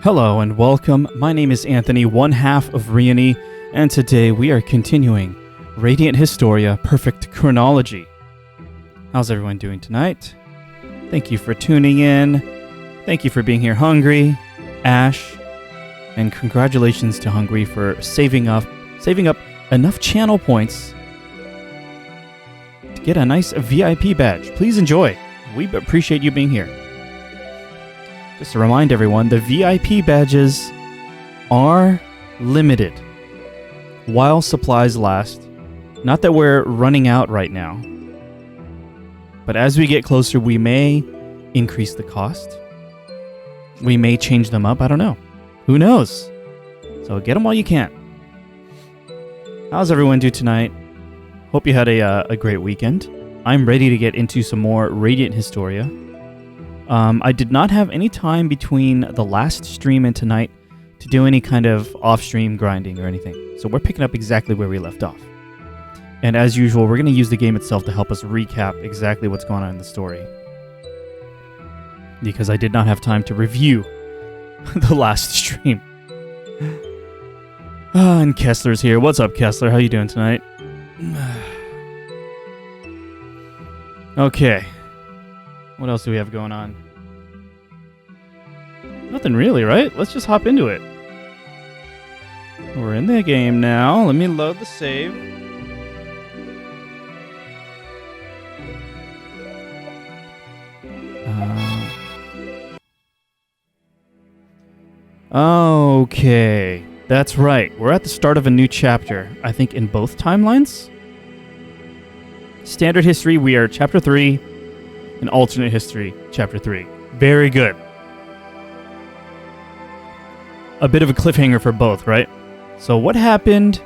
Hello and welcome. My name is Anthony, one half of Reyony, and today we are continuing Radiant Historia Perfect Chronology. How's everyone doing tonight? Thank you for tuning in. Thank you for being here, Hungry, Ash, and congratulations to Hungry for saving up enough channel points to get a nice VIP badge. Please enjoy. We appreciate you being here. Just to remind everyone, the VIP badges are limited while supplies last. Not that we're running out right now, but as we get closer, we may increase the cost. We may change them up. I don't know. Who knows? So get them while you can. How's everyone do tonight? Hope you had a great weekend. I'm ready to get into some more Radiant Historia. I did not have any time between the last stream and tonight to do any kind of off-stream grinding or anything. So we're picking up exactly where we left off. And as usual, we're going to use the game itself to help us recap exactly what's going on in the story. Because I did not have time to review the last stream. And Kessler's here. What's up, Kessler? How you doing tonight? Okay. What else do we have going on? Nothing really, right? Let's just hop into it. We're in the game now. Let me load the save. Okay. That's right. We're at the start of a new chapter. I think in both timelines. Standard history, we are chapter 3. And alternate history, chapter 3. Very good. A bit of a cliffhanger for both, right? So what happened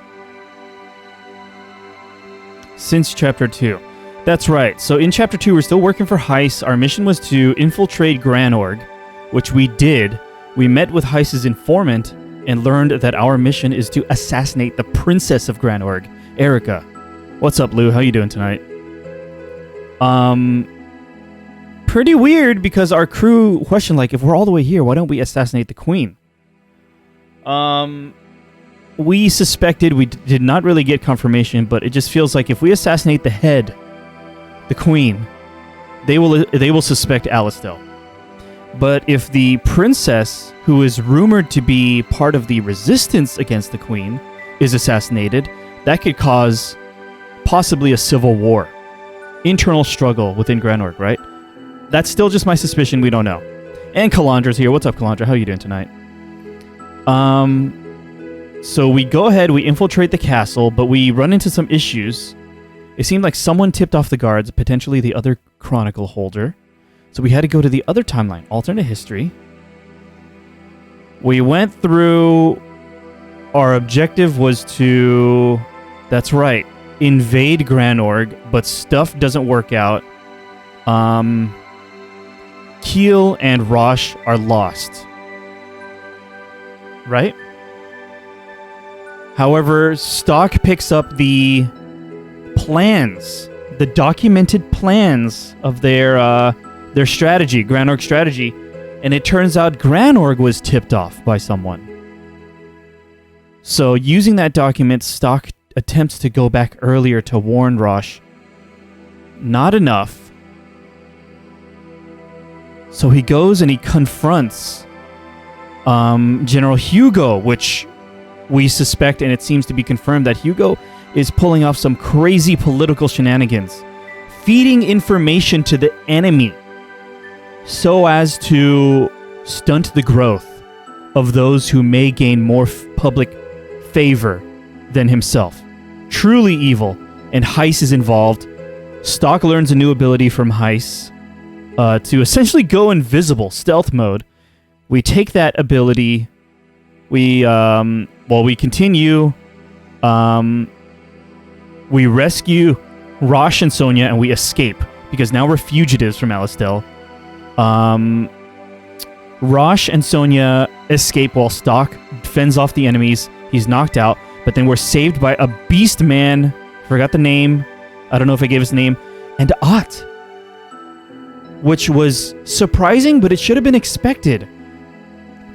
since chapter 2? That's right. So in chapter 2, we're still working for Heiss. Our mission was to infiltrate Granorg, which we did. We met with Heiss's informant and learned that our mission is to assassinate the Princess of Granorg, Eruca. What's up, Lou? How you doing tonight? Pretty weird because our crew questioned, like, if we're all the way here, why don't we assassinate the queen? We suspected, we did not really get confirmation, but it just feels like if we assassinate the head, the queen, they will suspect Alistel. But if the princess, who is rumored to be part of the resistance against the queen, is assassinated, that could cause possibly a civil war. Internal struggle within Granorg, right? That's still just my suspicion. We don't know. And Kalandra's here. What's up, Kalandra? How are you doing tonight? So we go ahead, we infiltrate the castle, but we run into some issues. It seemed like someone tipped off the guards, potentially the other chronicle holder. So we had to go to the other timeline, alternate history. We went through... Our objective was to... That's right. Invade Granorg, but stuff doesn't work out. Keel and Rosh are lost. Right? However, Stock picks up the plans, the documented plans of their strategy, Granorg strategy, and it turns out Granorg was tipped off by someone. So, using that document, Stock attempts to go back earlier to warn Rosh. Not enough. So he goes and he confronts General Hugo, which we suspect, and it seems to be confirmed, that Hugo is pulling off some crazy political shenanigans, feeding information to the enemy so as to stunt the growth of those who may gain more public favor than himself. Truly evil, and Heiss is involved. Stock learns a new ability from Heiss to essentially go invisible, stealth mode. We take that ability, we continue, we rescue Rosh and Sonia, and we escape, because now we're fugitives from Alistel. Rosh and Sonia escape while Stock fends off the enemies. He's knocked out, but then we're saved by a beast man, forgot the name, I don't know if I gave his name, and Ott, which was surprising, but it should have been expected.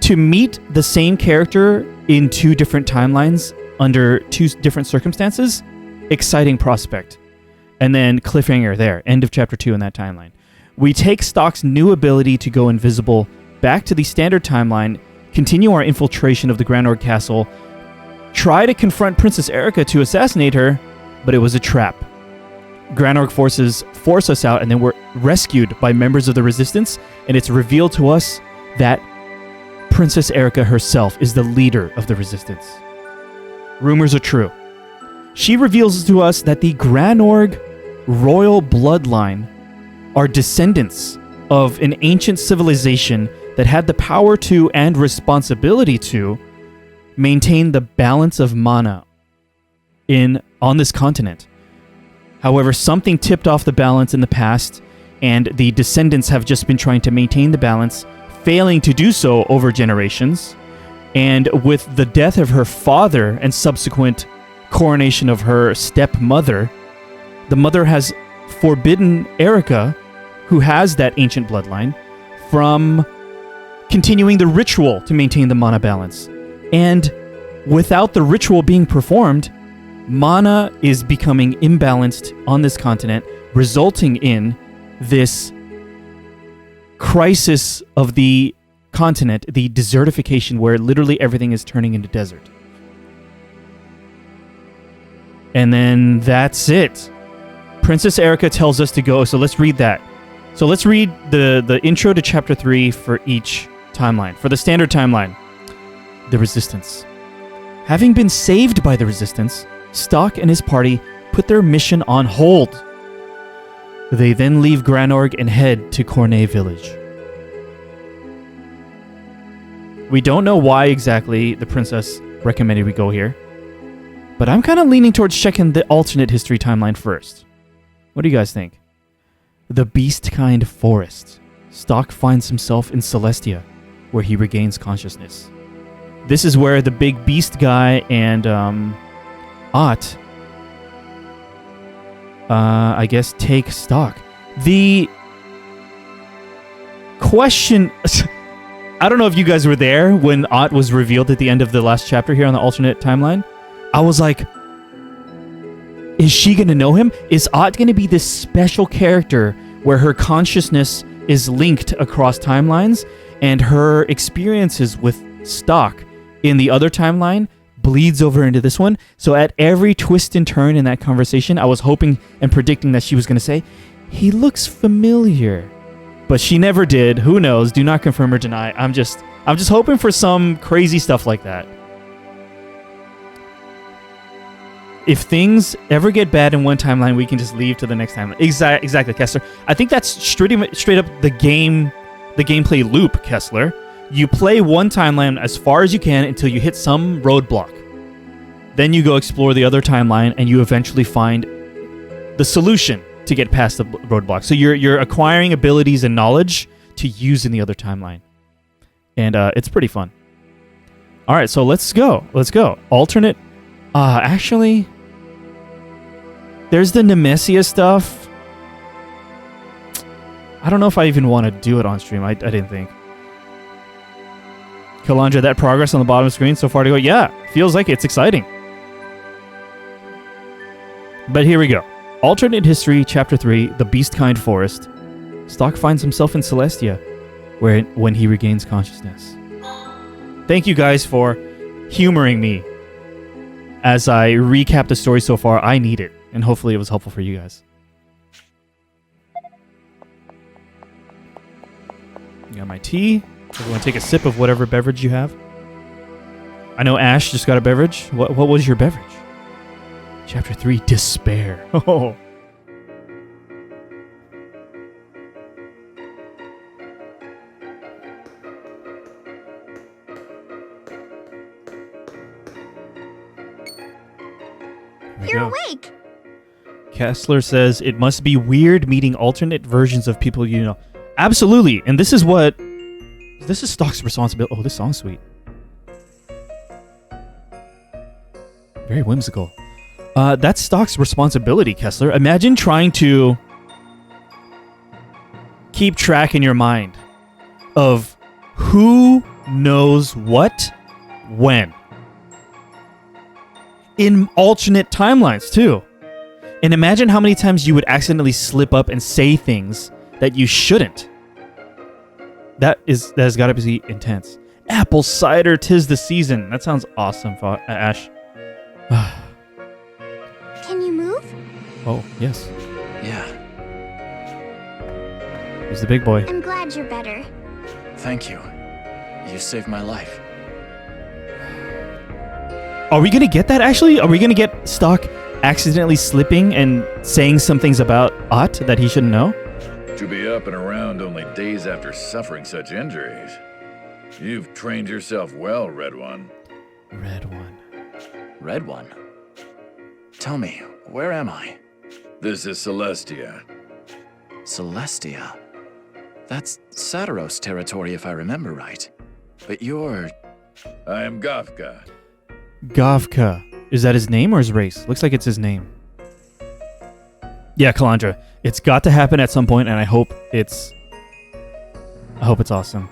To meet the same character in 2 different timelines under 2 different circumstances, exciting prospect. And then cliffhanger there, end of chapter 2 in that timeline. We take Stock's new ability to go invisible back to the standard timeline, continue our infiltration of the Granorg castle, try to confront Princess Eruca to assassinate her, but it was a trap. Granorg forces force us out, and then we're rescued by members of the Resistance, and it's revealed to us that Princess Eruca herself is the leader of the Resistance. Rumors are true. She reveals to us that the Granorg royal bloodline are descendants of an ancient civilization that had the power to and responsibility to maintain the balance of mana on this continent. However, something tipped off the balance in the past, and the descendants have just been trying to maintain the balance, failing to do so over generations. And with the death of her father and subsequent coronation of her stepmother, the mother has forbidden Eruca, who has that ancient bloodline, from continuing the ritual to maintain the mana balance. And without the ritual being performed, mana is becoming imbalanced on this continent, resulting in this crisis of the continent, the desertification, where literally everything is turning into desert. And then that's it. Princess Eruca tells us to go, so let's read that. So let's read the intro to chapter 3 for each timeline. For the standard timeline, the Resistance. Having been saved by the Resistance, Stock and his party put their mission on hold. They then leave Granorg and head to Cornei Village. We don't know why exactly the princess recommended we go here, but I'm kind of leaning towards checking the alternate history timeline first. What do you guys think? The Beastkind Forest. Stock finds himself in Celestia, where he regains consciousness. This is where the big beast guy and Ott, I guess, take Stock. The question... I don't know if you guys were there when Ott was revealed at the end of the last chapter here on the alternate timeline. I was like, is she going to know him? Is Ott going to be this special character where her consciousness is linked across timelines and her experiences with Stock in the other timeline bleeds over into this one? So at every twist and turn in that conversation, I was hoping and predicting that she was going to say, he looks familiar. But she never did. Who knows? Do not confirm or deny. I'm just hoping for some crazy stuff like that. If things ever get bad in one timeline, we can just leave to the next timeline. Exactly, Kessler. I think that's straight up the gameplay loop, Kessler. You play one timeline as far as you can until you hit some roadblock. Then you go explore the other timeline, and you eventually find the solution to get past the roadblock. So you're acquiring abilities and knowledge to use in the other timeline. And it's pretty fun. All right, so let's go. Alternate. Actually, there's the Nemesia stuff. I don't know if I even want to do it on stream. I didn't think. Kalandra, that progress on the bottom screen so far to go. Yeah, feels like it's exciting. But here we go. Alternate history, chapter 3, the Beastkind Forest. Stock finds himself in Celestia, when he regains consciousness. Thank you guys for humoring me as I recap the story so far. I need it, and hopefully it was helpful for you guys. Got my tea. Everyone take a sip of whatever beverage you have. I know Ash just got a beverage. What was your beverage? Chapter 3, Despair. Oh. You're awake. Kessler says, it must be weird meeting alternate versions of people you know. Absolutely. And this is Stock's responsibility. Oh, this song's sweet. Very whimsical. That's Stock's responsibility, Kessler. Imagine trying to keep track in your mind of who knows what? When? In alternate timelines, too. And imagine how many times you would accidentally slip up and say things that you shouldn't. That has got to be intense. Apple cider, 'tis the season. That sounds awesome, Ash. Can you move? Oh, yes. Yeah, Here's the big boy. I'm glad you're better. thank you. You saved my life. Are we going to get that, actually? Are we going to get Stock accidentally slipping and saying some things about Ott that he shouldn't know? To be up and around only days after suffering such injuries. You've trained yourself well, Red One. Red One. Red One? Tell me, where am I? This is Celestia. Celestia? That's Satiros territory if I remember right. But you're... I am Gafka. Gavka. Is that his name or his race? Looks like it's his name. Yeah, Kalandra. It's got to happen at some point, and I hope it's awesome.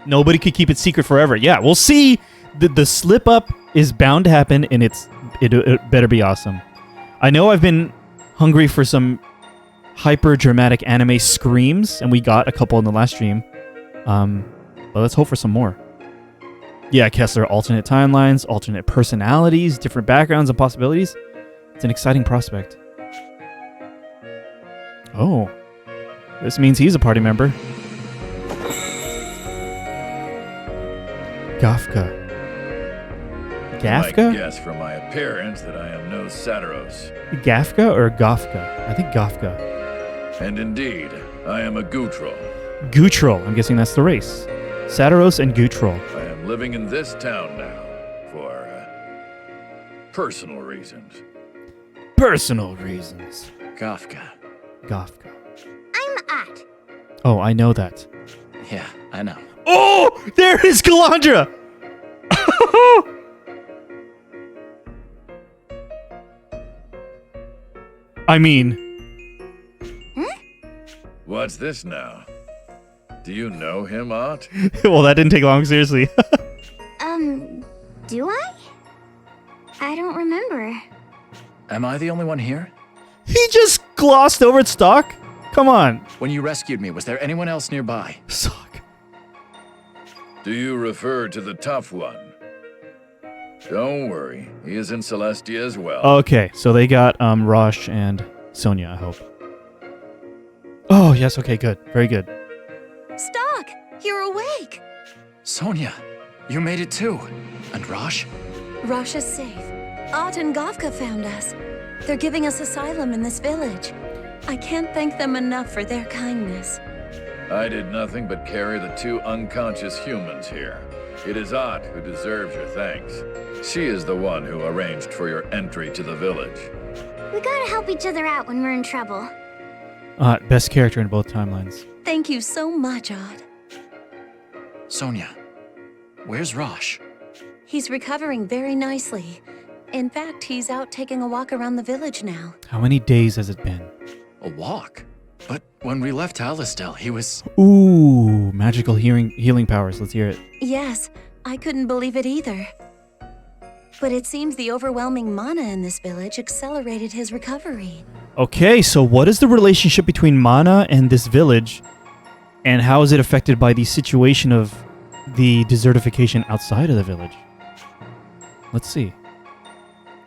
Nobody could keep it secret forever. Yeah, we'll see. The slip up is bound to happen, and it better be awesome. I know I've been hungry for some hyper dramatic anime screams, and we got a couple in the last stream. But let's hope for some more. Yeah, Kessler, alternate timelines, alternate personalities, different backgrounds and possibilities. It's an exciting prospect. Oh. This means he's a party member. Gafka. You might Gafka? guess from my appearance that I am no Satiros. Gafka or Gafka? I think Gafka. And indeed, I am a Gutrol. Gutrol. I'm guessing that's the race. Satiros and Gutrol. I am living in this town now for personal reasons. Personal reasons. Kafka. Gafka. I'm Ott. Oh, I know that. Yeah, I know. Oh! There is Kalandra! I mean... What's this now? Do you know him, Ott? well, that didn't take long, seriously. Do I? I don't remember. Am I the only one here? He just glossed over Stock? Come on. When you rescued me, was there anyone else nearby? Stock. Do you refer to the tough one? Don't worry, he is in Celestia as well. Okay, so they got Rosh and Sonia, I hope. Oh, yes, okay, good. Very good. Stock, you're awake. Sonia, you made it too. And Rosh? Rosh is safe. Ott and Gavka found us. They're giving us asylum in this village. I can't thank them enough for their kindness. I did nothing but carry the two unconscious humans here. It is Ott who deserves your thanks. She is the one who arranged for your entry to the village. We gotta help each other out when we're in trouble. Best character in both timelines. Thank you so much, Ott. Sonia, where's Rosh? He's recovering very nicely. In fact, he's out taking a walk around the village now. How many days has it been? A walk? But when we left Alistel, he was... Ooh, magical healing powers. Let's hear it. Yes, I couldn't believe it either. But it seems the overwhelming mana in this village accelerated his recovery. Okay, so what is the relationship between mana and this village? And how is it affected by the situation of the desertification outside of the village? Let's see.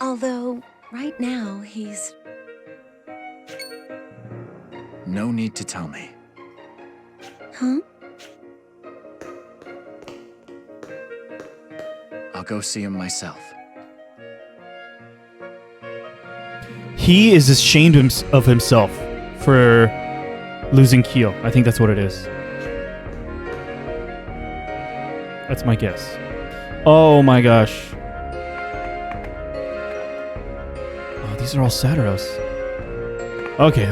Although, right now, he's... No need to tell me. Huh? I'll go see him myself. He is ashamed of himself for losing Kyo. I think that's what it is. That's my guess. Oh my gosh. Oh, these are all Satiros. Okay.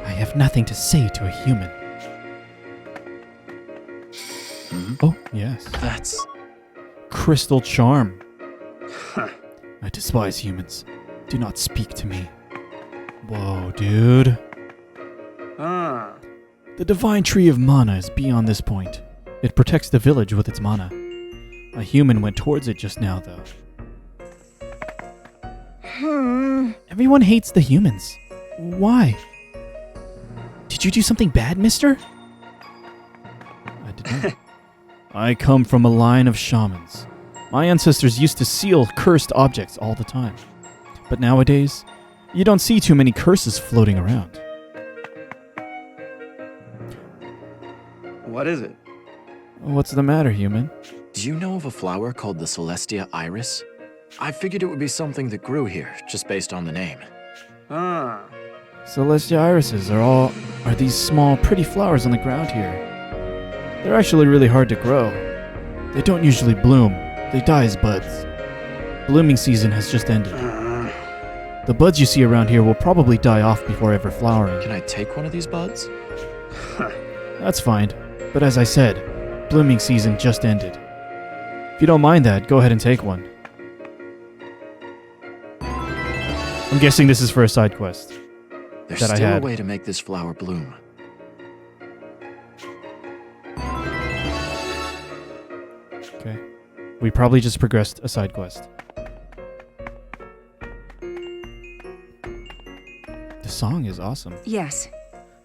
I have nothing to say to a human. Oh, yes. That's... Crystal charm. I despise humans. Do not speak to me. Whoa, dude. The divine tree of mana is beyond this point. It protects the village with its mana. A human went towards it just now, though. Everyone hates the humans. Why? Did you do something bad, mister? I did not. I come from a line of shamans. My ancestors used to seal cursed objects all the time. But nowadays, you don't see too many curses floating around. What is it? What's the matter, human? Do you know of a flower called the Celestia iris? I figured it would be something that grew here, just based on the name. Ah. Celestia irises are these small, pretty flowers on the ground here. They're actually really hard to grow. They don't usually bloom. They die as buds. Blooming season has just ended. The buds you see around here will probably die off before ever flowering. Can I take one of these buds? That's fine. But as I said, blooming season just ended. If you don't mind that, go ahead and take one. I'm guessing this is for a side quest. There's that I still a had. way to make this flower bloom. Okay. We probably just progressed a side quest. The song is awesome. Yes.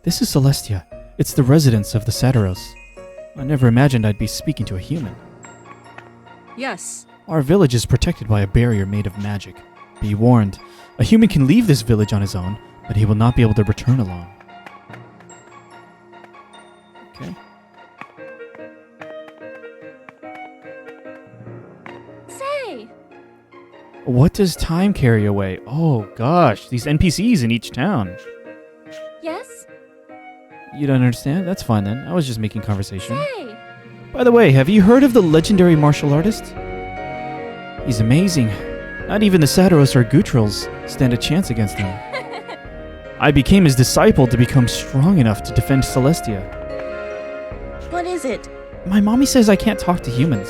This is Celestia. It's the residence of the Satyros. I never imagined I'd be speaking to a human. Yes. Our village is protected by a barrier made of magic. Be warned, a human can leave this village on his own, but he will not be able to return alone. Okay. Say! What does time carry away? Oh gosh, these NPCs in each town. Yes? You don't understand? That's fine then. I was just making conversation. Say! By the way, have you heard of the legendary martial artist? He's amazing. Not even the Satyros or Gutrils stand a chance against him. I became his disciple to become strong enough to defend Celestia. What is it? My mommy says I can't talk to humans.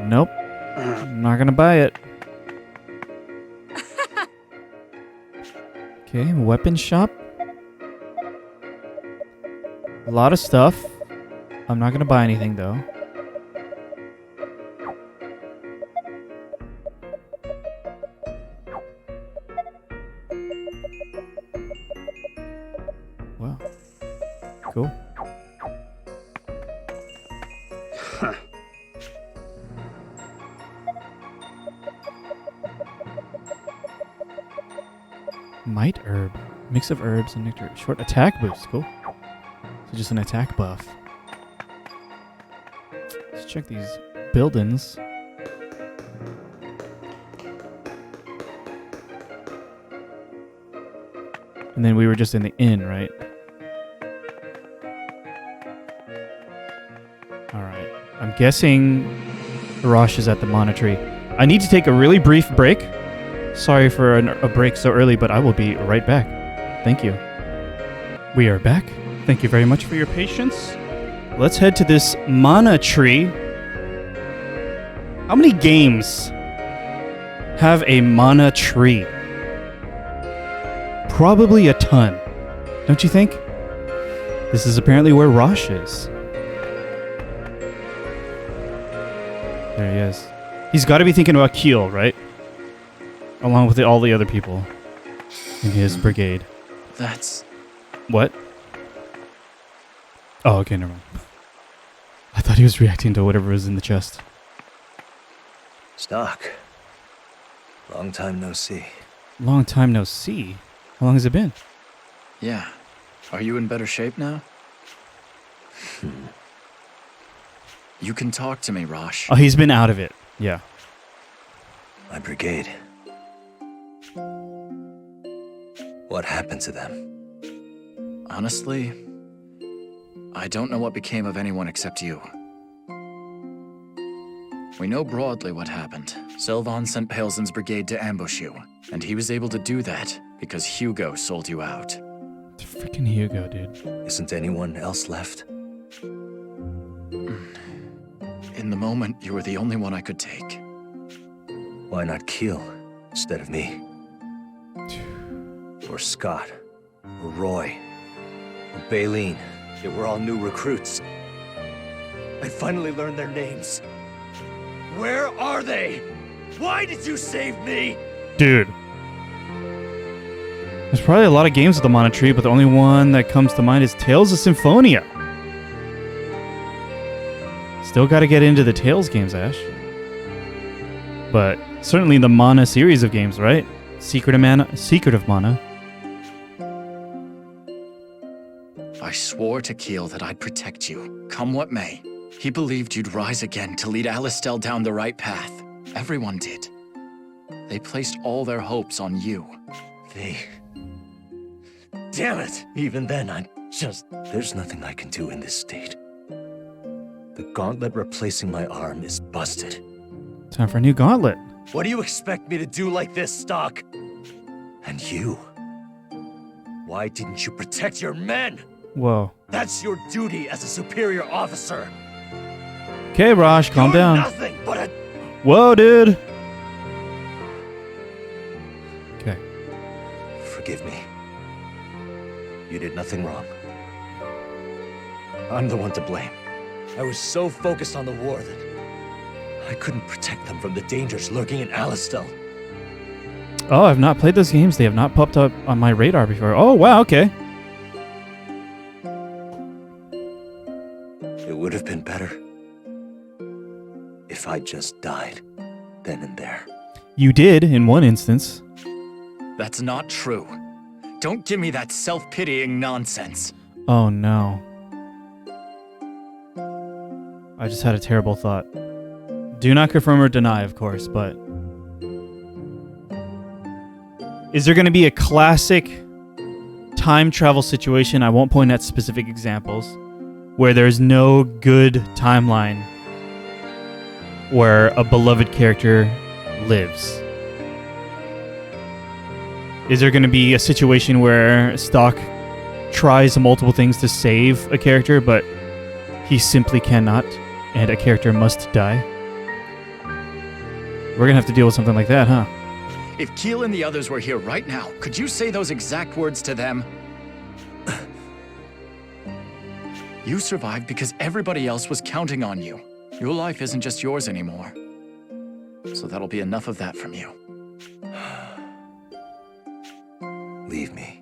Nope. I'm not gonna buy it. Okay, weapon shop. A lot of stuff. I'm not gonna buy anything though. Wow. Cool. Might herb. Mix of herbs and nectar. Short attack boost. Cool. So just an attack buff. Let's check these buildings. And then we were just in the inn, right? Alright. I'm guessing Rosh is at the Monastery. I need to take a really brief break. Sorry for a break so early, but I will be right back. Thank you. We are back. Thank you very much for your patience. Let's head to this mana tree. How many games have a mana tree? Probably a ton. Don't you think? This is apparently where Rosh is. There he is. He's got to be thinking about Keel, right? Along with all the other people in his brigade. That's... What? Oh, okay, never mind. I thought he was reacting to whatever was in the chest. Stock. Long time no see. Long time no see. How long has it been? Yeah. Are you in better shape now? You can talk to me, Rosh. Oh, he's been out of it. Yeah. My brigade. What happened to them? Honestly, I don't know what became of anyone except you. We know broadly what happened. Sylvan sent Paleson's brigade to ambush you, and he was able to do that because Hugo sold you out. It's freaking Hugo, dude. Isn't anyone else left? In the moment, you were the only one I could take. Why not Keel instead of me? Or Scott. Or Roy. Or Baleen. They were all new recruits. I finally learned their names. Where are they? Why did you save me? Dude. There's probably a lot of games with the Mana Tree, but the only one that comes to mind is Tales of Symphonia. Still got to get into the Tales games, Ash. But certainly the Mana series of games, right? Secret of Mana. I swore to Keel that I'd protect you, come what may. He believed you'd rise again to lead Alistel down the right path. Everyone did. They placed all their hopes on you. Damn it! Even then, there's nothing I can do in this state. The gauntlet replacing my arm is busted. Time for a new gauntlet. What do you expect me to do like this, Stock? And you? Why didn't you protect your men? Whoa. That's your duty as a superior officer. Okay, Rosh, calm You're down. Nothing but a... Whoa, dude. Okay. Forgive me. You did nothing wrong. I'm the one to blame. I was so focused on the war that I couldn't protect them from the dangers lurking in Alistel. Oh, I've not played those games. They have not popped up on my radar before. Oh, wow, okay. It would have been better if I just died then and there. You did, in one instance. That's not true. Don't give me that self-pitying nonsense. Oh, no. I just had a terrible thought. Do not confirm or deny, of course, but... Is there going to be a classic time travel situation, I won't point at specific examples, where there's no good timeline where a beloved character lives? Is there going to be a situation where Stock tries multiple things to save a character, but he simply cannot, and a character must die? We're going to have to deal with something like that, huh? If Keel and the others were here right now, could you say those exact words to them? You survived because everybody else was counting on you. Your life isn't just yours anymore. So that'll be enough of that from you. Leave me.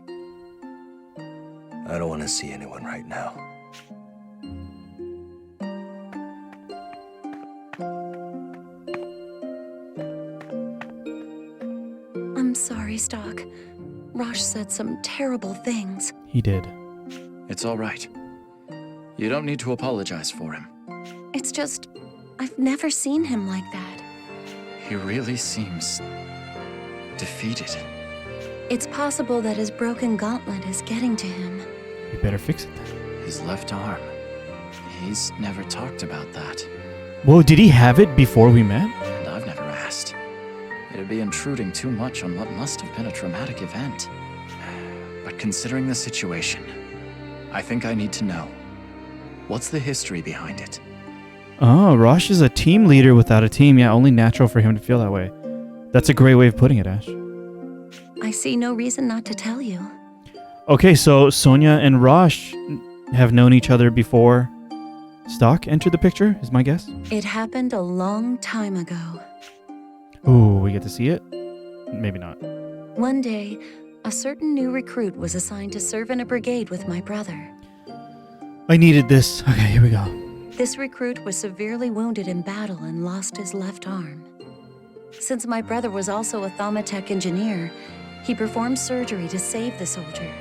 I don't want to see anyone right now. I'm sorry, Stock. Rosh said some terrible things. He did. It's all right. You don't need to apologize for him. It's just, I've never seen him like that. He really seems... defeated. It's possible that his broken gauntlet is getting to him. You better fix it then. His left arm. He's never talked about that. Whoa, did he have it before we met? And I've never asked. It'd be intruding too much on what must have been a traumatic event. But considering the situation, I think I need to know. What's the history behind it? Oh, Rosh is a team leader without a team. Yeah, only natural for him to feel that way. That's a great way of putting it, Ash. I see no reason not to tell you. Okay, so Sonia and Rosh have known each other before Stock entered the picture, is my guess? It happened a long time ago. Ooh, we get to see it? Maybe not. One day, a certain new recruit was assigned to serve in a brigade with my brother. I needed this. Okay, here we go. This recruit was severely wounded in battle and lost his left arm. Since my brother was also a Thaumatech engineer, he performed surgery to save the soldier.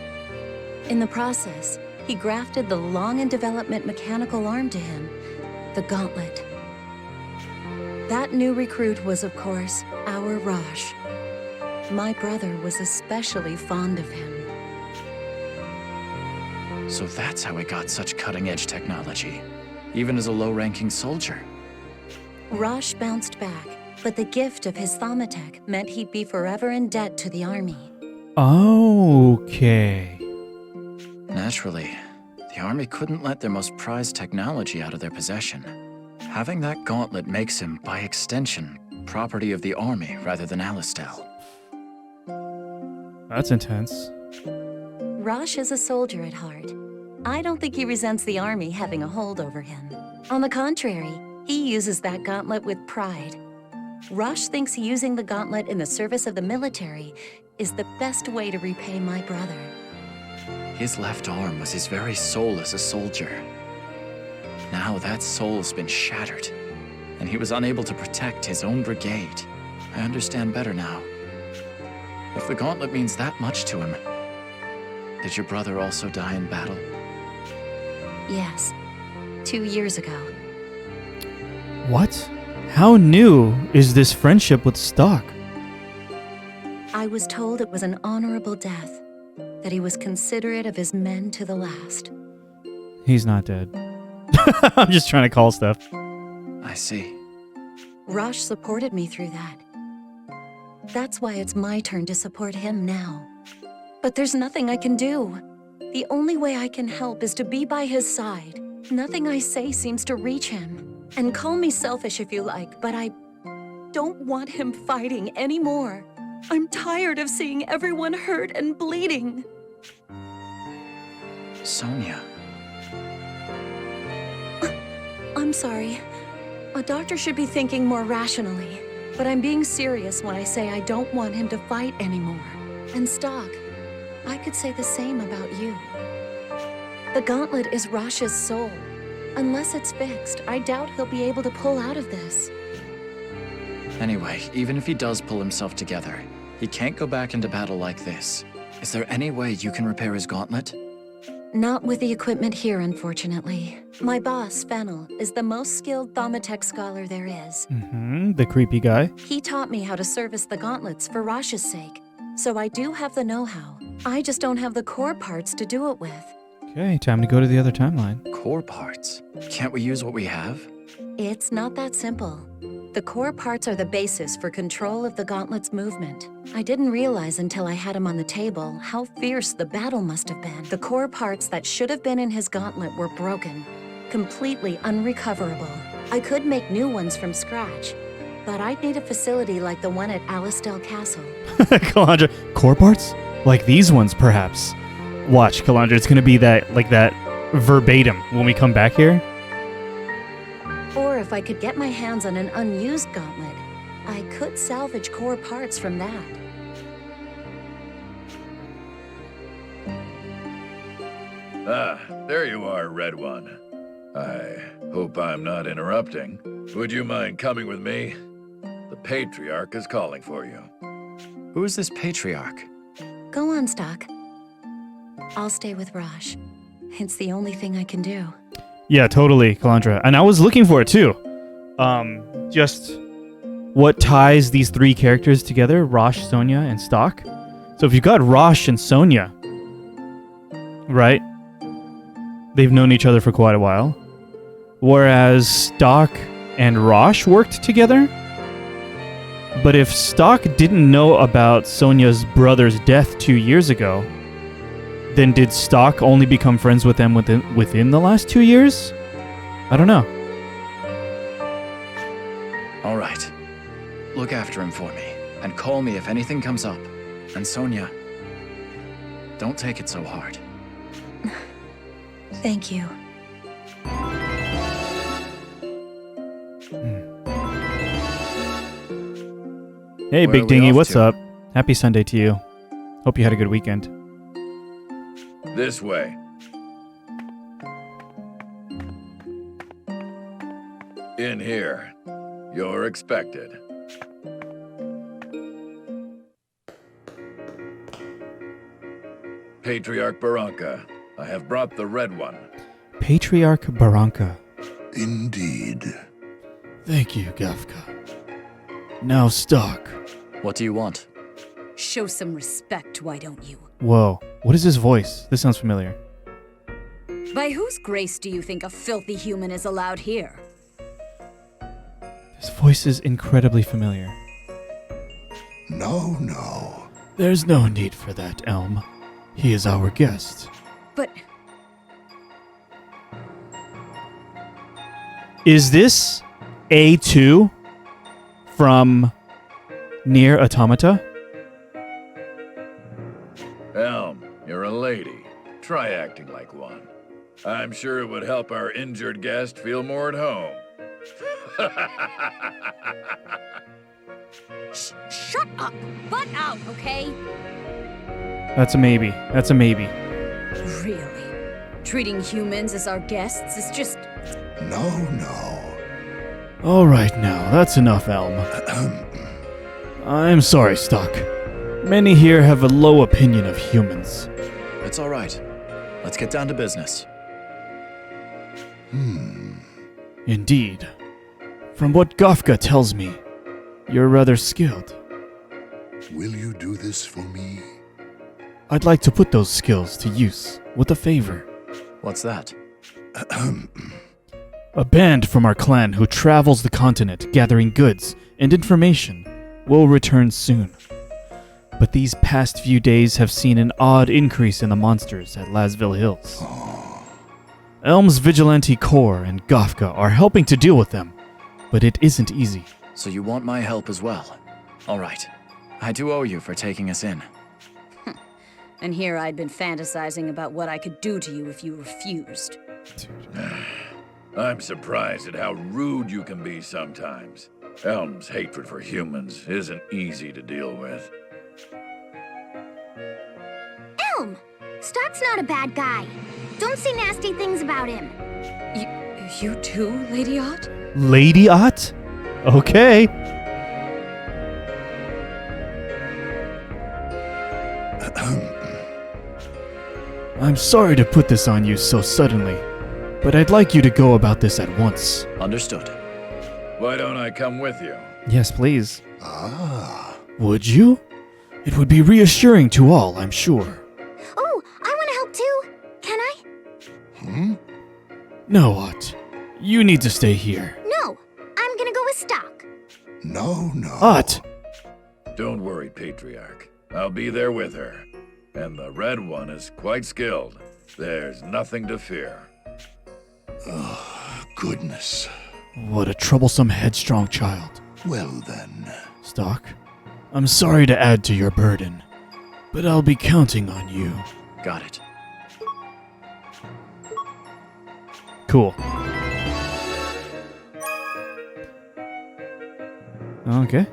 In the process, he grafted the long-in-development mechanical arm to him, the gauntlet. That new recruit was, of course, our Rosh. My brother was especially fond of him. So that's how he got such cutting-edge technology, even as a low-ranking soldier. Rosh bounced back, but the gift of his Thaumatech meant he'd be forever in debt to the army. Okay. Naturally, the army couldn't let their most prized technology out of their possession. Having that gauntlet makes him, by extension, property of the army rather than Alistel. That's intense. Rosh is a soldier at heart. I don't think he resents the army having a hold over him. On the contrary, he uses that gauntlet with pride. Rosh thinks using the gauntlet in the service of the military is the best way to repay my brother. His left arm was his very soul as a soldier. Now that soul's been shattered, and he was unable to protect his own brigade. I understand better now. If the gauntlet means that much to him, did your brother also die in battle? Yes, 2 years ago. What? How new is this friendship with Stock? I was told it was an honorable death, that he was considerate of his men to the last. He's not dead. I'm just trying to call stuff. I see. Rosh supported me through that. That's why it's my turn to support him now. But there's nothing I can do. The only way I can help is to be by his side. Nothing I say seems to reach him. And call me selfish if you like, but I don't want him fighting anymore. I'm tired of seeing everyone hurt and bleeding. Sonia. I'm sorry. A doctor should be thinking more rationally. But I'm being serious when I say I don't want him to fight anymore. And Stock, I could say the same about you. The gauntlet is Rosh's soul. Unless it's fixed, I doubt he'll be able to pull out of this. Anyway, even if he does pull himself together, he can't go back into battle like this. Is there any way you can repair his gauntlet? Not with the equipment here, unfortunately. My boss, Fennel, is the most skilled thaumatech scholar there is. The creepy guy. He taught me how to service the gauntlets for Rosh's sake. So I do have the know-how. I just don't have the core parts to do it with. Okay, time to go to the other timeline. Core parts? Can't we use what we have? It's not that simple. The core parts are the basis for control of the gauntlet's movement. I didn't realize until I had him on the table how fierce the battle must have been. The core parts that should have been in his gauntlet were broken, completely unrecoverable. I could make new ones from scratch, but I'd need a facility like the one at Alistel Castle. Kalandra, core parts? Like these ones, perhaps. Watch, Kalandra, it's gonna be that verbatim when we come back here. Or if I could get my hands on an unused gauntlet, I could salvage core parts from that. Ah, there you are, Red One. I hope I'm not interrupting. Would you mind coming with me? The Patriarch is calling for you. Who is this Patriarch? Go on, Stock. I'll stay with Rosh. It's the only thing I can do. Yeah, totally, Kalandra. And I was looking for it too. Just what ties these three characters together, Rosh, Sonia, and Stock. So if you've got Rosh and Sonia, right? They've known each other for quite a while. Whereas Stock and Rosh worked together. But if Stock didn't know about Sonia's brother's death 2 years ago, then did Stock only become friends with them within the last 2 years? I don't know. All right. Look after him for me, and call me if anything comes up. And Sonia, don't take it so hard. Thank you. Hey, Where Big are we Dingy, off what's to? up? Happy Sunday to you. Hope you had a good weekend. This way. In here. You're expected. Patriarch Barranca, I have brought the Red One. Patriarch Barranca. Indeed. Thank you, Gafka. Now, Stock. What do you want? Show some respect, why don't you? Whoa, what is his voice? This sounds familiar. By whose grace do you think a filthy human is allowed here? His voice is incredibly familiar. No. There's no need for that, Elm. He is our guest. But Is this A2 from Nier Automata? Elm, You're a lady. Try acting like one. I'm sure it would help our injured guest feel more at home. Shut up! Butt out, okay? That's a maybe. That's a maybe. Really? Treating humans as our guests is just... No. All right now, that's enough, Elm. I'm sorry, Stock. Many here have a low opinion of humans. It's all right. Let's get down to business. Indeed. From what Gofka tells me, you're rather skilled. Will you do this for me? I'd like to put those skills to use with a favor. What's that? A band from our clan who travels the continent gathering goods and information will return soon. But these past few days have seen an odd increase in the monsters at Lasville Hills. Elm's Vigilante Corps and Gofka are helping to deal with them, but it isn't easy. So you want my help as well? All right. I do owe you for taking us in. And here I'd been fantasizing about what I could do to you if you refused. I'm surprised at how rude you can be sometimes. Elm's hatred for humans isn't easy to deal with. Elm! Stock's not a bad guy. Don't say nasty things about him. You too, Lady Ott? Lady Ott? Okay. I'm sorry to put this on you so suddenly, but I'd like you to go about this at once. Understood. Why don't I come with you? Yes, please. Ah, Would you? It would be reassuring to all, I'm sure. Oh, I want to help too. Can I? No, Ott. You need to stay here. No, I'm gonna go with Stock. no. Ott! Don't worry, Patriarch. I'll be there with her. And the Red One is quite skilled. There's nothing to fear. Goodness. What a troublesome, headstrong child. Well then. Stock, I'm sorry to add to your burden, but I'll be counting on you. Got it. Cool. Okay.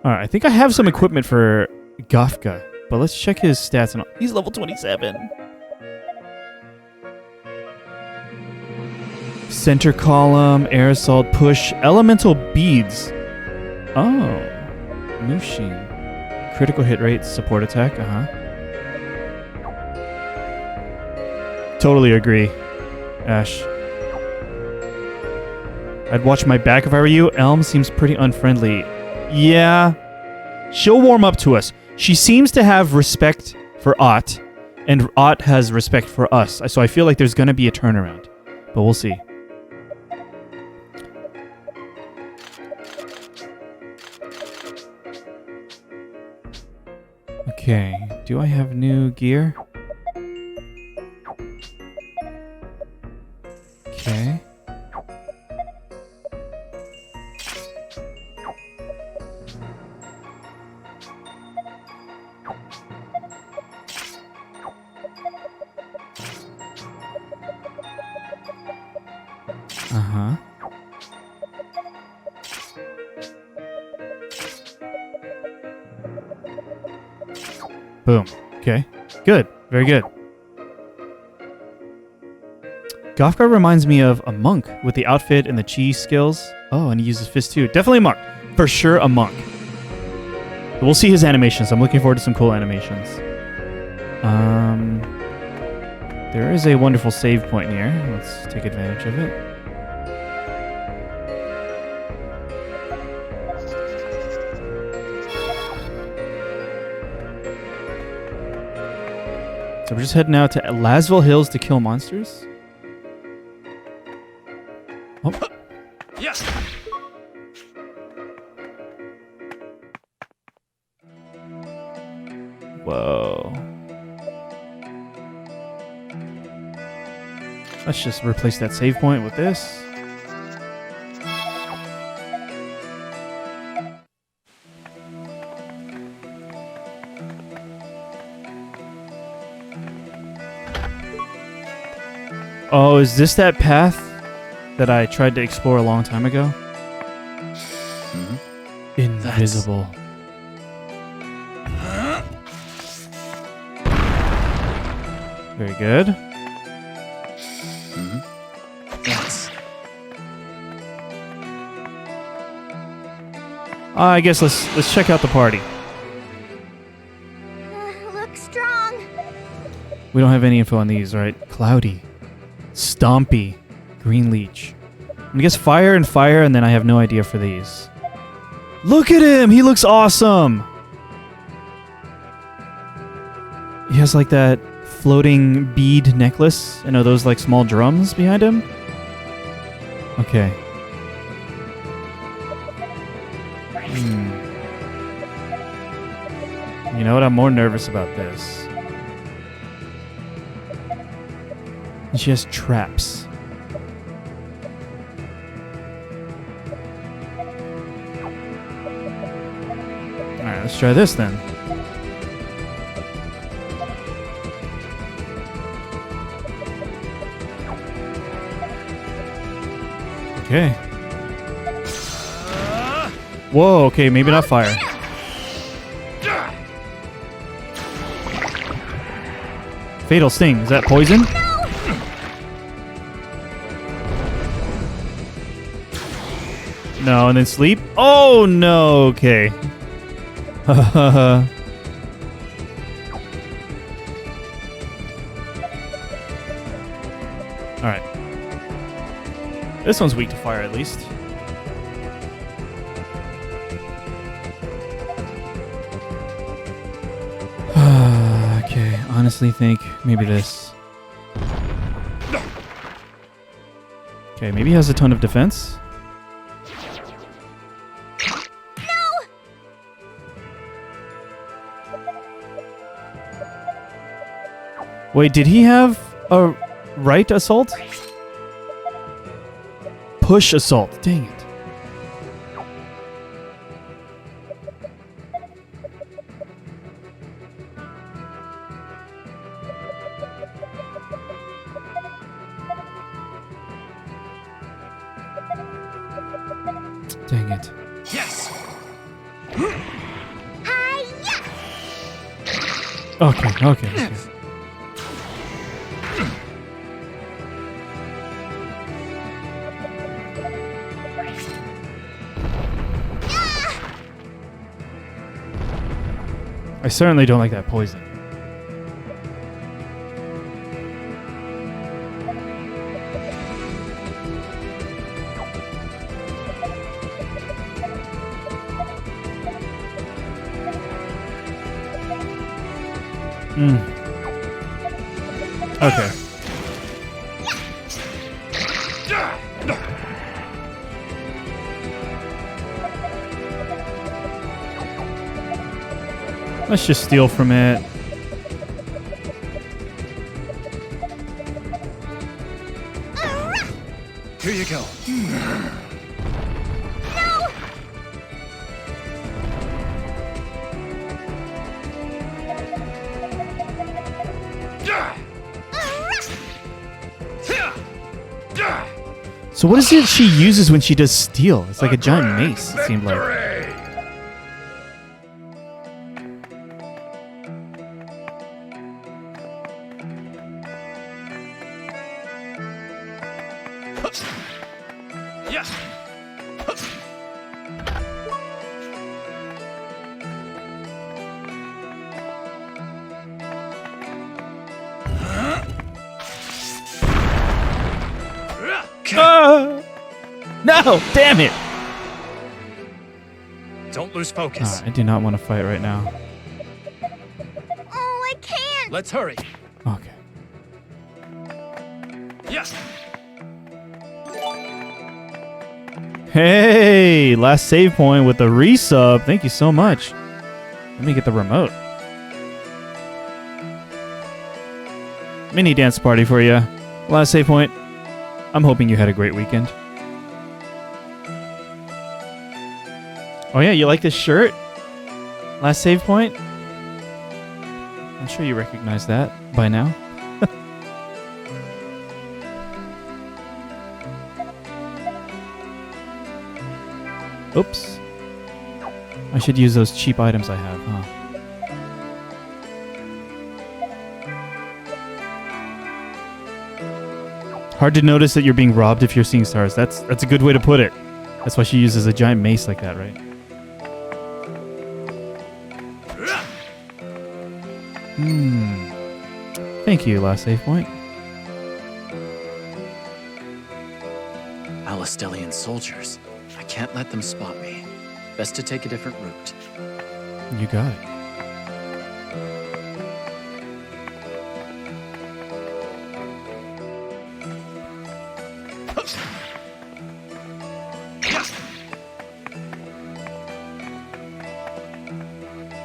Alright, I think I have some equipment for Gofka, but let's check his stats. And he's level 27. Center column, air assault, push, elemental beads. Oh. Mushin. Critical hit rate, support attack, Totally agree, Ash. I'd watch my back if I were you. Elm seems pretty unfriendly. Yeah. She'll warm up to us. She seems to have respect for Ott, and Ott has respect for us. So I feel like there's going to be a turnaround. But we'll see. Okay. Do I have new gear? Okay. Boom. Okay. Good. Very good. Gofka reminds me of a monk with the outfit and the chi skills. Oh, and he uses fist too. Definitely a monk. For sure a monk. But we'll see his animations. I'm looking forward to some cool animations. There is a wonderful save point here. Let's take advantage of it. So we're just heading out to Lasville Hills to kill monsters. Oh. Yes. Whoa. Let's just replace that save point with this. Oh, is this that path that I tried to explore a long time ago? Invisible. Very good. Yes. I guess let's check out the party. Look strong. We don't have any info on these, right? Cloudy, Stompy, Green Leech. I guess fire, and then I have no idea for these. Look at him! He looks awesome! He has like that floating bead necklace. And are those like small drums behind him? Okay. You know what? I'm more nervous about this. She has traps. Alright, let's try this then. Okay. Whoa, okay, maybe not fire. Fatal Sting, is that poison? No, and then sleep? Oh no, okay. Alright. This one's weak to fire at least. Okay, honestly think maybe this. Okay, maybe he has a ton of defense. Wait, did he have a right assault? Push assault. Dang it. Dang it. Yes. Okay. I certainly don't like that poison. Okay. Let's just steal from it. Here you go. So what is it she uses when she does steal? It's like a giant mace, it seemed like. No! Damn it! Don't lose focus. I do not want to fight right now. Oh, I can't. Let's hurry. Okay. Yes. Hey! Last save point with the resub. Thank you so much. Let me get the remote. Mini dance party for you. Last save point. I'm hoping you had a great weekend. Oh yeah, you like this shirt? Last save point? I'm sure you recognize that by now. Oops. I should use those cheap items I have, huh? Hard to notice that you're being robbed if you're seeing stars. That's a good way to put it. That's why she uses a giant mace like that, right? Thank you, last save point. Alistellian soldiers. I can't let them spot me. Best to take a different route. You got it.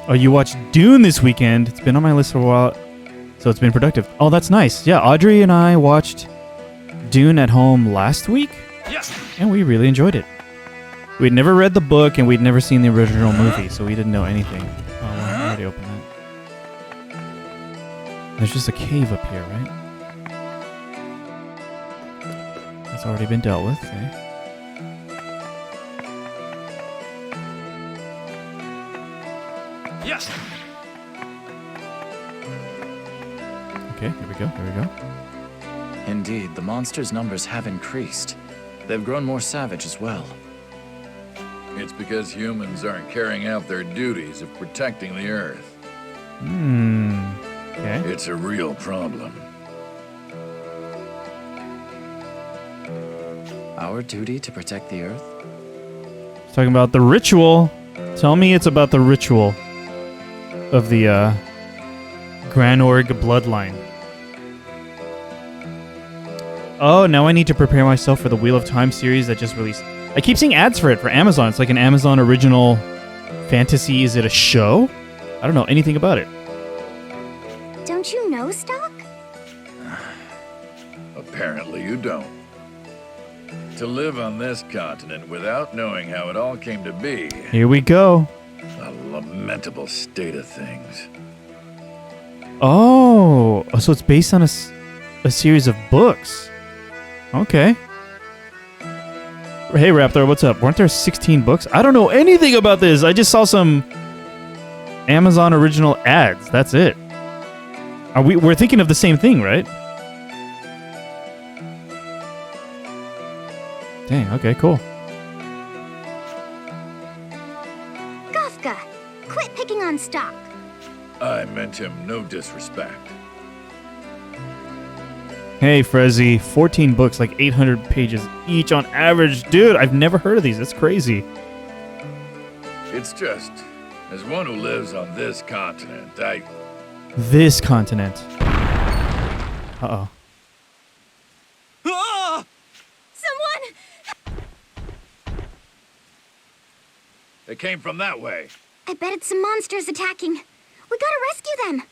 Oh, you watched Dune this weekend. It's been on my list for a while, so it's been productive. Oh, that's nice. Yeah, Audrey and I watched Dune at home last week, and we really enjoyed it. We'd never read the book, and we'd never seen the original movie, so we didn't know anything. Oh, well, I already opened that. There's just a cave up here, right? That's already been dealt with, okay. Yes. Okay, here we go, here we go. Indeed, the monsters' numbers have increased. They've grown more savage as well. It's because humans aren't carrying out their duties of protecting the Earth. Okay. It's a real problem. Our duty to protect the Earth? Talking about the ritual. Tell me it's about the ritual of the Granorg bloodline. Oh, now I need to prepare myself for the Wheel of Time series that just released. I keep seeing ads for it for Amazon. It's like an Amazon original fantasy. Is it a show? I don't know anything about it. Don't you know, Stock? Apparently you don't. To live on this continent without knowing how it all came to be, Here we go. a lamentable state of things. Oh, so it's based on a series of books. Okay. Hey, Raptor, what's up? Weren't there 16 books? I don't know anything about this. I just saw some Amazon original ads. That's it. We're thinking of the same thing, right? Dang, okay, cool. Kafka, quit picking on Stock. I meant him no disrespect. Hey, Frezzy, 14 books, like 800 pages each on average. Dude, I've never heard of these. That's crazy. It's just, as one who lives on this continent, This continent. Uh-oh. Someone! They came from that way. I bet it's some monsters attacking. We gotta rescue them.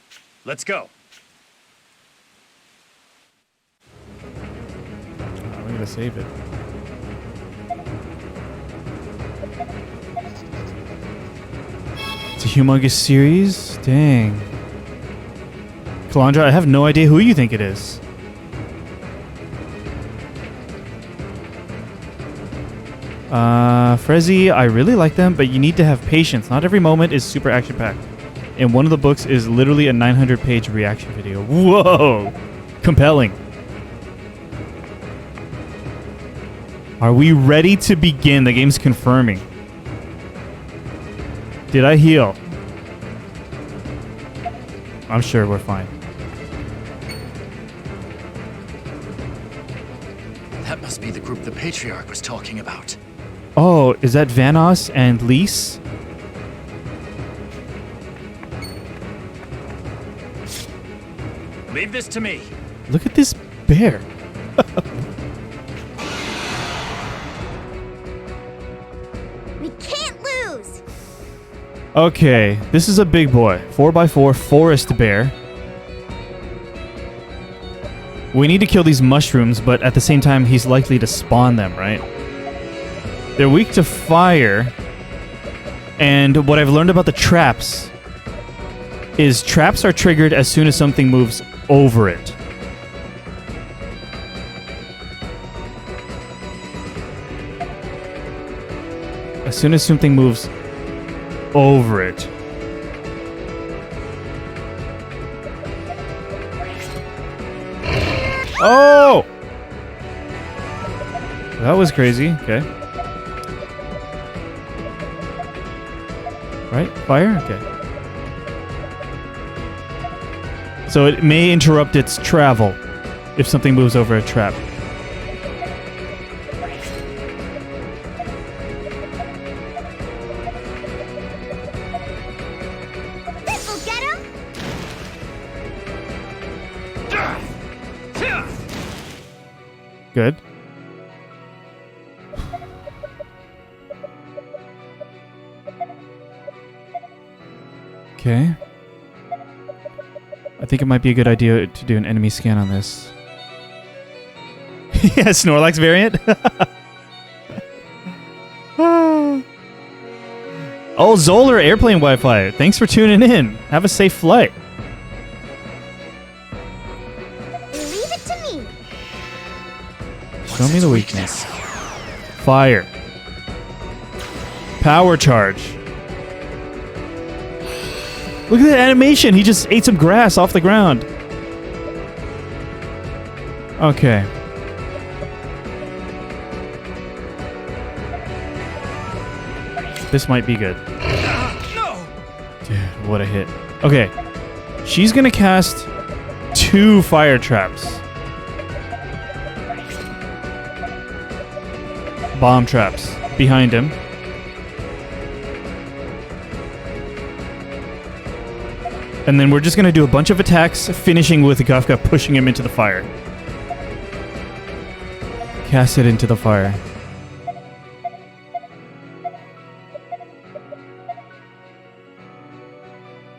Let's go. I'm gonna save it. It's a humongous series? Dang. Kalandra, I have no idea who you think it is. Frezzy, I really like them, but you need to have patience. Not every moment is super action-packed. And one of the books is literally a 900-page reaction video. Whoa! Compelling. Are we ready to begin? The game's confirming. Did I heal? I'm sure we're fine. That must be the group the Patriarch was talking about. Oh, is that Vanos and Lise? Leave this to me. Look at this bear. We can't lose. Okay, this is a big boy. 4x4 forest bear. We need to kill these mushrooms, but at the same time, he's likely to spawn them, right? They're weak to fire. And what I've learned about the traps is traps are triggered as soon as something moves over it. As soon as something moves over it. Oh! That was crazy. Okay. Right? Fire? Okay. So it may interrupt its travel if something moves over a trap. This'll get him. Good. Okay. I think it might be a good idea to do an enemy scan on this. Yeah, Snorlax variant. Oh, Zolar airplane Wi-Fi. Thanks for tuning in. Have a safe flight. Leave it to me. Show me the weakness. Fire. Power charge. Look at that animation. He just ate some grass off the ground. Okay. This might be good. No! Dude, what a hit. Okay. She's going to cast 2 fire traps. Bomb traps behind him. And then we're just going to do a bunch of attacks, finishing with Gufka pushing him into the fire. Cast it into the fire.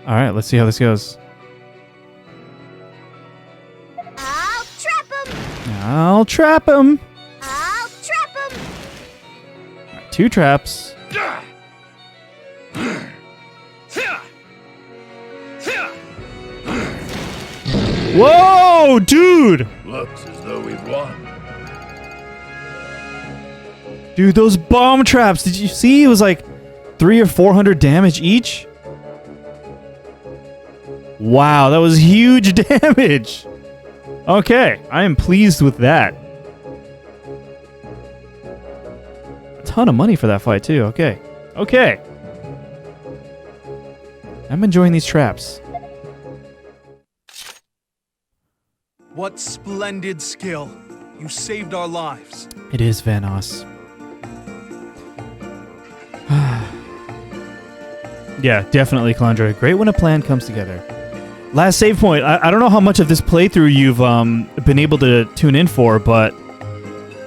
Alright, let's see how this goes. I'll trap him. I'll trap him! I'll trap him. 2 traps. Whoa, dude! Looks as though we've won. Dude, those bomb traps, did you see? It was like 300 or 400 damage each. Wow, that was huge damage. Okay, I am pleased with that. A ton of money for that fight, too. Okay. Okay. I'm enjoying these traps. What splendid skill. You saved our lives. It is Vanoss. Yeah, definitely, Calandra. Great when a plan comes together. Last save point. I don't know how much of this playthrough you've been able to tune in for, but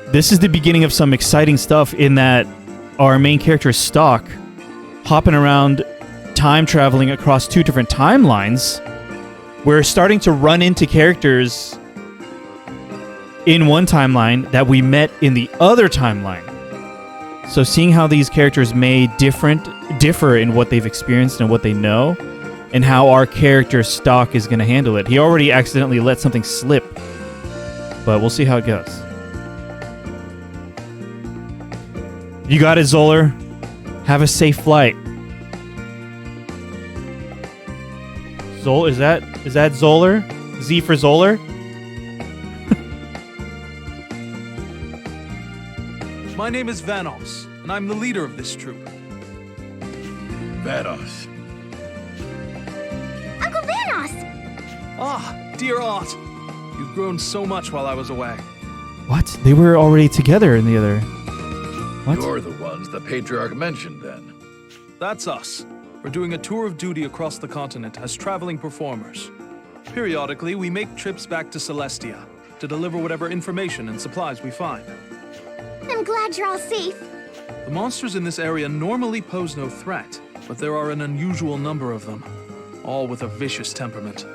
this is the beginning of some exciting stuff in that our main character is Stock, hopping around, time traveling across 2 different timelines. We're starting to run into characters in one timeline that we met in the other timeline. So seeing how these characters may differ in what they've experienced and what they know, and how our character Stock is going to handle it. He already accidentally let something slip, but we'll see how it goes. You got it, Zolar. Have a safe flight. Is that Zolar? Z for Zolar? My name is Vanoss, and I'm the leader of this troop. Vanoss. Uncle Vanoss. Ah, dear aunt. You've grown so much while I was away. What? They were already together in the other... What? You're the ones the Patriarch mentioned then. That's us. We're doing a tour of duty across the continent as traveling performers. Periodically, we make trips back to Celestia to deliver whatever information and supplies we find. I'm glad you're all safe. The monsters in this area normally pose no threat, but there are an unusual number of them, all with a vicious temperament.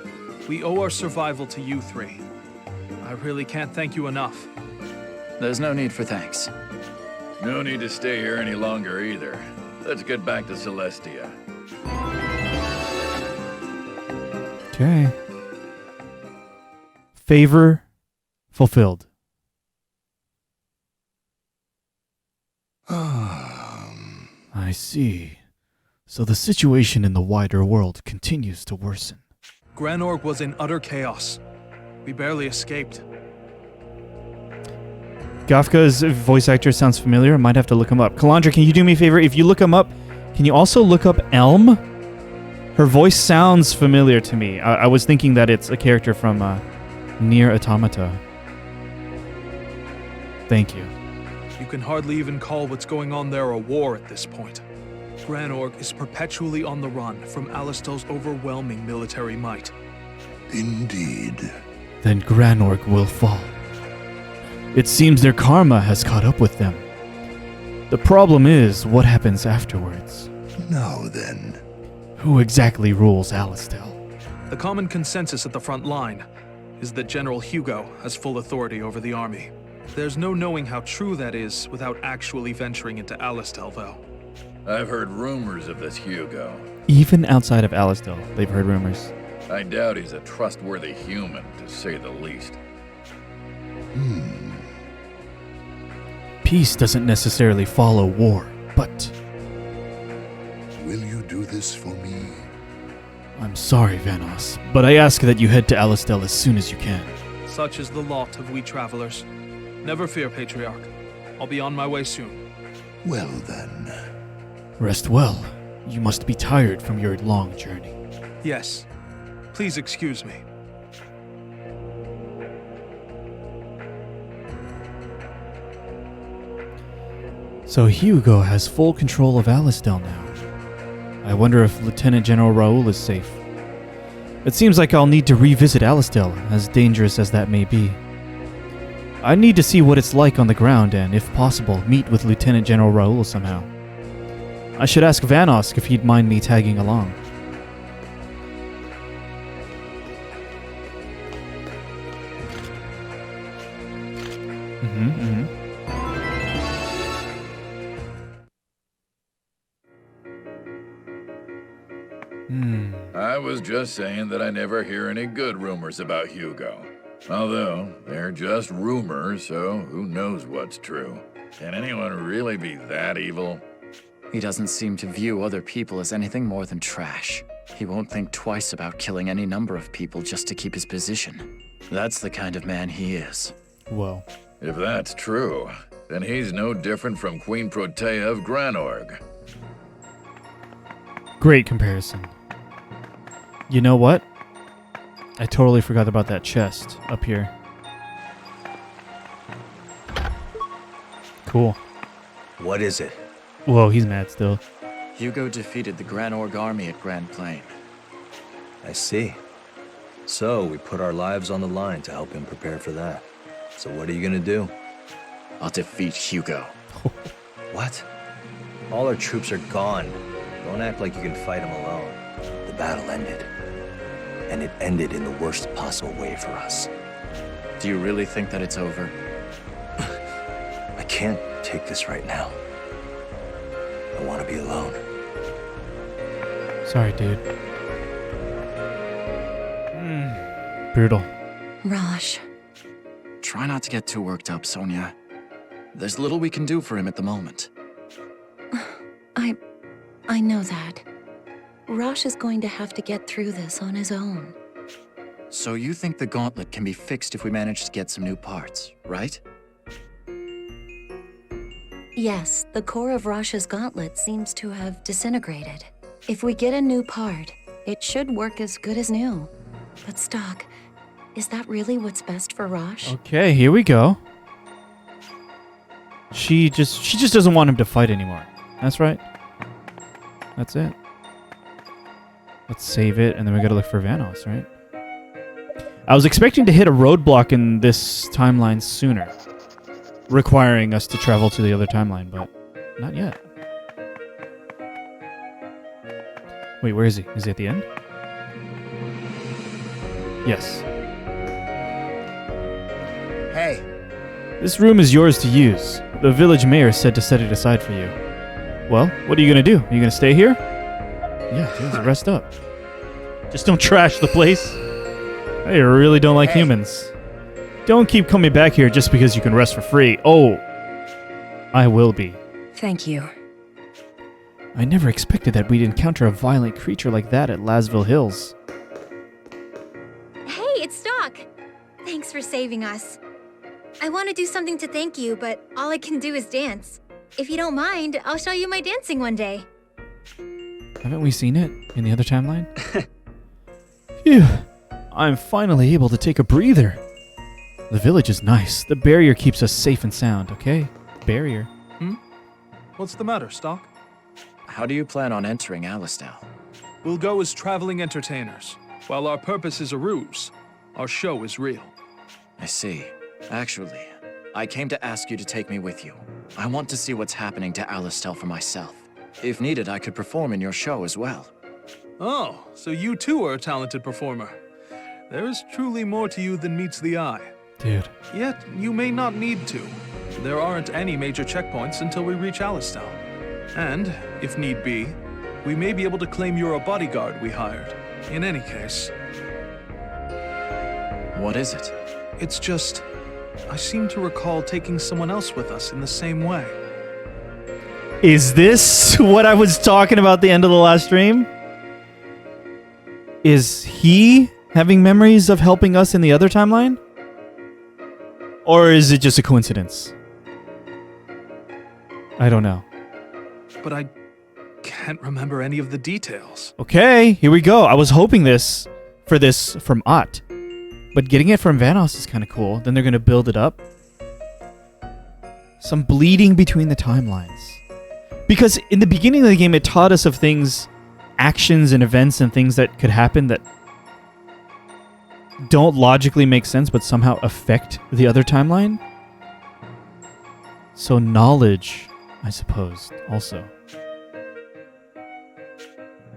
We owe our survival to you 3. I really can't thank you enough. There's no need for thanks. No need to stay here any longer either. Let's get back to Celestia. Okay. Favor fulfilled. I see. So the situation in the wider world continues to worsen. Granorg was in utter chaos. We barely escaped. Gafka's voice actor sounds familiar. I might have to look him up. Kalandra, can you do me a favor? If you look him up, can you also look up Elm? Her voice sounds familiar to me. I was thinking that it's a character from Nier Automata. Thank you. You can hardly even call what's going on there a war at this point. Granorg is perpetually on the run from Alistel's overwhelming military might. Indeed. Then Granorg will fall. It seems their karma has caught up with them. The problem is, what happens afterwards? Now then. Who exactly rules Alistel? The common consensus at the front line is that General Hugo has full authority over the army. There's no knowing how true that is without actually venturing into Alistel, though. I've heard rumors of this Hugo. Even outside of Alistel, they've heard rumors. I doubt he's a trustworthy human, to say the least. Peace doesn't necessarily follow war, but... Will you do this for me? I'm sorry, Vanos, but I ask that you head to Alistel as soon as you can. Such is the lot of we travelers. Never fear, Patriarch. I'll be on my way soon. Well then. Rest well. You must be tired from your long journey. Yes. Please excuse me. So Hugo has full control of Alistel now. I wonder if Lieutenant General Raul is safe. It seems like I'll need to revisit Alistel, as dangerous as that may be. I need to see what it's like on the ground and, if possible, meet with Lieutenant General Raul somehow. I should ask Vanos if he'd mind me tagging along. I was just saying that I never hear any good rumors about Hugo. Although, they're just rumors, so who knows what's true. Can anyone really be that evil? He doesn't seem to view other people as anything more than trash. He won't think twice about killing any number of people just to keep his position. That's the kind of man he is. Whoa. If that's true, then he's no different from Queen Protea of Granorg. Great comparison. You know what? I totally forgot about that chest up here. Cool. What is it? Whoa, he's mad still. Hugo defeated the Granorg army at Grand Plain. I see. So, we put our lives on the line to help him prepare for that. So what are you gonna do? I'll defeat Hugo. What? All our troops are gone. Don't act like you can fight him alone. The battle ended. And it ended in the worst possible way for us. Do you really think that it's over? I can't take this right now. I want to be alone. Sorry, dude. Brutal. Rosh. Try not to get too worked up, Sonia. There's little we can do for him at the moment. I know that. Rosh is going to have to get through this on his own. So you think the gauntlet can be fixed if we manage to get some new parts, right? Yes, the core of Rosh's gauntlet seems to have disintegrated. If we get a new part, it should work as good as new. But Stock, is that really what's best for Rosh? Okay, here we go. She just doesn't want him to fight anymore. That's right. That's it. Let's save it, and then we gotta look for Vanos, right? I was expecting to hit a roadblock in this timeline sooner, requiring us to travel to the other timeline, but not yet. Wait, where is he? Is he at the end? Yes. Hey! This room is yours to use. The village mayor said to set it aside for you. Well, what are you gonna do? Are you gonna stay here? Yeah, just rest up. Just don't trash the place. I really don't like humans. Don't keep coming back here just because you can rest for free. Oh, I will be. Thank you. I never expected that we'd encounter a violent creature like that at Lasville Hills. Hey, it's Stock. Thanks for saving us. I want to do something to thank you, but all I can do is dance. If you don't mind, I'll show you my dancing one day. Haven't we seen it in the other timeline? Phew. I'm finally able to take a breather. The village is nice. The barrier keeps us safe and sound, okay? Barrier. What's the matter, Stock? How do you plan on entering Alistal? We'll go as traveling entertainers. While our purpose is a ruse, our show is real. I see. Actually, I came to ask you to take me with you. I want to see what's happening to Alistal for myself. If needed, I could perform in your show as well. Oh, so you too are a talented performer. There is truly more to you than meets the eye. Dude. Yet, you may not need to. There aren't any major checkpoints until we reach Alistal. And, if need be, we may be able to claim you're a bodyguard we hired. In any case... What is it? It's just... I seem to recall taking someone else with us in the same way. Is this what I was talking about at the end of the last stream? Is he having memories of helping us in the other timeline? Or is it just a coincidence? I don't know. But I can't remember any of the details. Okay, here we go. I was hoping for this from Ott. But getting it from Vanoss is kind of cool. Then they're going to build it up. Some bleeding between the timelines. Because in the beginning of the game, it taught us of things, actions and events and things that could happen that don't logically make sense, but somehow affect the other timeline. So knowledge, I suppose, also.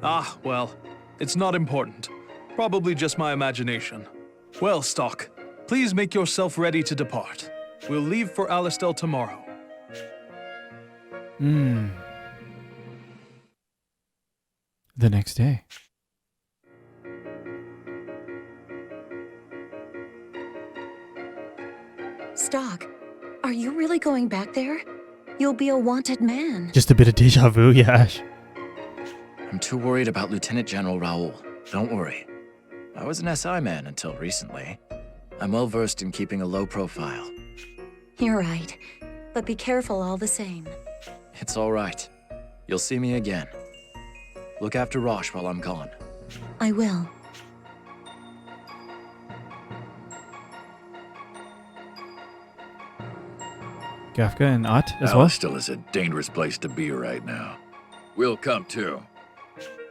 Ah, well, it's not important. Probably just my imagination. Well, Stock, please make yourself ready to depart. We'll leave for Alistal tomorrow. The next day. Stock, are you really going back there? You'll be a wanted man. Just a bit of deja vu, yeah. I'm too worried about Lieutenant General Raul. Don't worry. I was an SI man until recently. I'm well versed in keeping a low profile. You're right, but be careful all the same. It's all right. You'll see me again. Look after Rosh while I'm gone. I will. Gafka and Ott as well? Alistal is a dangerous place to be right now. We'll come too.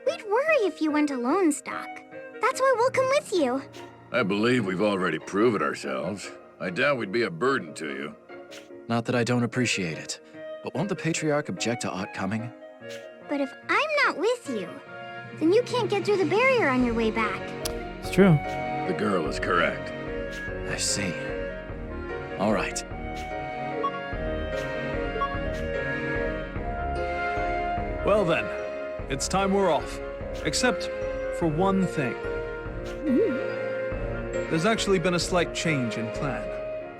We'd worry if you went alone, Stock. That's why we'll come with you. I believe we've already proven ourselves. I doubt we'd be a burden to you. Not that I don't appreciate it, but won't the Patriarch object to Ott coming? But if I'm not with you, then you can't get through the barrier on your way back. It's true. The girl is correct. I see. All right. Well then, it's time we're off. Except for one thing. There's actually been a slight change in plan.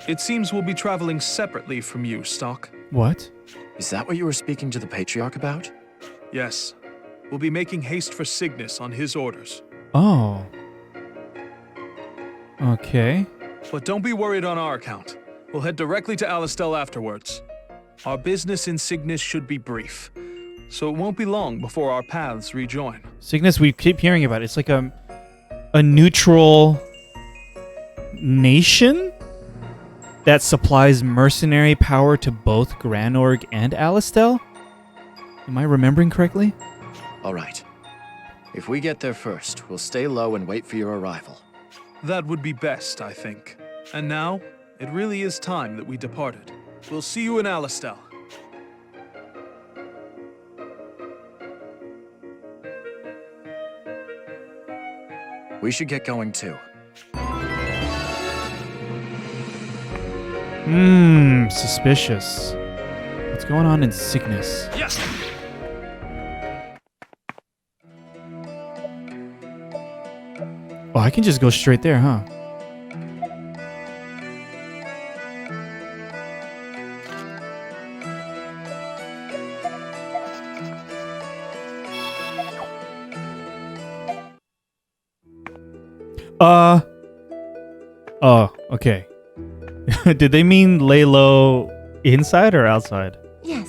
It seems we'll be traveling separately from you, Stock. What? Is that what you were speaking to the Patriarch about? Yes. We'll be making haste for Cygnus on his orders. Oh. Okay. But don't be worried on our account. We'll head directly to Alistal afterwards. Our business in Cygnus should be brief, so it won't be long before our paths rejoin. Cygnus, we keep hearing about it. It's like a neutral nation that supplies mercenary power to both Granorg and Alistal? Am I remembering correctly? All right. If we get there first, we'll stay low and wait for your arrival. That would be best, I think. And now, it really is time that we departed. We'll see you in Alistal. We should get going too. Suspicious. What's going on in Cygnus? Yes! Oh, I can just go straight there, huh? Oh, okay. Did they mean lay low inside or outside? Yes.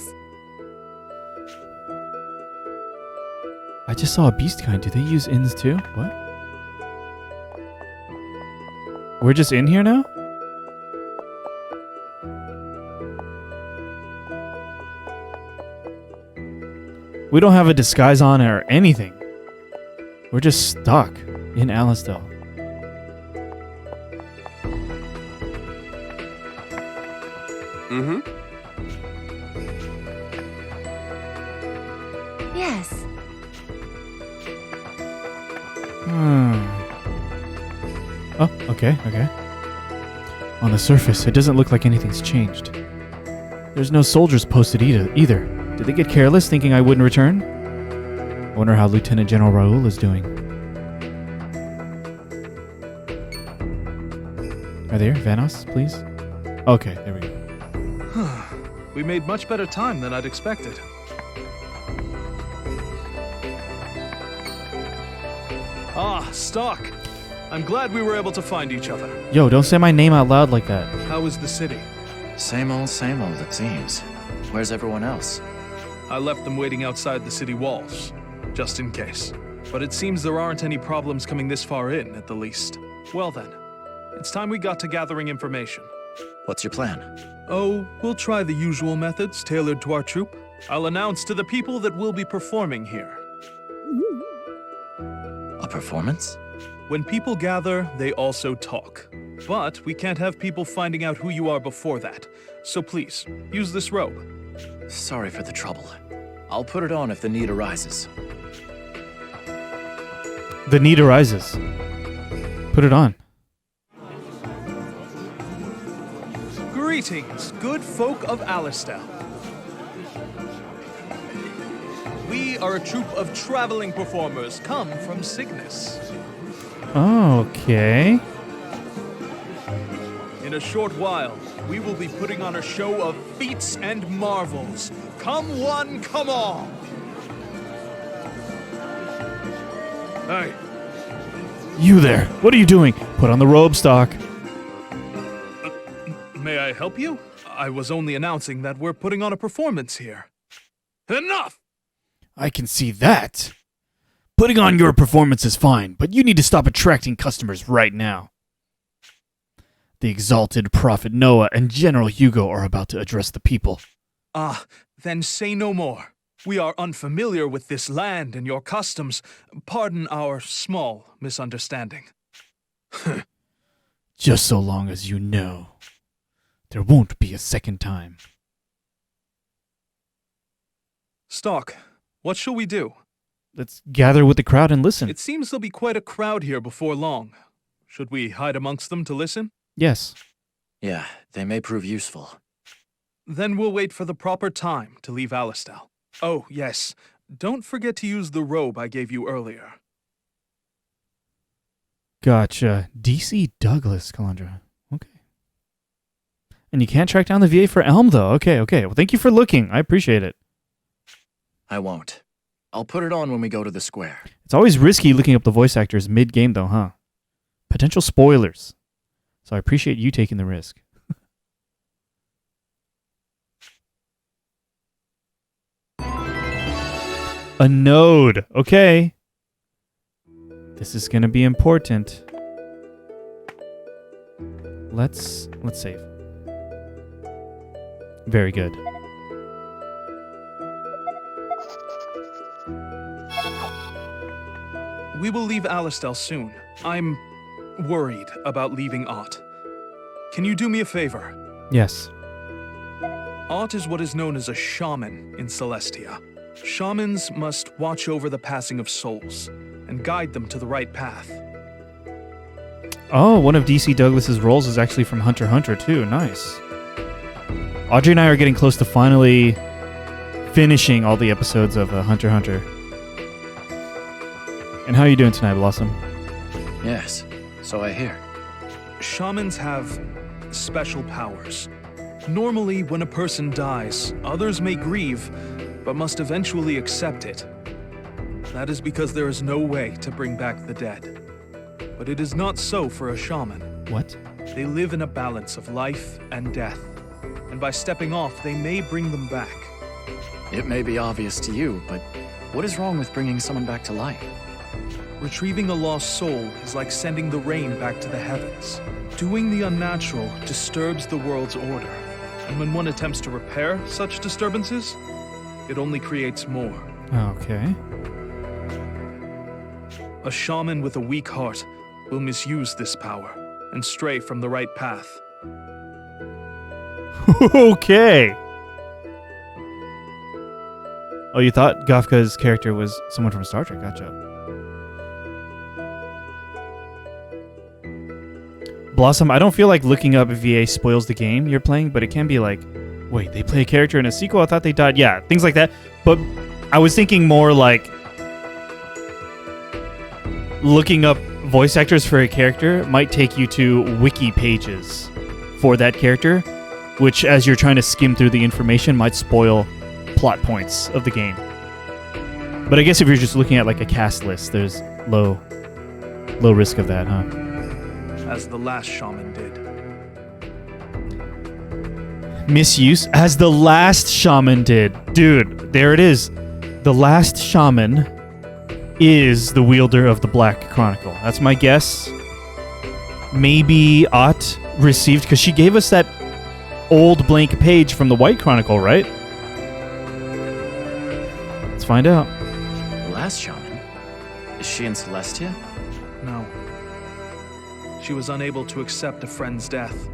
I just saw a beast kind. Do they use inns too? What? We're just in here now? We don't have a disguise on or anything. We're just stuck in Alistel. Mm-hmm. Yes. Oh, okay. On the surface, it doesn't look like anything's changed. There's no soldiers posted either. Did they get careless thinking I wouldn't return? I wonder how Lieutenant General Raul is doing. Are there? Vanos, please? Okay, there we go. We made much better time than I'd expected. Ah, Stock. I'm glad we were able to find each other. Yo, don't say my name out loud like that. How is the city? Same old, it seems. Where's everyone else? I left them waiting outside the city walls, just in case. But it seems there aren't any problems coming this far in, at the least. Well then, it's time we got to gathering information. What's your plan? Oh, we'll try the usual methods tailored to our troupe. I'll announce to the people that we'll be performing here. A performance? When people gather, they also talk. But we can't have people finding out who you are before that. So please, use this robe. Sorry for the trouble. I'll put it on if the need arises. The need arises. Put it on. Greetings, good folk of Alistel. We are a troupe of traveling performers come from Cygnus. Okay. In a short while, we will be putting on a show of feats and marvels. Come one, come all! Hey. You there. What are you doing? Put on the robe, Stock. May I help you? I was only announcing that we're putting on a performance here. Enough! I can see that. Putting on your performance is fine, but you need to stop attracting customers right now. The exalted Prophet Noah and General Hugo are about to address the people. Then say no more. We are unfamiliar with this land and your customs. Pardon our small misunderstanding. Just so long as you know, there won't be a second time. Stock, what shall we do? Let's gather with the crowd and listen. It seems there'll be quite a crowd here before long. Should we hide amongst them to listen? Yes. Yeah, they may prove useful. Then we'll wait for the proper time to leave Alistel. Oh, yes. Don't forget to use the robe I gave you earlier. Gotcha. DC Douglas, Calandra. Okay. And you can't track down the VA for Elm, though. Okay. Well, thank you for looking. I appreciate it. I won't. I'll put it on when we go to the square. It's always risky looking up the voice actors mid-game, though, huh? Potential spoilers. So I appreciate you taking the risk. A node. Okay. This is going to be important. Let's save. Very good. We will leave Alistel soon. I'm worried about leaving Ott. Can you do me a favor? Yes. Ott is what is known as a shaman in Celestia. Shamans must watch over the passing of souls and guide them to the right path. Oh, one of DC Douglas's roles is actually from Hunter x Hunter too. Nice. Audrey and I are getting close to finally finishing all the episodes of Hunter x Hunter. And how are you doing tonight, Blossom? Yes, so I hear. Shamans have special powers. Normally, when a person dies, others may grieve, but must eventually accept it. That is because there is no way to bring back the dead. But it is not so for a shaman. What? They live in a balance of life and death. And by stepping off, they may bring them back. It may be obvious to you, but what is wrong with bringing someone back to life? Retrieving a lost soul is like sending the rain back to the heavens. Doing the unnatural disturbs the world's order. And when one attempts to repair such disturbances, it only creates more. Okay. A shaman with a weak heart will misuse this power and stray from the right path. Okay. Oh, you thought Gafka's character was someone from Star Trek? Gotcha. Blossom, I don't feel like looking up VA spoils the game you're playing, but it can be like, wait, they play a character in a sequel? I thought they died. Yeah, things like that. But I was thinking more like looking up voice actors for a character might take you to wiki pages for that character, which as you're trying to skim through the information might spoil plot points of the game. But I guess if you're just looking at like a cast list, there's low risk of that, huh? As the last shaman did. Misuse as the last shaman did. Dude, there it is. The last shaman is the wielder of the Black Chronicle. That's my guess. Maybe Ott received, because she gave us that old blank page from the White Chronicle, right? Let's find out. The last shaman? Is she in Celestia? No. She was unable to accept a friend's death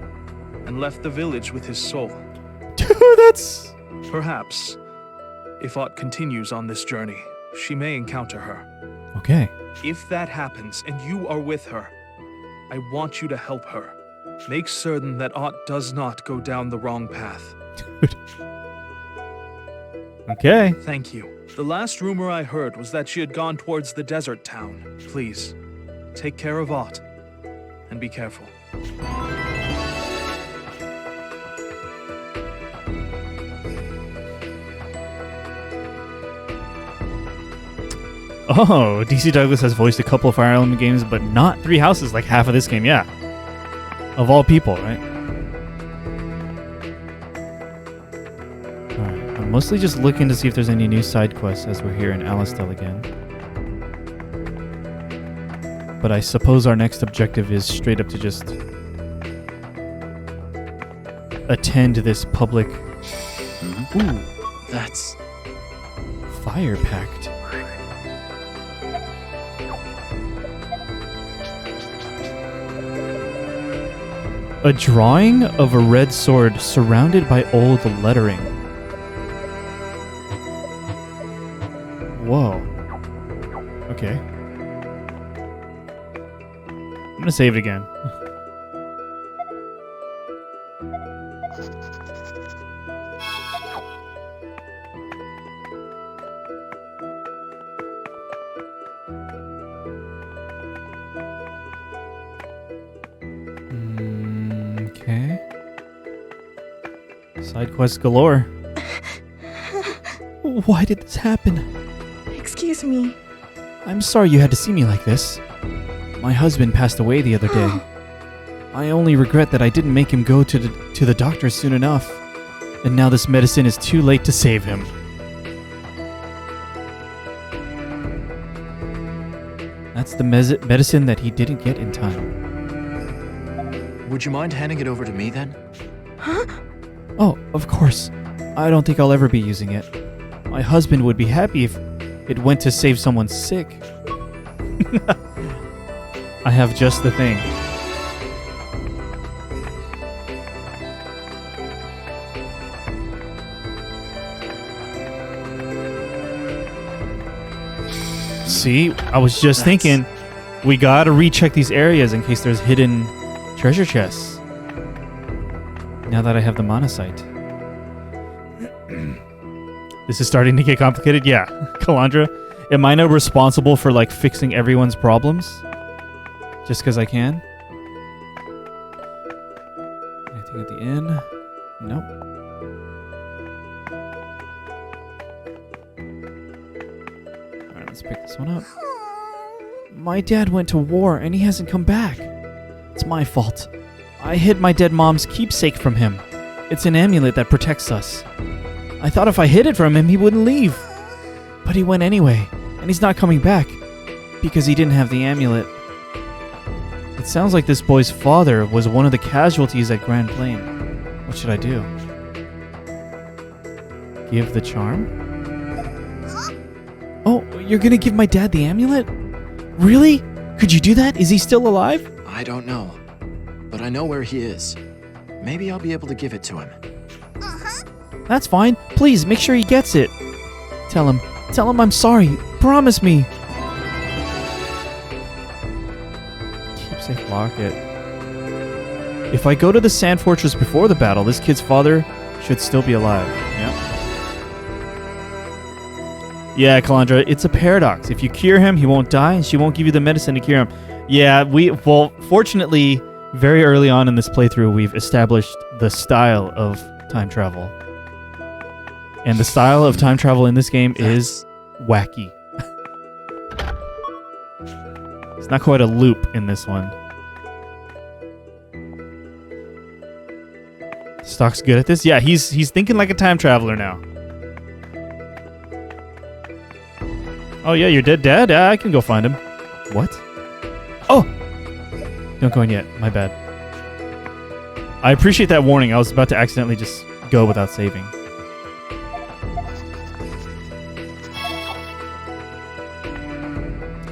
and left the village with his soul. Dude, that's... Perhaps, if Ott continues on this journey, she may encounter her. Okay. If that happens and you are with her, I want you to help her. Make certain that Ott does not go down the wrong path. Dude. Okay. Thank you. The last rumor I heard was that she had gone towards the desert town. Please, take care of Ott. And be careful. Oh, DC Douglas has voiced a couple of Fire Emblem games, but not Three Houses like half of this game, yeah. Of all people, right? Alright, I'm mostly just looking to see if there's any new side quests as we're here in Alistel again. But I suppose our next objective is straight up to just attend this public... Mm-hmm. Ooh, That's... Fire Pact. A drawing of a red sword surrounded by old lettering. Whoa. Okay. I'm gonna save it again. Okay. Side quests galore. Why did this happen? Excuse me. I'm sorry you had to see me like this. My husband passed away the other day. I only regret that I didn't make him go to the doctor soon enough. And now this medicine is too late to save him. That's the medicine that he didn't get in time. Would you mind handing it over to me then? Huh? Oh, of course. I don't think I'll ever be using it. My husband would be happy if it went to save someone sick. I have just the thing. See, I was just thinking, we gotta recheck these areas in case there's hidden treasure chests. Now that I have the monocyte. This is starting to get complicated. Yeah, Kalandra, am I now responsible for like fixing everyone's problems? Just because I can? Anything at the inn? Nope. Alright, let's pick this one up. My dad went to war and he hasn't come back. It's my fault. I hid my dead mom's keepsake from him. It's an amulet that protects us. I thought if I hid it from him, he wouldn't leave. But he went anyway, and he's not coming back because he didn't have the amulet. It sounds like this boy's father was one of the casualties at Grand Plain. What should I do? Give the charm? Oh, you're gonna give my dad the amulet? Really? Could you do that? Is he still alive? I don't know, but I know where he is. Maybe I'll be able to give it to him. That's fine. Please, make sure he gets it. Tell him I'm sorry. Promise me. Keepsake locket. If I go to the Sand Fortress before the battle, this kid's father should still be alive. Yeah, Calandra, it's a paradox. If you cure him, he won't die, and she won't give you the medicine to cure him. Yeah, fortunately, very early on in this playthrough, we've established the style of time travel. And the style of time travel in this game is wacky. It's not quite a loop in this one. Stock's good at this? Yeah, he's thinking like a time traveler now. Oh yeah, you're dead, Dad? I can go find him. What? Oh! Don't go in yet. My bad. I appreciate that warning. I was about to accidentally just go without saving.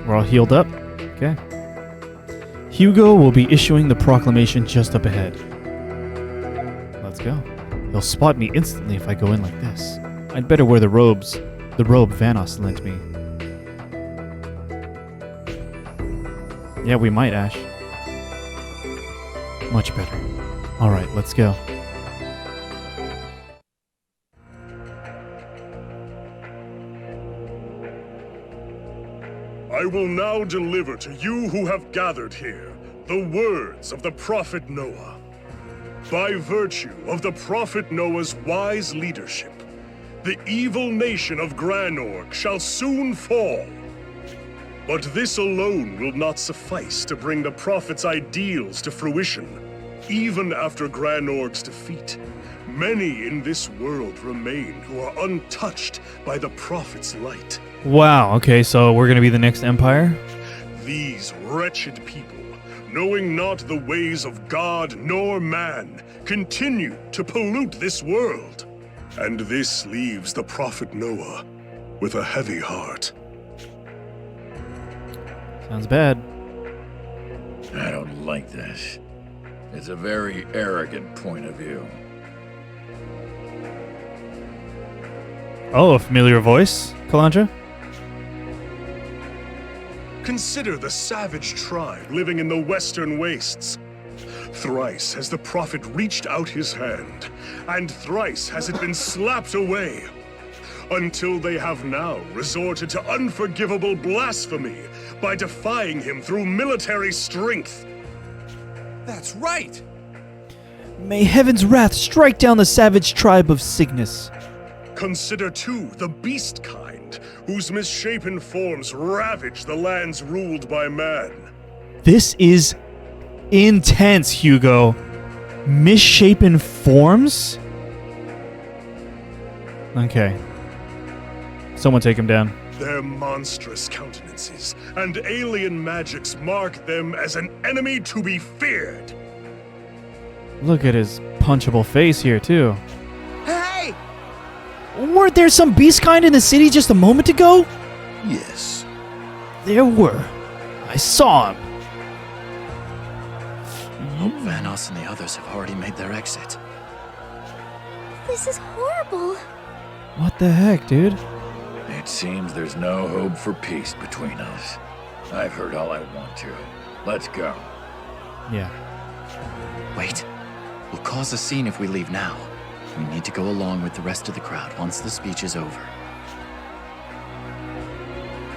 We're all healed up. Okay. Hugo will be issuing the proclamation just up ahead. Let's go. He'll spot me instantly if I go in like this. I'd better wear the robe Vanos lent me. Yeah, we might, Ash. Much better. Alright, let's go. I will now deliver to you who have gathered here the words of the Prophet Noah. By virtue of the Prophet Noah's wise leadership, the evil nation of Granorg shall soon fall. But this alone will not suffice to bring the Prophet's ideals to fruition. Even after Granorg's defeat, many in this world remain who are untouched by the Prophet's light. Wow, okay, so we're gonna be the next empire? These wretched people, knowing not the ways of God nor man, continue to pollute this world. And this leaves the Prophet Noah with a heavy heart. Sounds bad. I don't like this. It's a very arrogant point of view. Oh, a familiar voice, Calandra? Consider the savage tribe living in the western wastes. Thrice has the Prophet reached out his hand, and thrice has it been slapped away, until they have now resorted to unforgivable blasphemy by defying him through military strength. That's right! May heaven's wrath strike down the savage tribe of Cygnus. Consider, too, the beast kind, whose misshapen forms ravage the lands ruled by man. This is intense, Hugo. Misshapen forms? Okay. Someone take him down. Their monstrous countenances and alien magics mark them as an enemy to be feared. Look at his punchable face here, too. Hey! Weren't there some beast kind in the city just a moment ago? Yes. There were. I saw him. Hope Vanos and the others have already made their exit. This is horrible. What the heck, dude? It seems there's no hope for peace between us. I've heard all I want to. Let's go. Yeah. Wait. We'll cause a scene if we leave now. We need to go along with the rest of the crowd once the speech is over.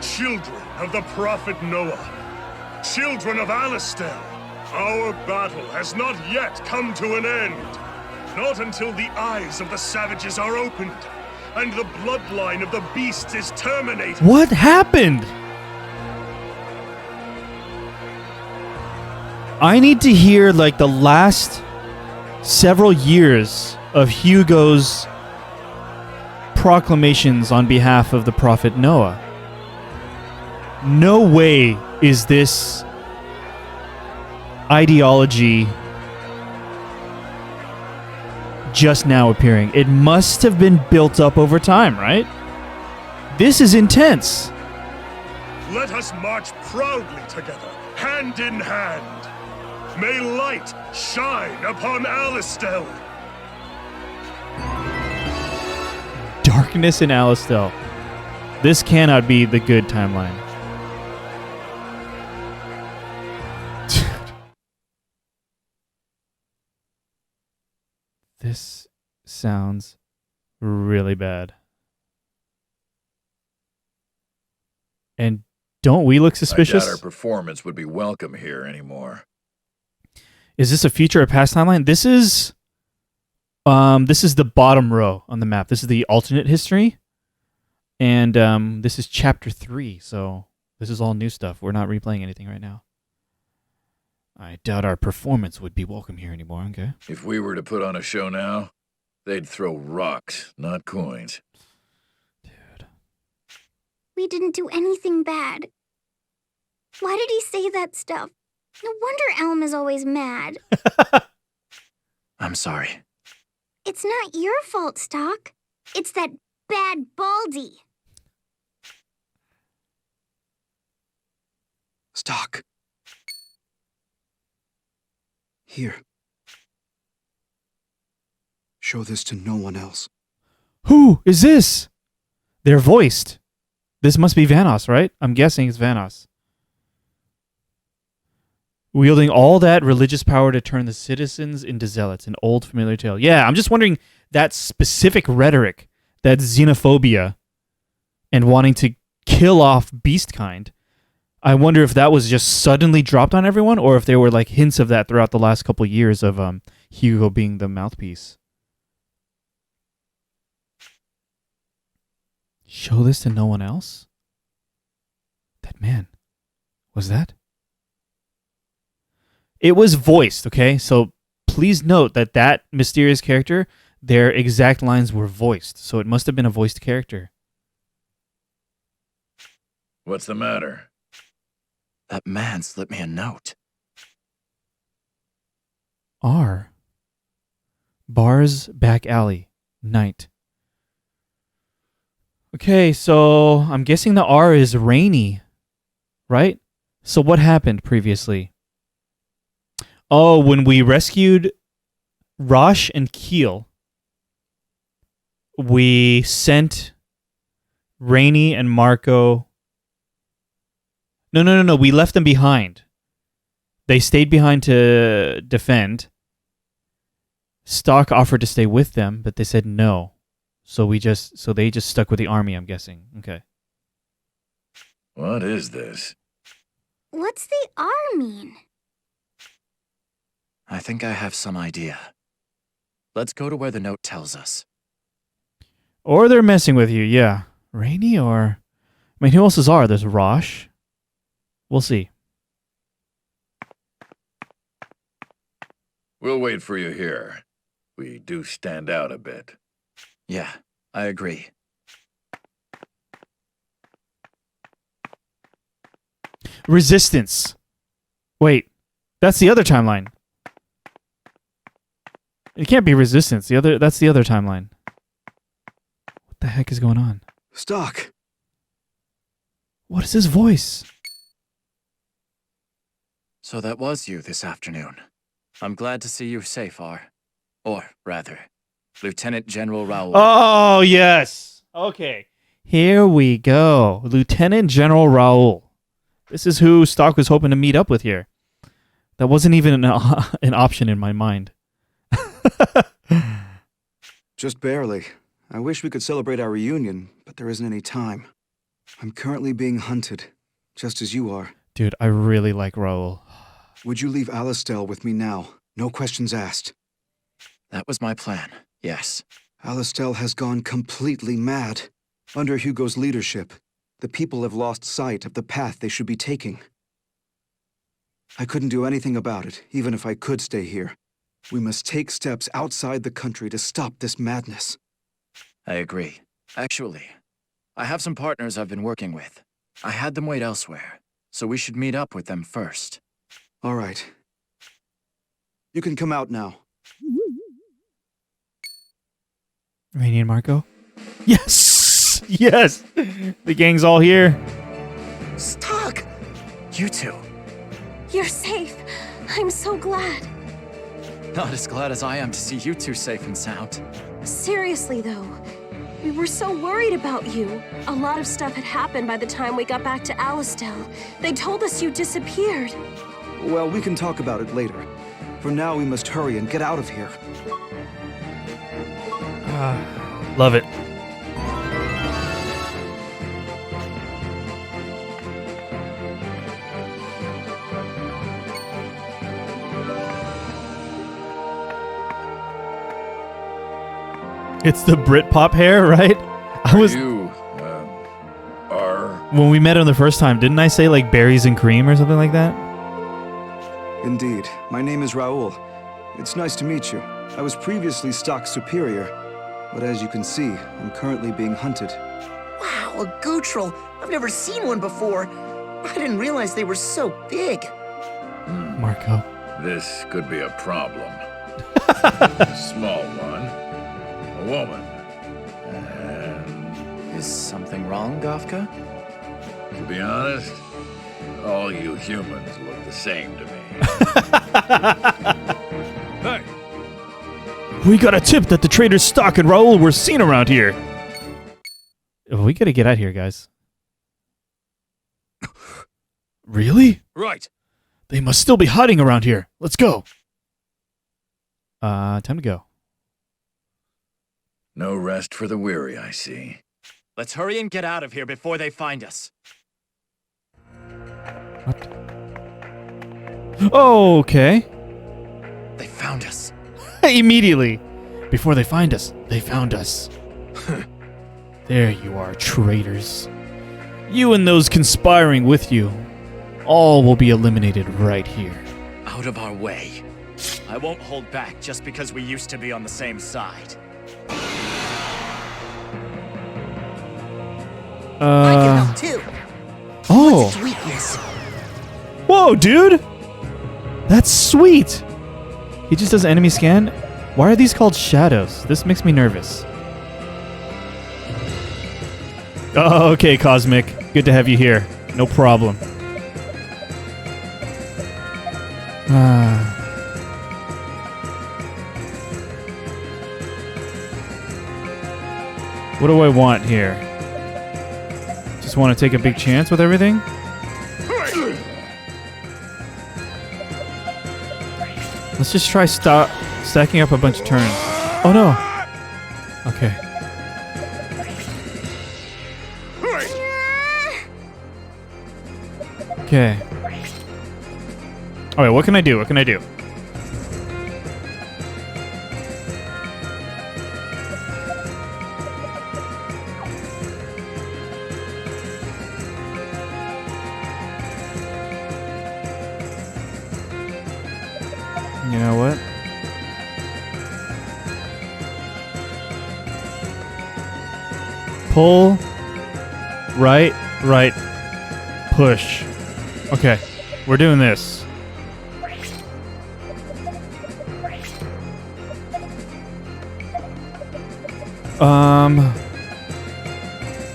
Children of the Prophet Noah, children of Alistel, our battle has not yet come to an end. Not until the eyes of the savages are opened, and the bloodline of the beasts is terminated. What happened? I need to hear like the last several years of Hugo's proclamations on behalf of the prophet Noah. No way is this ideology just now appearing. It must have been built up over time, right? This is intense. Let us march proudly together, hand in hand. May light shine upon Alistel. Darkness in Alistel. This cannot be the good timeline. This sounds really bad. And don't we look suspicious? I doubt our performance would be welcome here anymore. Is this a future or past timeline? This is the bottom row on the map. This is the alternate history. And this is chapter 3, so this is all new stuff. We're not replaying anything right now. I doubt our performance would be welcome here anymore, okay? If we were to put on a show now, they'd throw rocks, not coins. Dude. We didn't do anything bad. Why did he say that stuff? No wonder Elm is always mad. I'm sorry. It's not your fault, Stock. It's that bad Baldy. Stock. Here. Show this to no one else. Who is this? They're voiced. This must be Vanoss, right? I'm guessing it's Vanoss. Wielding all that religious power to turn the citizens into zealots. An old familiar tale. Yeah, I'm just wondering that specific rhetoric, that xenophobia, and wanting to kill off beast kind. I wonder if that was just suddenly dropped on everyone, or if there were like hints of that throughout the last couple years of Hugo being the mouthpiece. Show this to no one else? That man. Was that? It was voiced, okay? So please note that that mysterious character, their exact lines were voiced. So it must have been a voiced character. What's the matter? That man slipped me a note. R. Bars Back Alley. Night. Okay, so I'm guessing the R is Reyony, right? So what happened previously? Oh, when we rescued Rosh and Keel, we sent Reyony and Marco. No. We left them behind. They stayed behind to defend. Stock offered to stay with them, but they said no. So they just stuck with the army, I'm guessing. Okay. What is this? What's the R mean? I think I have some idea. Let's go to where the note tells us. Or they're messing with you, yeah. Reyony or... I mean, who else is R? There's Rosh. We'll see. We'll wait for you here. We do stand out a bit. Yeah, I agree. Resistance. Wait, that's the other timeline. It can't be Resistance. That's the other timeline. What the heck is going on? Stock. What is his voice? So that was you this afternoon. I'm glad to see you safe, R. Or, rather, Lieutenant General Raul. Oh, yes. Okay. Here we go. Lieutenant General Raul. This is who Stock was hoping to meet up with here. That wasn't even an option in my mind. Just barely. I wish we could celebrate our reunion, but there isn't any time. I'm currently being hunted, just as you are. Dude, I really like Raul. Would you leave Alistel with me now? No questions asked. That was my plan, yes. Alistel has gone completely mad. Under Hugo's leadership, the people have lost sight of the path they should be taking. I couldn't do anything about it, even if I could stay here. We must take steps outside the country to stop this madness. I agree. Actually, I have some partners I've been working with. I had them wait elsewhere, so we should meet up with them first. All right. You can come out now. Reyony and Marco? Yes! Yes! The gang's all here. Stuck! You two. You're safe. I'm so glad. Not as glad as I am to see you two safe and sound. Seriously, though. We were so worried about you. A lot of stuff had happened by the time we got back to Alistel. They told us you disappeared. Well, we can talk about it later. For now, we must hurry and get out of here. Love it. It's the Britpop hair, right? When we met him the first time, didn't I say like berries and cream or something like that? Indeed. My name is Raul. It's nice to meet you. I was previously stock superior, but as you can see, I'm currently being hunted. Wow, a Gootrel! I've never seen one before. I didn't realize they were so big. Marco. This could be a problem. A small one. A woman. And... Is something wrong, Gofka? To be honest, all you humans look the same to me. Hey! We got a tip that the trader's stock and Raul were seen around here. We gotta get out of here, guys. Really? Right. They must still be hiding around here. Let's go. Time to go. No rest for the weary, I see. Let's hurry and get out of here before they find us. What? Oh, okay. They found us. Immediately. Before they find us, they found us. There you are, traitors. You and those conspiring with you. All will be eliminated right here. Out of our way. I won't hold back just because we used to be on the same side. I can help too. Oh. What's its weakness? Whoa, dude! That's sweet! He just does enemy scan? Why are these called shadows? This makes me nervous. Oh, okay, Cosmic. Good to have you here. No problem. What do I want here? Just want to take a big chance with everything? Let's just try stacking up a bunch of turns. Oh no! Okay. Okay. Alright, what can I do? What can I do? You know what? Pull, right, push. Okay, we're doing this.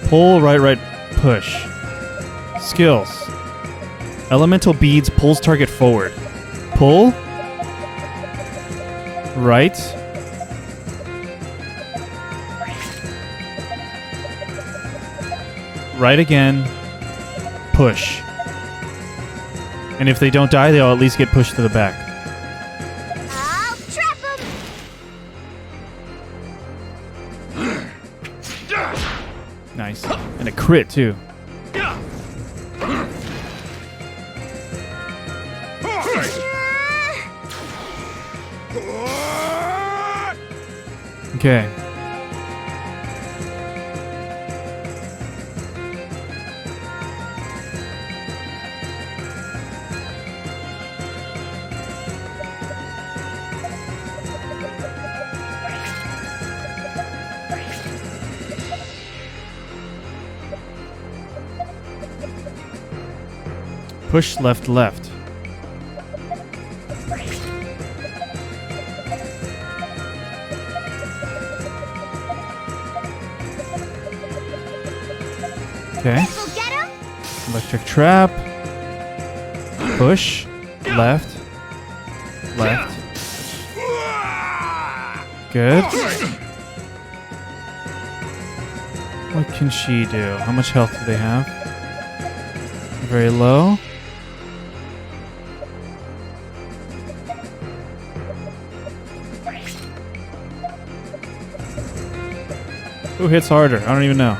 Pull, right, push. Skills. Elemental beads pulls target forward. Pull. Right. Right again. Push. And if they don't die, they'll at least get pushed to the back. I'll trap him! Nice. And a crit, too. Okay. Push left, left. Okay. Electric trap. Push. Left. Left. Good. What can she do? How much health do they have? Very low. Who hits harder? I don't even know.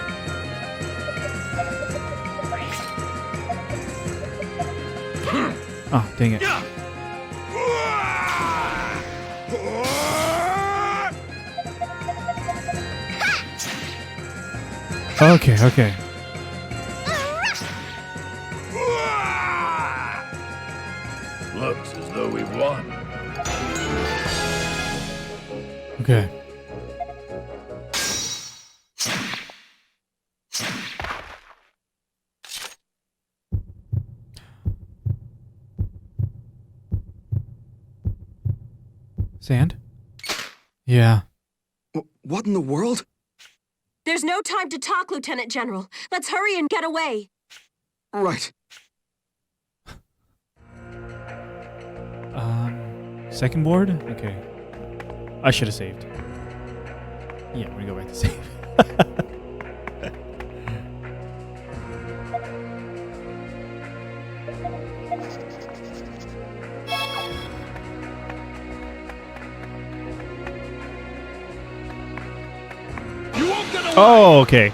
Oh, dang it. Okay, okay. Looks as though we've won. Okay. Sand? Yeah. What in the world? There's no time to talk, Lieutenant General. Let's hurry and get away. Right. Second board? Okay. I should have saved. Yeah, we're gonna go back to save. Oh, okay.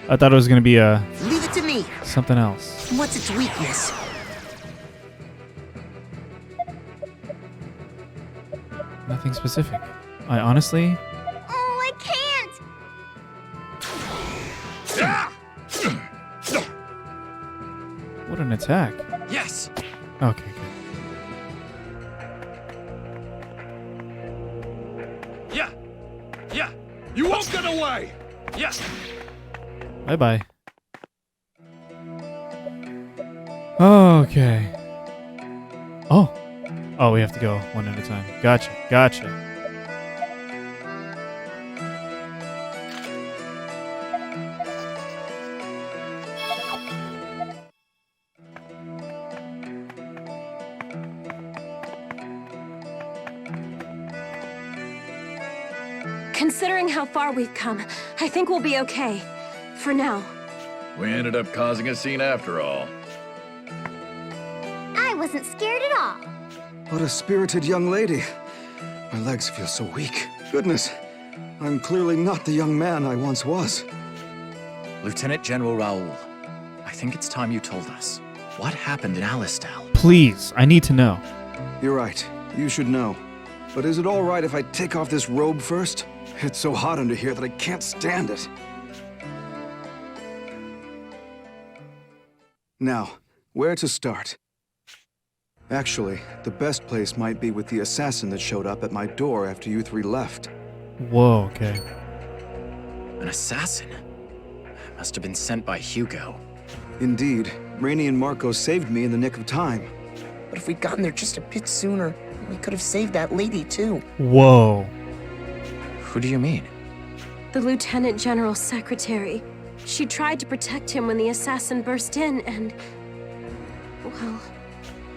I thought it was gonna be Leave it to me. something else. What's its weakness? Nothing specific. I honestly. Oh, I can't! What an attack. Yes. Okay, good. Yeah. Yeah. You won't get away. Yeah. Bye bye. Okay. Oh. Oh, we have to go one at a time. Gotcha. Gotcha. Considering how far we've come, I think we'll be okay. For now. We ended up causing a scene after all. I wasn't scared at all. What a spirited young lady. My legs feel so weak. Goodness, I'm clearly not the young man I once was. Lieutenant General Raul, I think it's time you told us. What happened in Alistal? Please, I need to know. You're right. You should know. But is it all right if I take off this robe first? It's so hot under here that I can't stand it. Now, where to start? Actually, the best place might be with the assassin that showed up at my door after you three left. Whoa, okay. An assassin? Must have been sent by Hugo. Indeed. Reyony and Marco saved me in the nick of time. But if we'd gotten there just a bit sooner, we could have saved that lady too. Whoa. Who do you mean? The Lieutenant General's secretary. She tried to protect him when the assassin burst in and... well...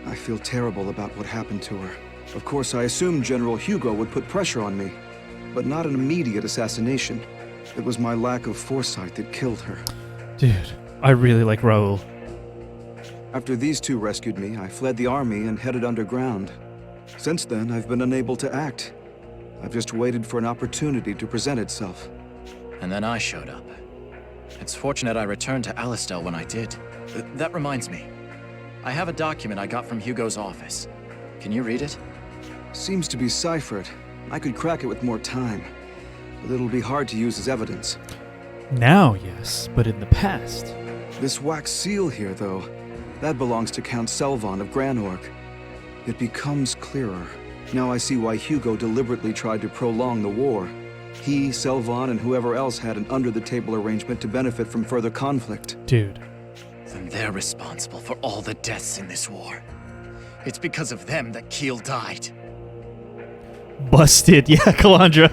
I feel terrible about what happened to her. Of course, I assumed General Hugo would put pressure on me, but not an immediate assassination. It was my lack of foresight that killed her. Dude, I really like Raul. After these two rescued me, I fled the army and headed underground. Since then, I've been unable to act. I've just waited for an opportunity to present itself. And then I showed up. It's fortunate I returned to Alistal when I did. That reminds me. I have a document I got from Hugo's office. Can you read it? Seems to be ciphered. I could crack it with more time, but it'll be hard to use as evidence. Now, yes, but in the past. This wax seal here, though, that belongs to Count Selvon of Granorg. It becomes clearer. Now I see why Hugo deliberately tried to prolong the war. He, Selvon, and whoever else had an under-the-table arrangement to benefit from further conflict. Dude. Then And they're responsible for all the deaths in this war. It's because of them that Keel died. Busted. Yeah, Calandra.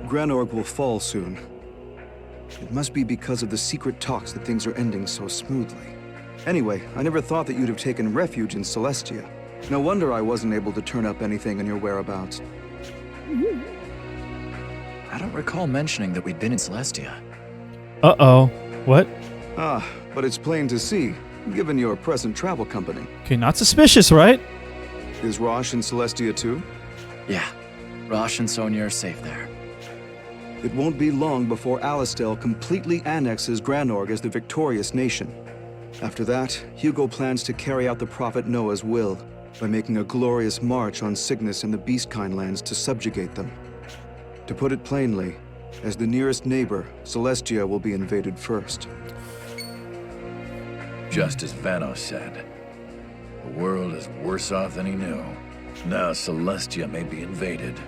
Granorg will fall soon. It must be because of the secret talks that things are ending so smoothly. Anyway, I never thought that you'd have taken refuge in Celestia. No wonder I wasn't able to turn up anything on your whereabouts. I don't recall mentioning that we'd been in Celestia. Uh-oh. What? Ah, but it's plain to see, given your present travel company. Okay, not suspicious, right? Is Rosh in Celestia too? Yeah. Rosh and Sonia are safe there. It won't be long before Alastel completely annexes Granorg as the victorious nation. After that, Hugo plans to carry out the Prophet Noah's will by making a glorious march on Cygnus and the Beastkind lands to subjugate them. To put it plainly, as the nearest neighbor, Celestia will be invaded first. Just as Vanos said, the world is worse off than he knew. Now Celestia may be invaded.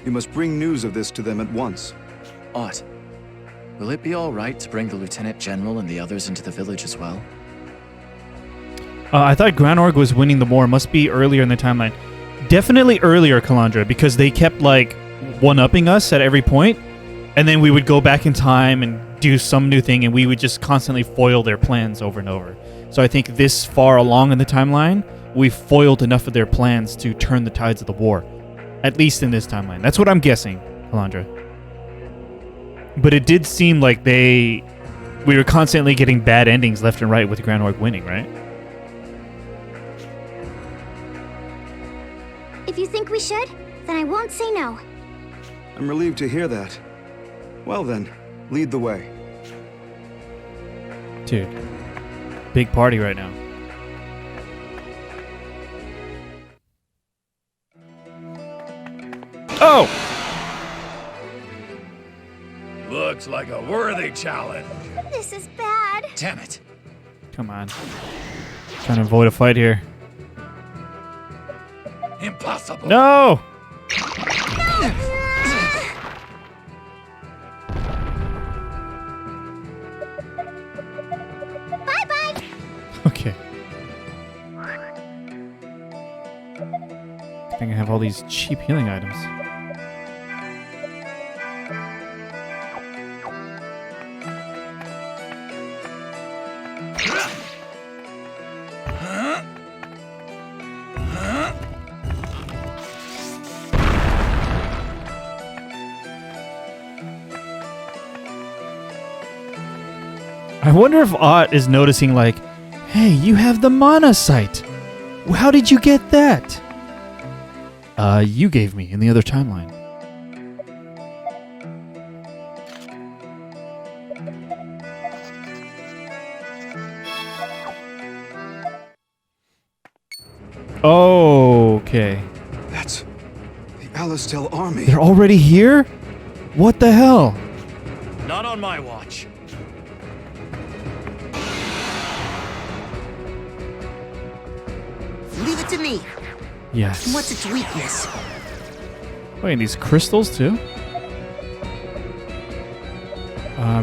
You must bring news of this to them at once. Ott, will it be all right to bring the Lieutenant General and the others into the village as well? I thought Granorg was winning the war. Must be earlier in the timeline. Definitely earlier, Calandra, because they kept, like, one-upping us at every point, and then we would go back in time and do some new thing, and we would just constantly foil their plans over and over. So I think this far along in the timeline, we foiled enough of their plans to turn the tides of the war. At least in this timeline. That's what I'm guessing, Calandra. But it did seem like we were constantly getting bad endings left and right with Granorg winning, right? If you think we should, then I won't say no. I'm relieved to hear that. Well then, lead the way. Dude, big party right now. Oh! Looks like a worthy challenge. This is bad. Damn it. Come on. Trying to avoid a fight here. Impossible. No! Bye-bye. Okay. I think I have all these cheap healing items. I wonder if Ott is noticing, like, hey, you have the mana sight. How did you get that? You gave me in the other timeline. Okay. That's the Alastel army. They're already here? What the hell? Not on my watch. Leave it to me. Yes. What's its weakness? Wait, these crystals too?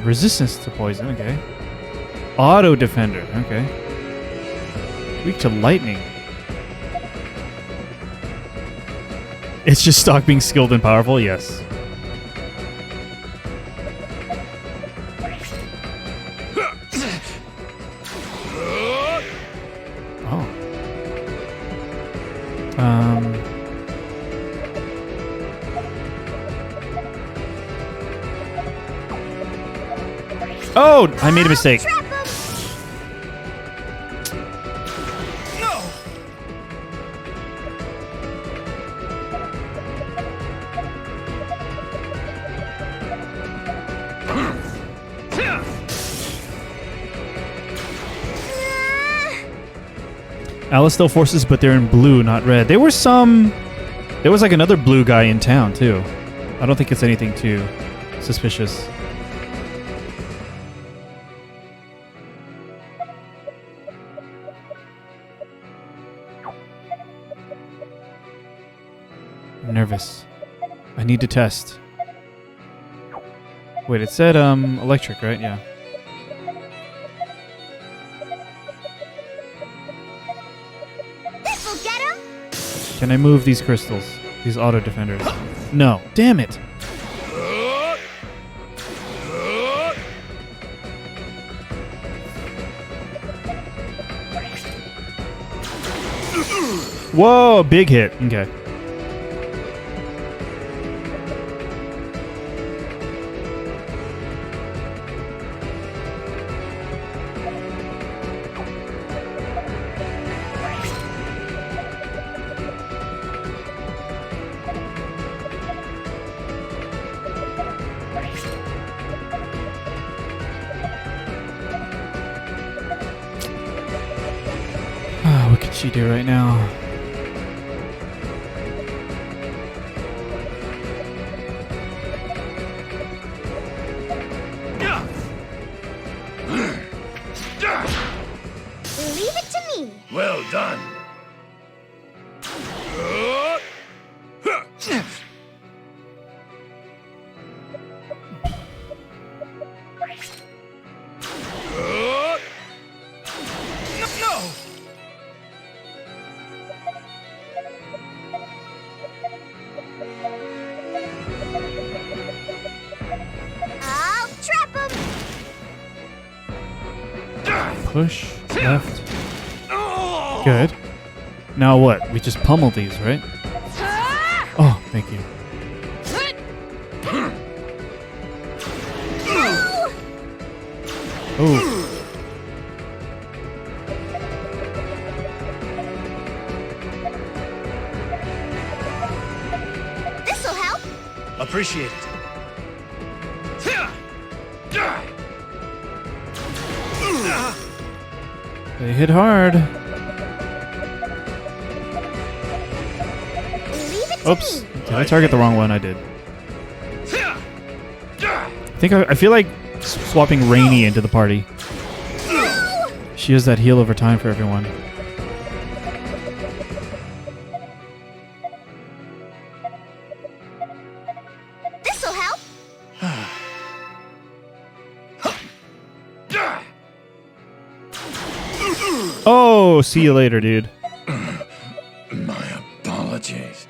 Resistance to poison, okay. Auto defender, okay. Weak to lightning. It's just stock being skilled and powerful, yes. Oh, I made a mistake. Alastel forces, but they're in blue, not red. There was like another blue guy in town, too. I don't think it's anything too suspicious. I'm nervous. I need to test. Wait, it said, electric, right? Yeah. Can I move these crystals? These auto defenders? No. Damn it. Whoa, big hit. Okay. What can she do right now? Leave it to me. Well done. I'll trap him. Push. Left. Good. Now what? We just pummel these, right? Oh, thank you. Oh. This'll help. Appreciate it. They hit hard. Oops. Did I target the wrong one? I did. I feel like swapping Reyony into the party. She has that heal over time for everyone. This'll help. Oh, see you later, dude. My apologies.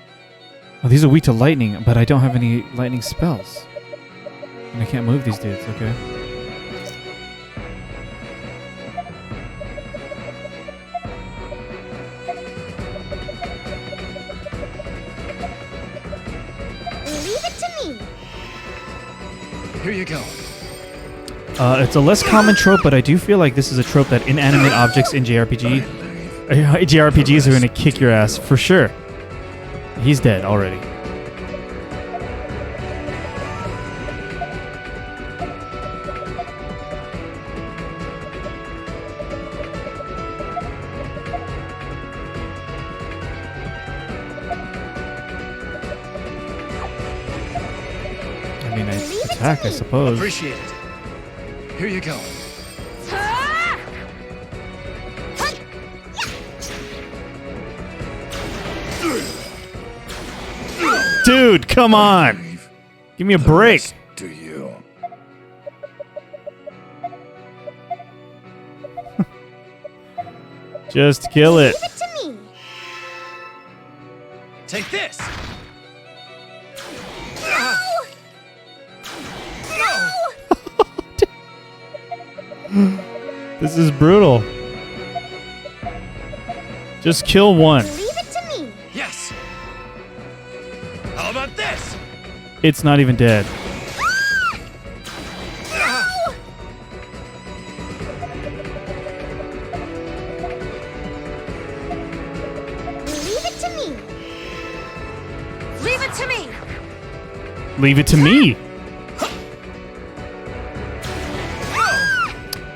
Oh, these are weak to lightning, but I don't have any lightning spells. And I can't move these dudes, okay. Leave it to me. Here you go. It's a less common trope, but I do feel like this is a trope that inanimate objects in JRPGs are going to kick your ass, for sure. He's dead already. I mean, I attack, I suppose. Appreciate it. Here you go. Dude, come on! Give me a break. Do you? Just kill it. Leave it to me. Take this. This is brutal. Just kill one. Leave it to me. Yes. How about this? It's not even dead. Leave it to me. Leave it to me! Leave it to me.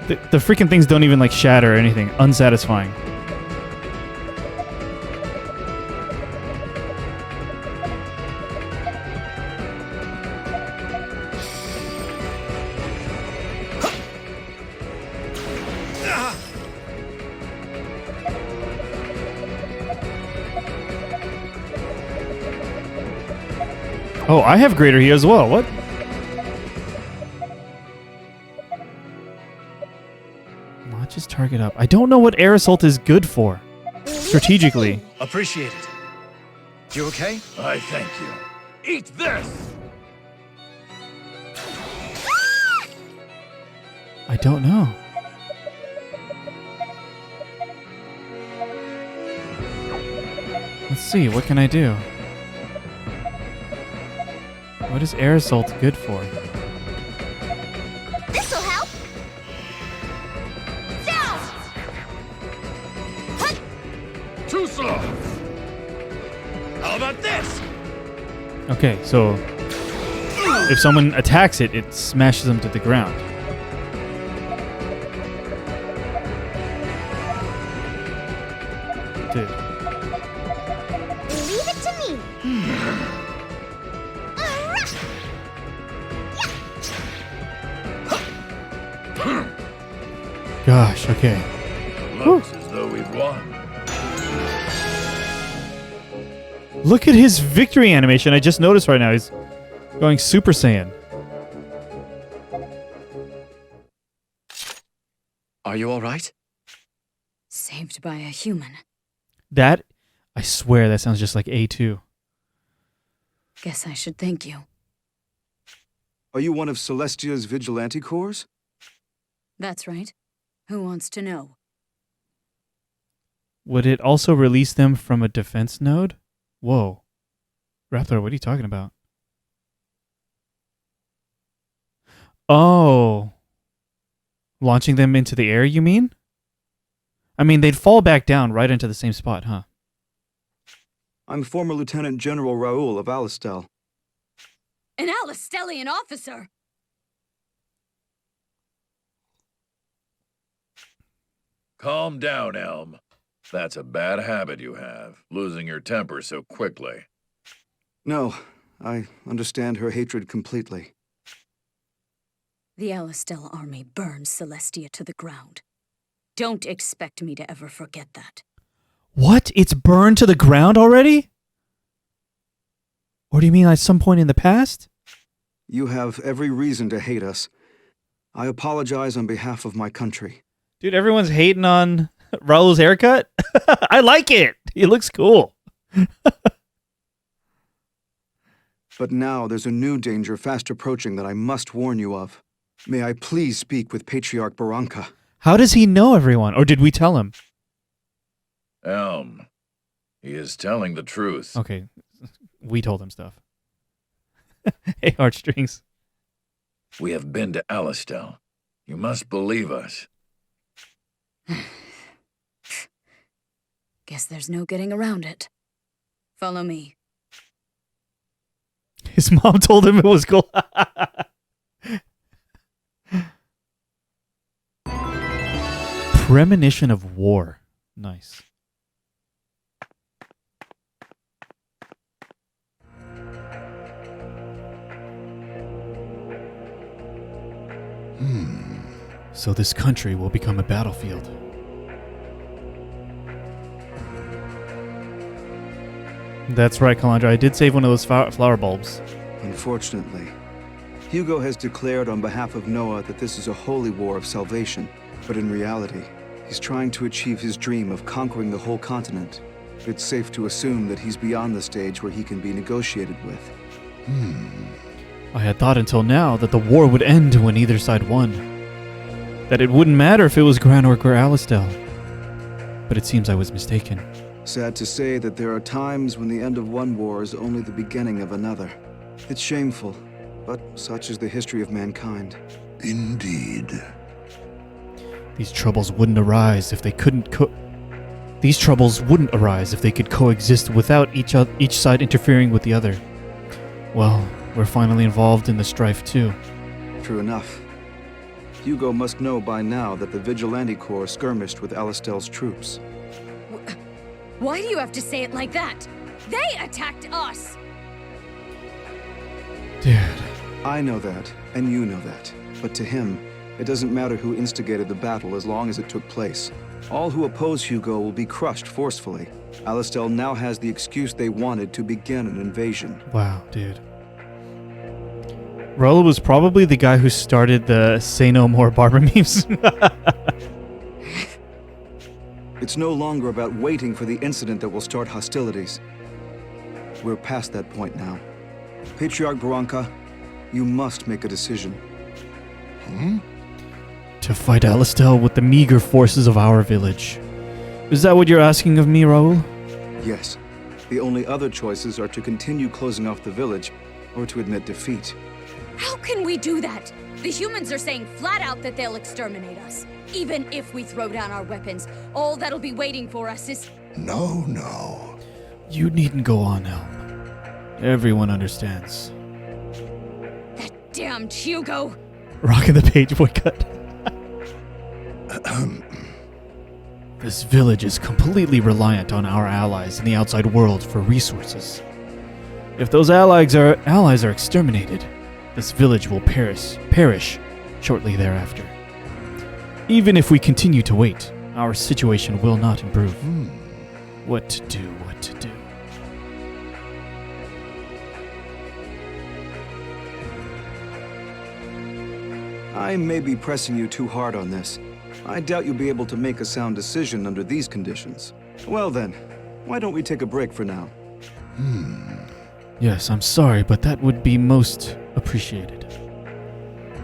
The freaking things don't even like shatter or anything. Unsatisfying. Oh, I have greater here as well. What? Launches target up. I don't know what air assault is good for. Strategically. Appreciate it. You okay? I thank you. Eat this! I don't know. Let's see, what can I do? What is air assault good for? This'll help. Down. Too slow! How about this? Okay, so if someone attacks it, it smashes them to the ground. Dude. Leave it to me. Gosh, okay. Looks as though we've won. Look at his victory animation. I just noticed right now he's going Super Saiyan. Are you all right? Saved by a human. That, I swear, that sounds just like A2. Guess I should thank you. Are you one of Celestia's vigilante corps? That's right. Who wants to know? Would it also release them from a defense node? Whoa. Raptor, what are you talking about? Oh. Launching them into the air, you mean? I mean, they'd fall back down right into the same spot, huh? I'm former Lieutenant General Raul of Alistel. An Alistellian officer! Calm down, Elm. That's a bad habit you have, losing your temper so quickly. No, I understand her hatred completely. The Alistel army burned Celestia to the ground. Don't expect me to ever forget that. What? It's burned to the ground already? Or do you mean at some point in the past? You have every reason to hate us. I apologize on behalf of my country. Dude, everyone's hating on Raul's haircut. I like it. He looks cool. But now there's a new danger fast approaching that I must warn you of. May I please speak with Patriarch Barranca? How does he know everyone? Or did we tell him? Elm. He is telling the truth. Okay, we told him stuff. Hey, heartstrings. We have been to Alistel. You must believe us. Guess there's no getting around it. Follow me. His mom told him it was cool. Premonition of war. Nice. So this country will become a battlefield. That's right, Calandra. I did save one of those flower bulbs. Unfortunately, Hugo has declared on behalf of Noah that this is a holy war of salvation. But in reality, he's trying to achieve his dream of conquering the whole continent. It's safe to assume that he's beyond the stage where he can be negotiated with. I had thought until now that the war would end when either side won. That it wouldn't matter if it was Granorg or Alistel. But it seems I was mistaken. Sad to say that there are times when the end of one war is only the beginning of another. It's shameful, but such is the history of mankind. Indeed. These troubles wouldn't arise if they couldn't These troubles wouldn't arise if they could coexist without each side interfering with the other. Well, we're finally involved in the strife too. True enough. Hugo must know by now that the Vigilante Corps skirmished with Alistel's troops. Why do you have to say it like that? They attacked us! Dude. I know that, and you know that. But to him, it doesn't matter who instigated the battle as long as it took place. All who oppose Hugo will be crushed forcefully. Alistel now has the excuse they wanted to begin an invasion. Wow, dude. Raul was probably the guy who started the Say No More Barber memes. It's no longer about waiting for the incident that will start hostilities. We're past that point now. Patriarch Veranka, you must make a decision. To fight Alastel with the meager forces of our village. Is that what you're asking of me, Raul? Yes. The only other choices are to continue closing off the village, or to admit defeat. How can we do that? The humans are saying flat out that they'll exterminate us. Even if we throw down our weapons, all that'll be waiting for us is... No, no. You needn't go on, Elm. Everyone understands. That damned Hugo! Rocking the page boycott. This village is completely reliant on our allies in the outside world for resources. If those allies are exterminated, this village will perish shortly thereafter. Even if we continue to wait, our situation will not improve. What to do, what to do. I may be pressing you too hard on this. I doubt you'll be able to make a sound decision under these conditions. Well then, why don't we take a break for now? Yes, I'm sorry, but that would be most appreciated.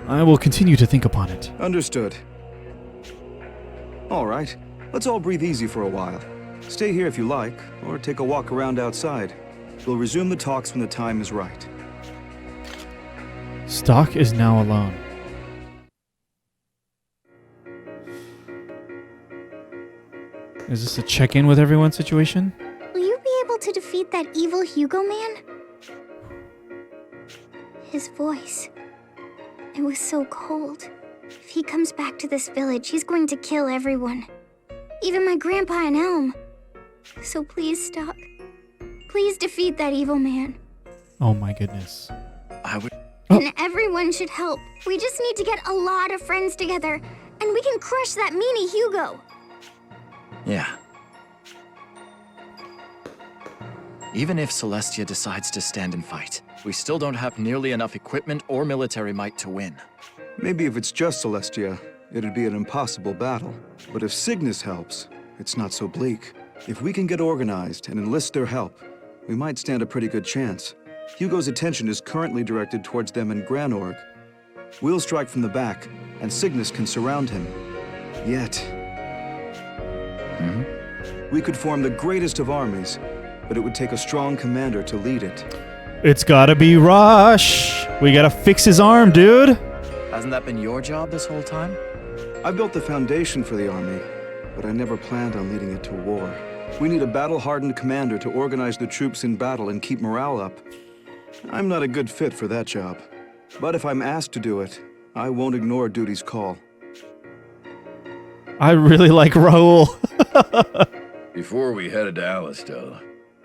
I will continue to think upon it. Understood. All right, let's all breathe easy for a while. Stay here if you like, or take a walk around outside. We'll resume the talks when the time is right. Stock is now alone. Is this a check-in with everyone situation? Will you be able to defeat that evil Hugo man? His voice. It was so cold. If he comes back to this village, he's going to kill everyone. Even my grandpa and Elm. So please, Stock. Please defeat that evil man. Oh my goodness. And everyone should help. We just need to get a lot of friends together, and we can crush that meanie Hugo. Yeah. Even if Celestia decides to stand and fight, we still don't have nearly enough equipment or military might to win. Maybe if it's just Celestia, it'd be an impossible battle. But if Cygnus helps, it's not so bleak. If we can get organized and enlist their help, we might stand a pretty good chance. Hugo's attention is currently directed towards them in Granorg. We'll strike from the back, and Cygnus can surround him. Yet... we could form the greatest of armies, but it would take a strong commander to lead it. It's gotta be Rosh. We gotta fix his arm, dude. Hasn't that been your job this whole time? I built the foundation for the army, but I never planned on leading it to war. We need a battle-hardened commander to organize the troops in battle and keep morale up. I'm not a good fit for that job. But if I'm asked to do it, I won't ignore duty's call. I really like Raul. Before we headed to Alastel,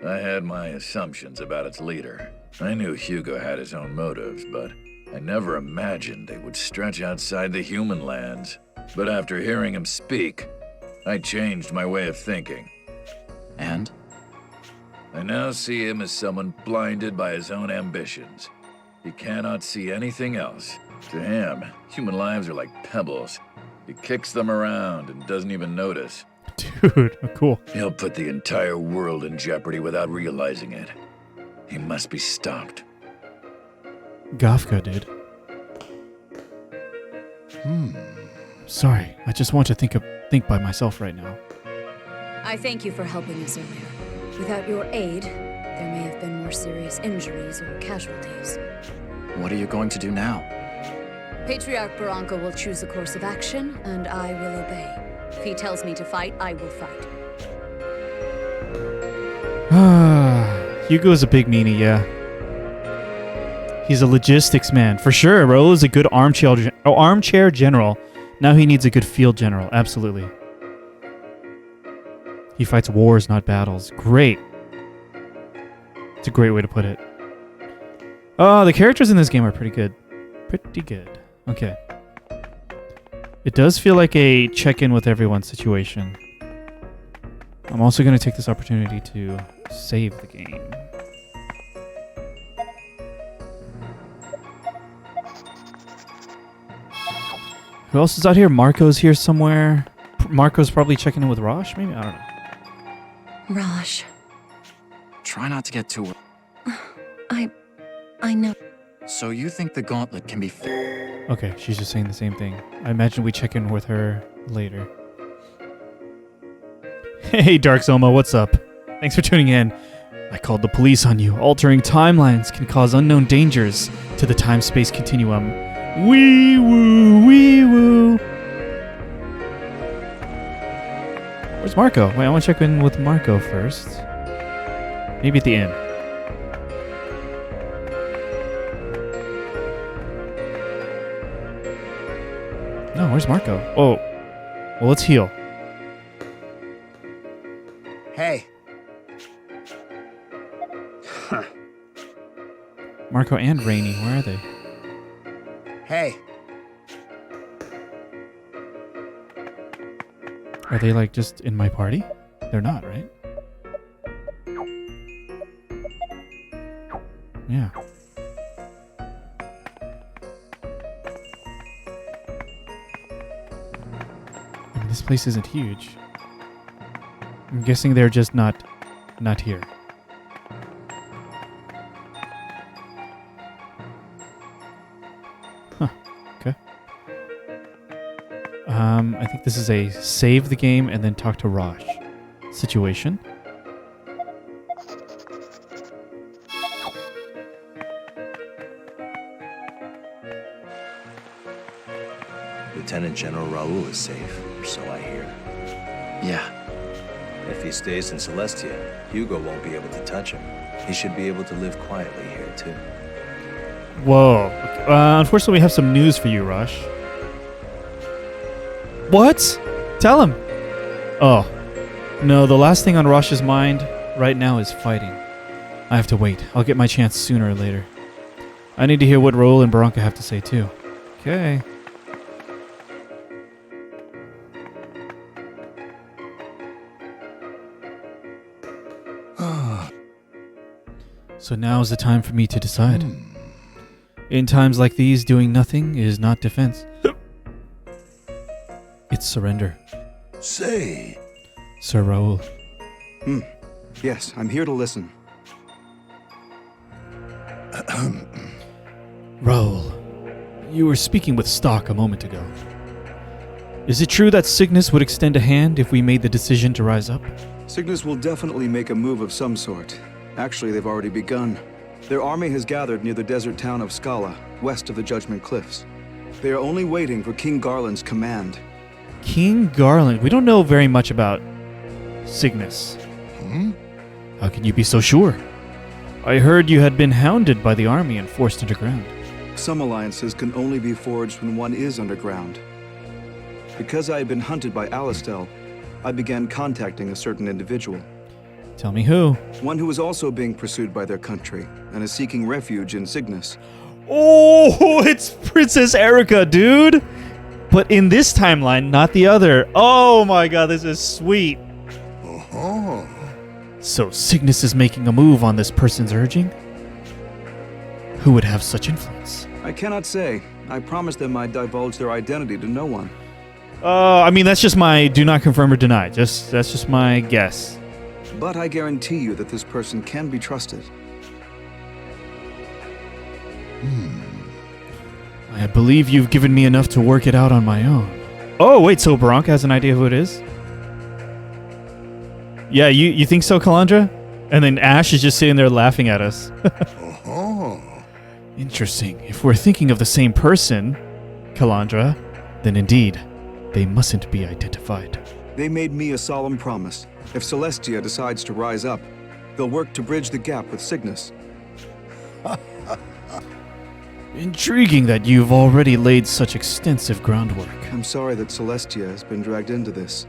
I had my assumptions about its leader. I knew Hugo had his own motives, but I never imagined they would stretch outside the human lands. But after hearing him speak, I changed my way of thinking. And? I now see him as someone blinded by his own ambitions. He cannot see anything else. To him, human lives are like pebbles. He kicks them around and doesn't even notice. Dude, cool. He'll put the entire world in jeopardy without realizing it. He must be stopped. Gafka, dude. Sorry, I just want to think by myself right now. I thank you for helping us earlier. Without your aid, there may have been more serious injuries or casualties. What are you going to do now? Patriarch Veranka will choose a course of action, and I will obey. If he tells me to fight, I will fight. Hugo's a big meanie, yeah. He's a logistics man. For sure, Raul is a good armchair general. Now he needs a good field general, absolutely. He fights wars, not battles. Great. It's a great way to put it. The characters in this game are pretty good. Pretty good. Okay. It does feel like a check-in with everyone situation. I'm also going to take this opportunity to save the game. Who else is out here? Marco's here somewhere. Marco's probably checking in with Rosh, maybe? I don't know. Rosh. Try not to get too... I know. So you think the gauntlet can be Okay, she's just saying the same thing. I imagine we check in with her later. Hey, Dark Soma, what's up? Thanks for tuning in. I called the police on you. Altering timelines can cause unknown dangers to the time-space continuum. Wee woo, wee woo. Where's Marco? Wait, I want to check in with Marco first. Maybe at the end. No, where's Marco? Oh, well, let's heal. Hey. Marco and Reyony, where are they? Hey. Are they like just in my party? They're not, right? Yeah. I mean, this place isn't huge. I'm guessing they're just not here. Huh. Okay. I think this is a save the game and then talk to Rosh situation. Lieutenant General Raul is safe, or so I hear. Yeah. If he stays in Celestia, Hugo won't be able to touch him. He should be able to live quietly here, too. Whoa. Unfortunately, we have some news for you, Rosh. What? Tell him. Oh. No, the last thing on Rosh's mind right now is fighting. I have to wait. I'll get my chance sooner or later. I need to hear what Raul and Barranca have to say, too. Okay. So now is the time for me to decide. In times like these, doing nothing is not defense. It's surrender. Say. Sir Raul. Yes, I'm here to listen. Raul, you were speaking with Stock a moment ago. Is it true that Cygnus would extend a hand if we made the decision to rise up? Cygnus will definitely make a move of some sort. Actually, they've already begun. Their army has gathered near the desert town of Scala, west of the Judgment Cliffs. They are only waiting for King Garland's command. King Garland? We don't know very much about Cygnus. How can you be so sure? I heard you had been hounded by the army and forced underground. Some alliances can only be forged when one is underground. Because I had been hunted by Alistel, I began contacting a certain individual. Tell me who. One who is also being pursued by their country and is seeking refuge in Cygnus. Oh, it's Princess Eruca, dude! But in this timeline, not the other. Oh my god, this is sweet. So Cygnus is making a move on this person's urging? Who would have such influence? I cannot say. I promised them I'd divulge their identity to no one. I mean, that's just my do not confirm or deny. That's just my guess. But I guarantee you that this person can be trusted. I believe you've given me enough to work it out on my own. Oh, wait, so Barranca has an idea who it is? Yeah, you think so, Calandra? And then Ash is just sitting there laughing at us. Interesting. If we're thinking of the same person, Calandra, then indeed, they mustn't be identified. They made me a solemn promise. If Celestia decides to rise up, they'll work to bridge the gap with Cygnus. Intriguing that you've already laid such extensive groundwork. I'm sorry that Celestia has been dragged into this.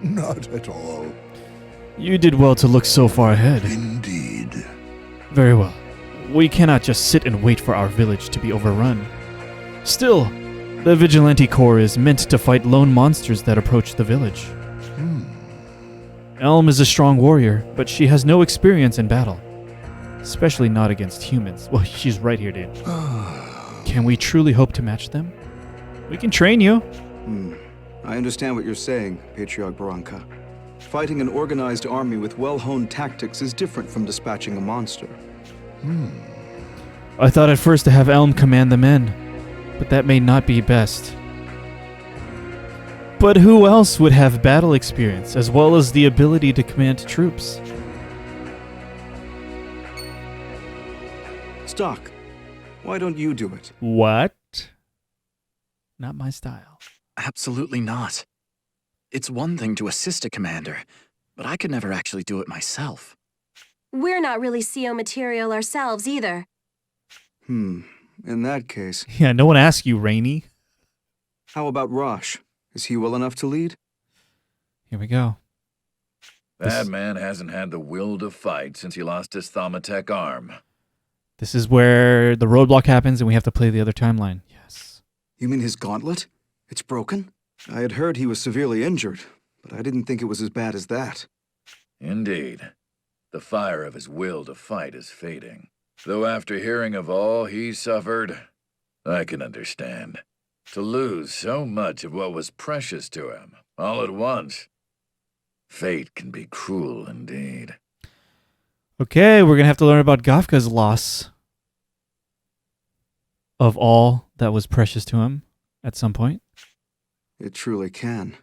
Not at all. You did well to look so far ahead. Indeed. Very well. We cannot just sit and wait for our village to be overrun. Still, the Vigilante Corps is meant to fight lone monsters that approach the village. Elm is a strong warrior, but she has no experience in battle. Especially not against humans. Well, she's right here, dude. Can we truly hope to match them? We can train you. I understand what you're saying, Patriarch Barranca. Fighting an organized army with well-honed tactics is different from dispatching a monster. I thought at first to have Elm command the men, but that may not be best. But who else would have battle experience, as well as the ability to command troops? Stock, why don't you do it? What? Not my style. Absolutely not. It's one thing to assist a commander, but I could never actually do it myself. We're not really CO material ourselves either. In that case... Yeah, no one asked you, Reyony. How about Rosh? Is he well enough to lead? Here we go. That man hasn't had the will to fight since he lost his Thaumatek arm. This is where the roadblock happens and we have to play the other timeline. Yes. You mean his gauntlet? It's broken? I had heard he was severely injured, but I didn't think it was as bad as that. Indeed. The fire of his will to fight is fading. Though after hearing of all he suffered, I can understand. To lose so much of what was precious to him, all at once. Fate can be cruel indeed. Okay, we're going to have to learn about Gafka's loss of all that was precious to him at some point. It truly can.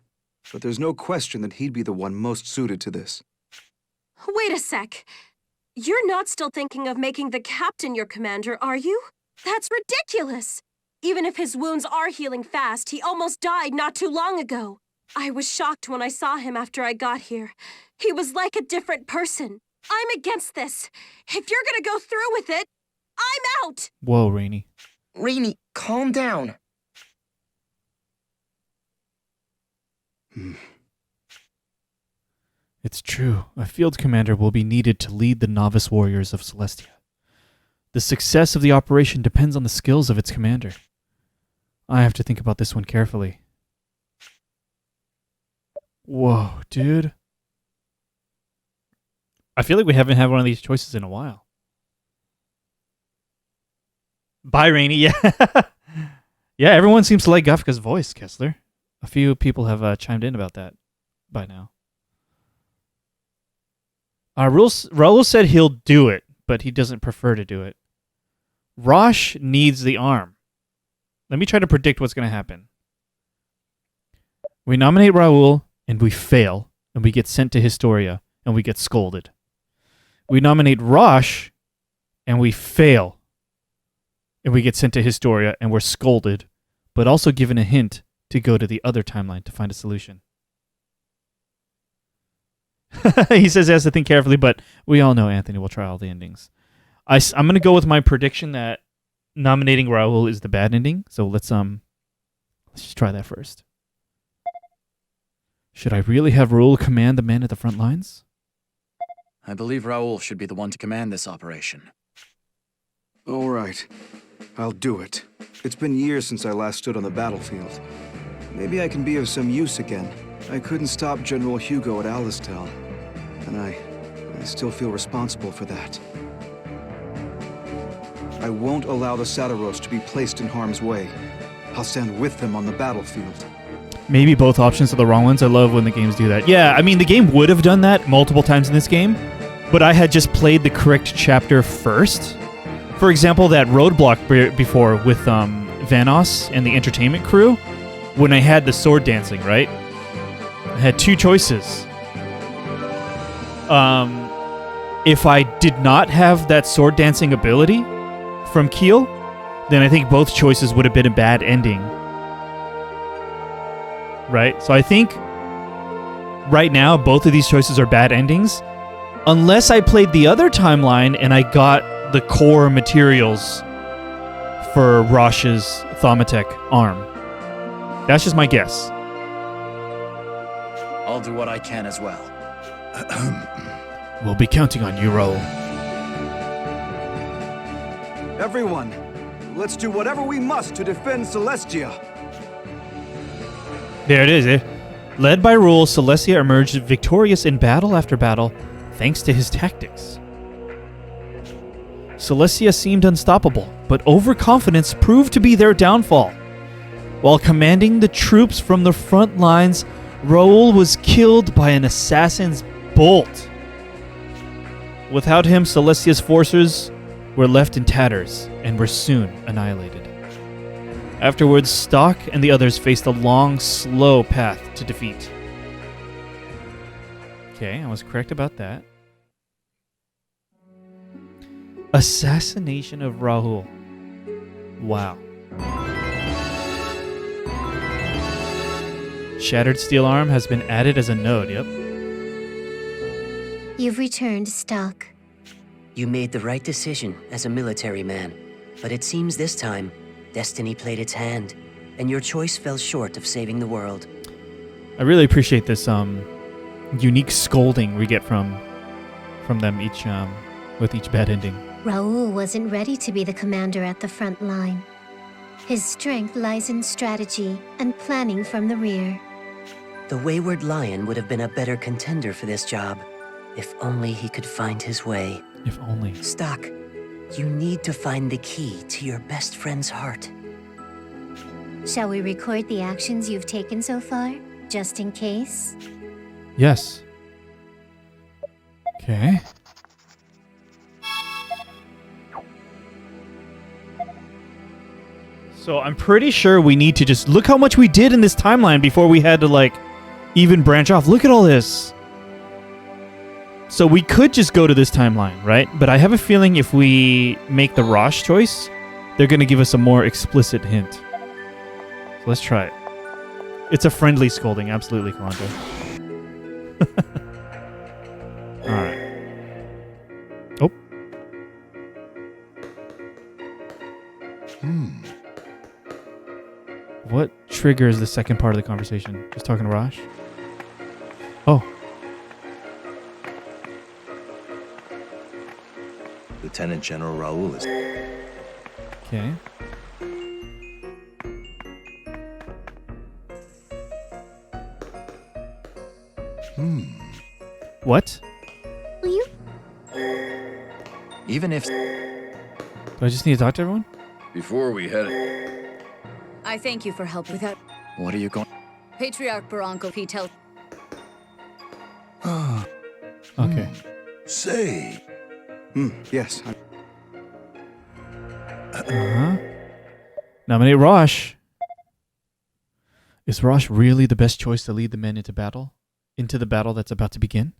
But there's no question that he'd be the one most suited to this. Wait a sec. You're not still thinking of making the captain your commander, are you? That's ridiculous! Even if his wounds are healing fast, he almost died not too long ago. I was shocked when I saw him after I got here. He was like a different person. I'm against this. If you're gonna go through with it, I'm out! Whoa, Reyony. Reyony, calm down. It's true. A field commander will be needed to lead the novice warriors of Celestia. The success of the operation depends on the skills of its commander. I have to think about this one carefully. Whoa, dude. I feel like we haven't had one of these choices in a while. Bye, Reyony. Yeah. Yeah, everyone seems to like Gafka's voice, Kessler. A few people have chimed in about that by now. Raul said he'll do it, but he doesn't prefer to do it. Rosh needs the arm. Let me try to predict what's going to happen. We nominate Raul, and we fail, and we get sent to Historia, and we get scolded. We nominate Rosh, and we fail, and we get sent to Historia, and we're scolded, but also given a hint to go to the other timeline to find a solution. He says he has to think carefully, but we all know Anthony will try all the endings. I'm going to go with my prediction that nominating Raul is the bad ending. So let's just try that first. Should I really have Raul command the men at the front lines? I believe Raul should be the one to command this operation. All right. I'll do it. It's been years since I last stood on the battlefield. Maybe I can be of some use again. I couldn't stop General Hugo at Alastel, and I still feel responsible for that. I won't allow the Sataros to be placed in harm's way. I'll stand with them on the battlefield. Maybe both options are the wrong ones. I love when the games do that. Yeah, I mean, the game would have done that multiple times in this game, but I had just played the correct chapter first. For example, that roadblock before with Vanos and the entertainment crew, when I had the sword dancing, right? I had two choices. If I did not have that sword dancing ability from Keel, then I think both choices would have been a bad ending. Right? So I think right now both of these choices are bad endings. Unless I played the other timeline and I got the core materials for Rosh's Thaumatek arm. That's just my guess. I'll do what I can as well. We'll be counting on you, Raul. Everyone, let's do whatever we must to defend Celestia. There it is. Led by Raul, Celestia emerged victorious in battle after battle, thanks to his tactics. Celestia seemed unstoppable, but overconfidence proved to be their downfall. While commanding the troops from the front lines, Raul was killed by an assassin's bolt. Without him, Celestia's forces were left in tatters and were soon annihilated. Afterwards, Stock and the others faced a long, slow path to defeat. Okay, I was correct about that. Assassination of Raul. Wow. Shattered steel arm has been added as a node, yep. You've returned, Stock. You made the right decision as a military man, but it seems this time, destiny played its hand, and your choice fell short of saving the world. I really appreciate this unique scolding we get from them each with each bad ending. Raul wasn't ready to be the commander at the front line. His strength lies in strategy and planning from the rear. The wayward lion would have been a better contender for this job, if only he could find his way. If only. Stock, you need to find the key to your best friend's heart. Shall we record the actions you've taken so far, just in case? Yes. Okay. So I'm pretty sure we need to just look how much we did in this timeline before we had to like even branch off. Look at all this. So we could just go to this timeline, right? But I have a feeling if we make the Rosh choice, they're going to give us a more explicit hint. So let's try it. It's a friendly scolding, absolutely, Kalanta. All right. Oh. What triggers the second part of the conversation? Just talking to Rosh? Oh. Lieutenant General Raul is... Okay. What? Will you? Even if... Do I just need to talk to everyone? Before we head... I thank you for help with that. What are you going... Patriarch Barranco P. tell... Okay. Say. Yes. Nominate Rosh. Is Rosh really the best choice to lead the men into battle? Into the battle that's about to begin?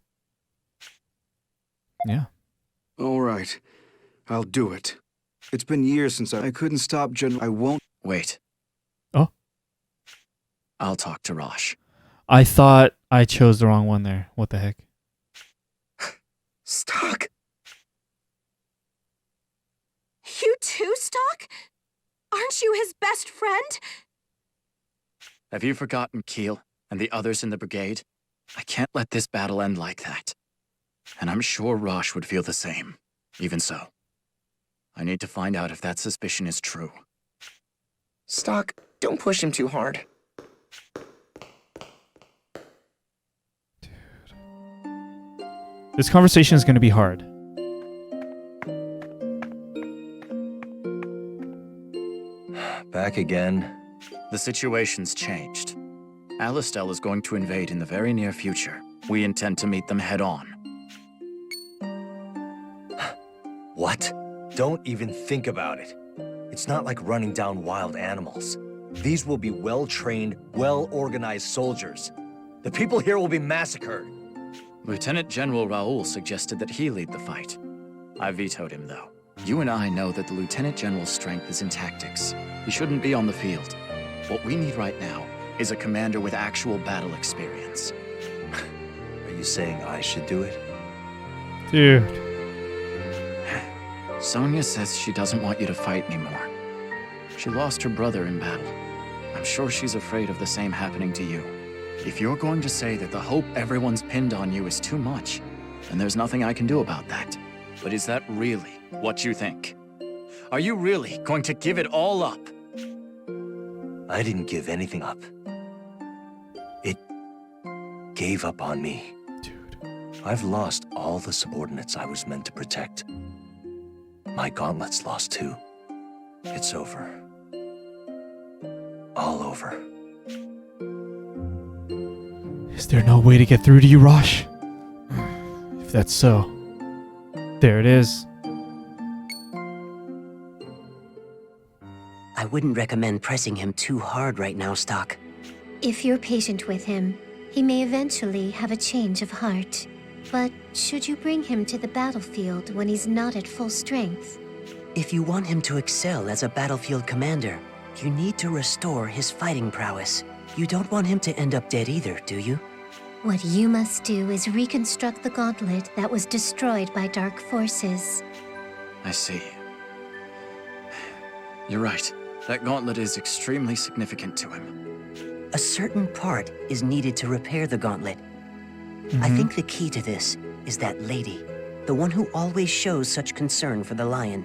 Yeah. All right. I'll do it. It's been years since I couldn't stop General... I won't... Wait. Oh? I'll talk to Rosh. I thought I chose the wrong one there. What the heck? Stock! You too, Stock? Aren't you his best friend? Have you forgotten Keel and the others in the brigade? I can't let this battle end like that. And I'm sure Rosh would feel the same. Even so, I need to find out if that suspicion is true. Stock, don't push him too hard. This conversation is going to be hard. Back again. The situation's changed. Alistel is going to invade in the very near future. We intend to meet them head on. What? Don't even think about it. It's not like running down wild animals. These will be well-trained, well-organized soldiers. The people here will be massacred. Lieutenant General Raul suggested that he lead the fight. I vetoed him, though. You and I know that the Lieutenant General's strength is in tactics. He shouldn't be on the field. What we need right now is a commander with actual battle experience. Are you saying I should do it? Dude. Sonia says she doesn't want you to fight anymore. She lost her brother in battle. I'm sure she's afraid of the same happening to you. If you're going to say that the hope everyone's pinned on you is too much, then there's nothing I can do about that. But is that really what you think? Are you really going to give it all up? I didn't give anything up. It gave up on me. Dude. I've lost all the subordinates I was meant to protect. My gauntlet's lost too. It's over. All over. Is there no way to get through to you, Rosh? If that's so, there it is. I wouldn't recommend pressing him too hard right now, Stock. If you're patient with him, he may eventually have a change of heart. But should you bring him to the battlefield when he's not at full strength? If you want him to excel as a battlefield commander, you need to restore his fighting prowess. You don't want him to end up dead either, do you? What you must do is reconstruct the gauntlet that was destroyed by dark forces. I see. You're right. That gauntlet is extremely significant to him. A certain part is needed to repair the gauntlet. I think the key to this is that lady, the one who always shows such concern for the lion.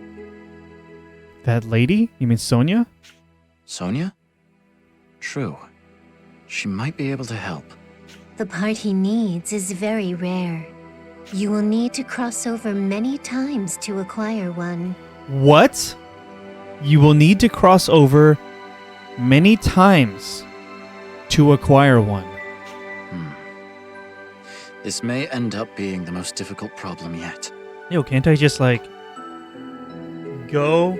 That lady? You mean Sonia? Sonia? True. She might be able to help. The part he needs is very rare. You will need to cross over many times to acquire one. What? You will need to cross over many times to acquire one. This may end up being the most difficult problem yet. Yo, can't I just, like, go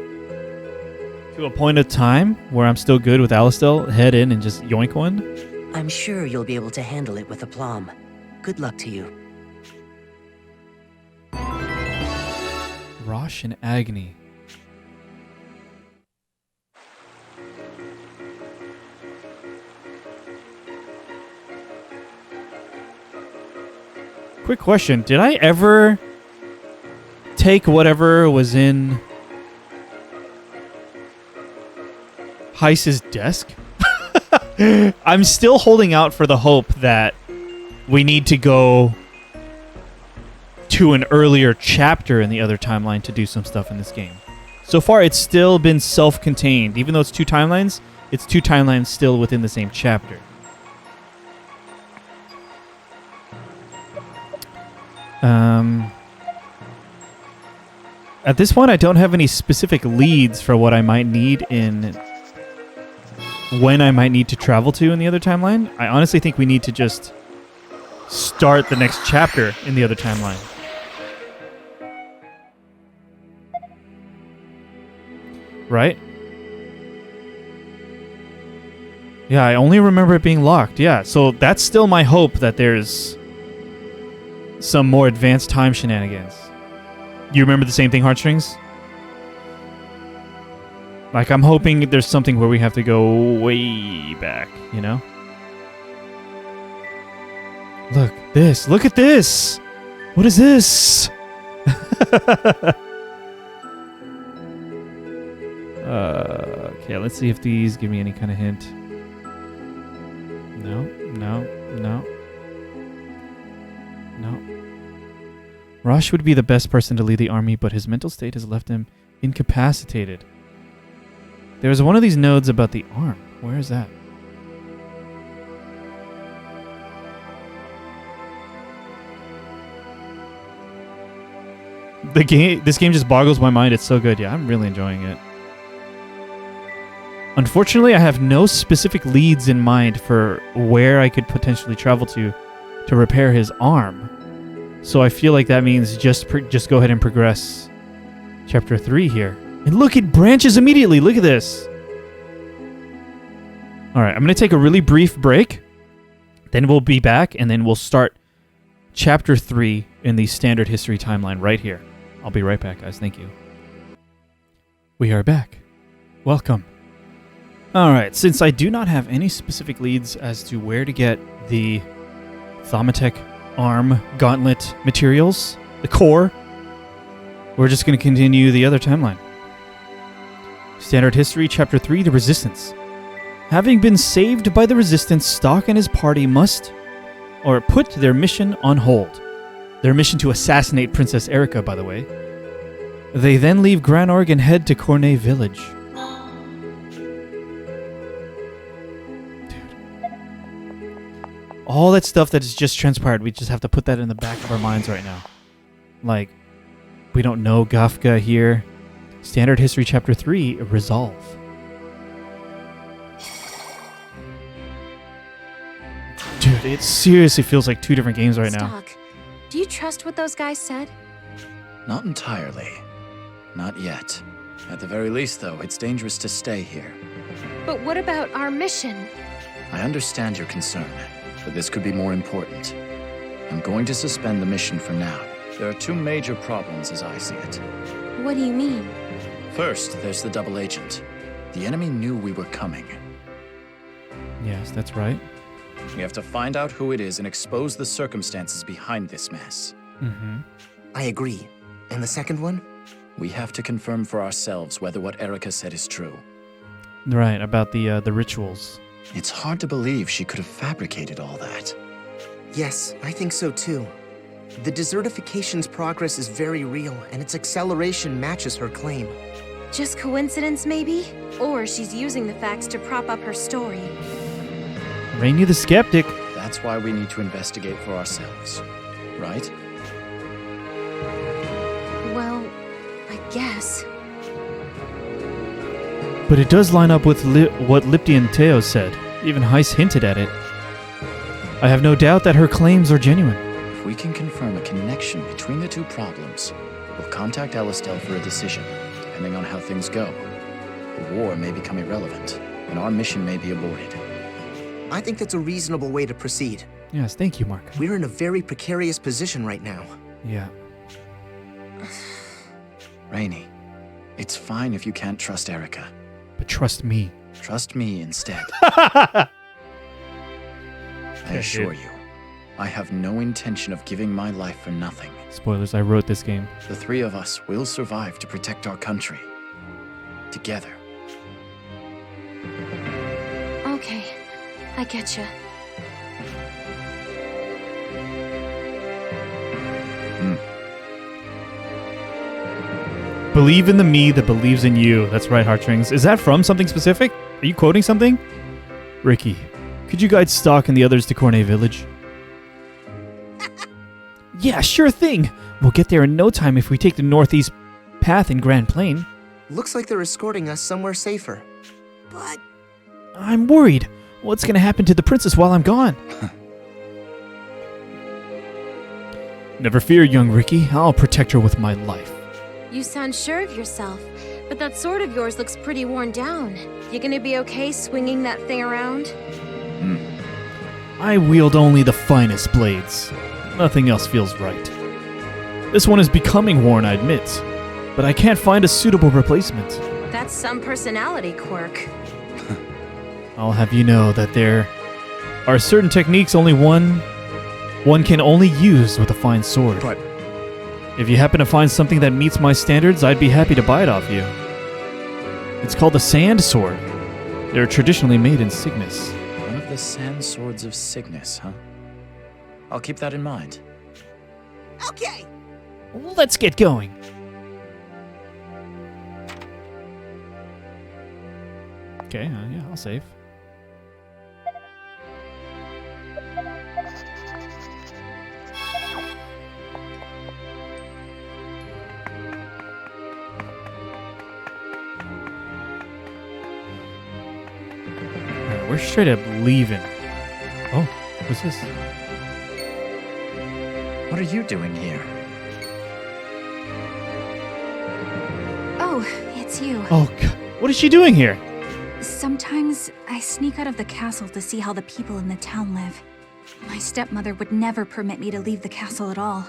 to a point of time where I'm still good with Alastel, head in and just yoink one? I'm sure you'll be able to handle it with aplomb. Good luck to you. Rosh and Agni. Quick question. Did I ever take whatever was in Heiss's desk? I'm still holding out for the hope that we need to go to an earlier chapter in the other timeline to do some stuff in this game. So far, it's still been self-contained. Even though it's two timelines, it's two timelines still within the same chapter. At this point, I don't have any specific leads for what I might need in when I might need to travel to in the other timeline. I honestly think we need to just start the next chapter in the other timeline. Right? Yeah, I only remember it being locked. Yeah, so that's still my hope that there's some more advanced time shenanigans. You remember the same thing, Heartstrings? Like, I'm hoping there's something where we have to go way back, you know? Look, this. Look at this! What is this? Okay, let's see if these give me any kind of hint. No. Rosh would be the best person to lead the army, but his mental state has left him incapacitated. There's one of these nodes about the arm. Where is that? This game just boggles my mind. It's so good. Yeah, I'm really enjoying it. Unfortunately, I have no specific leads in mind for where I could potentially travel to repair his arm. So I feel like that means just go ahead and progress Chapter 3 here. And look, it branches immediately. Look at this. All right, I'm going to take a really brief break. Then we'll be back, and then we'll start Chapter 3 in the standard history timeline right here. I'll be right back, guys. Thank you. We are back. Welcome. All right, since I do not have any specific leads as to where to get the Thaumatek arm gauntlet materials, the core, we're just going to continue the other timeline. Standard History, Chapter 3, The Resistance. Having been saved by the Resistance, Stock and his party put their mission on hold. Their mission to assassinate Princess Eruca, by the way. They then leave Granorg and head to Cornei Village. All that stuff that has just transpired, we just have to put that in the back of our minds right now. Like, we don't know Gafka here. Standard History Chapter 3, Resolve. Dude, it seriously feels like two different games right now. Stock, do you trust what those guys said? Not entirely. Not yet. At the very least, though, it's dangerous to stay here. But what about our mission? I understand your concern, but this could be more important. I'm going to suspend the mission for now. There are two major problems as I see it. What do you mean? First, there's the double agent. The enemy knew we were coming. Yes, that's right. We have to find out who it is and expose the circumstances behind this mess. Mm-hmm. I agree. And the second one? We have to confirm for ourselves whether what Eruca said is true. Right, about the rituals. It's hard to believe she could have fabricated all that. Yes, I think so too. The desertification's progress is very real, and its acceleration matches her claim. Just coincidence, maybe? Or she's using the facts to prop up her story. Reyony the Skeptic. That's why we need to investigate for ourselves, right? Well, I guess. But it does line up with what Liptian Teo said. Even Heiss hinted at it. I have no doubt that her claims are genuine. If we can confirm a connection between the two problems, we'll contact Alastel for a decision. Depending on how things go, the war may become irrelevant, and our mission may be aborted. I think that's a reasonable way to proceed. Yes, thank you, Mark. We're in a very precarious position right now. Yeah. Reyony, it's fine if you can't trust Eruca. But trust me. Trust me instead. I assure you, I have no intention of giving my life for nothing. Spoilers, I wrote this game. The three of us will survive to protect our country. Together. Okay, I getcha. Believe in the me that believes in you. That's right, Heartstrings. Is that from something specific? Are you quoting something? Ricky, could you guide Stock and the others to Cornei Village? Yeah, sure thing. We'll get there in no time if we take the northeast path in Grand Plain. Looks like they're escorting us somewhere safer. But I'm worried. What's gonna happen to the princess while I'm gone? Never fear, young Ricky. I'll protect her with my life. You sound sure of yourself, but that sword of yours looks pretty worn down. You gonna be okay swinging that thing around? I wield only the finest blades. Nothing else feels right. This one is becoming worn, I admit, but I can't find a suitable replacement. That's some personality quirk. I'll have you know that there are certain techniques one can only use with a fine sword. But if you happen to find something that meets my standards, I'd be happy to buy it off you. It's called the Sand Sword. They're traditionally made in Cygnus. One of the sand swords of Cygnus, huh? I'll keep that in mind. okay. Let's get going. Okay, yeah, I'll save. Alright, we're straight up leaving. Oh, what's this? What are you doing here? Oh, it's you. Oh, God. What is she doing here? Sometimes I sneak out of the castle to see how the people in the town live. My stepmother would never permit me to leave the castle at all.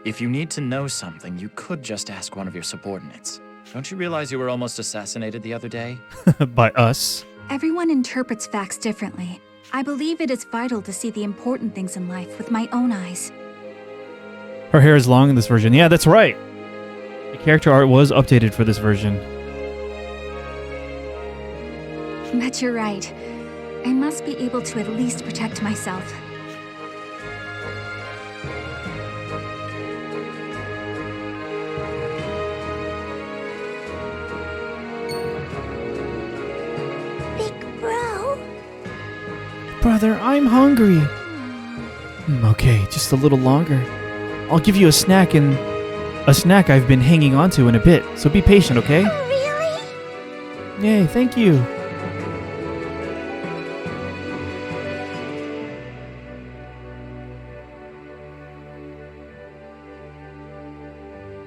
If you need to know something, you could just ask one of your subordinates. Don't you realize you were almost assassinated the other day? By us? Everyone interprets facts differently. I believe it is vital to see the important things in life with my own eyes. Her hair is long in this version. Yeah, that's right. The character art was updated for this version. But you're right. I must be able to at least protect myself. Big bro. Brother, I'm hungry. Okay, just a little longer. I'll give you a snack I've been hanging on to in a bit, so be patient, okay? Oh, really? Yay, thank you.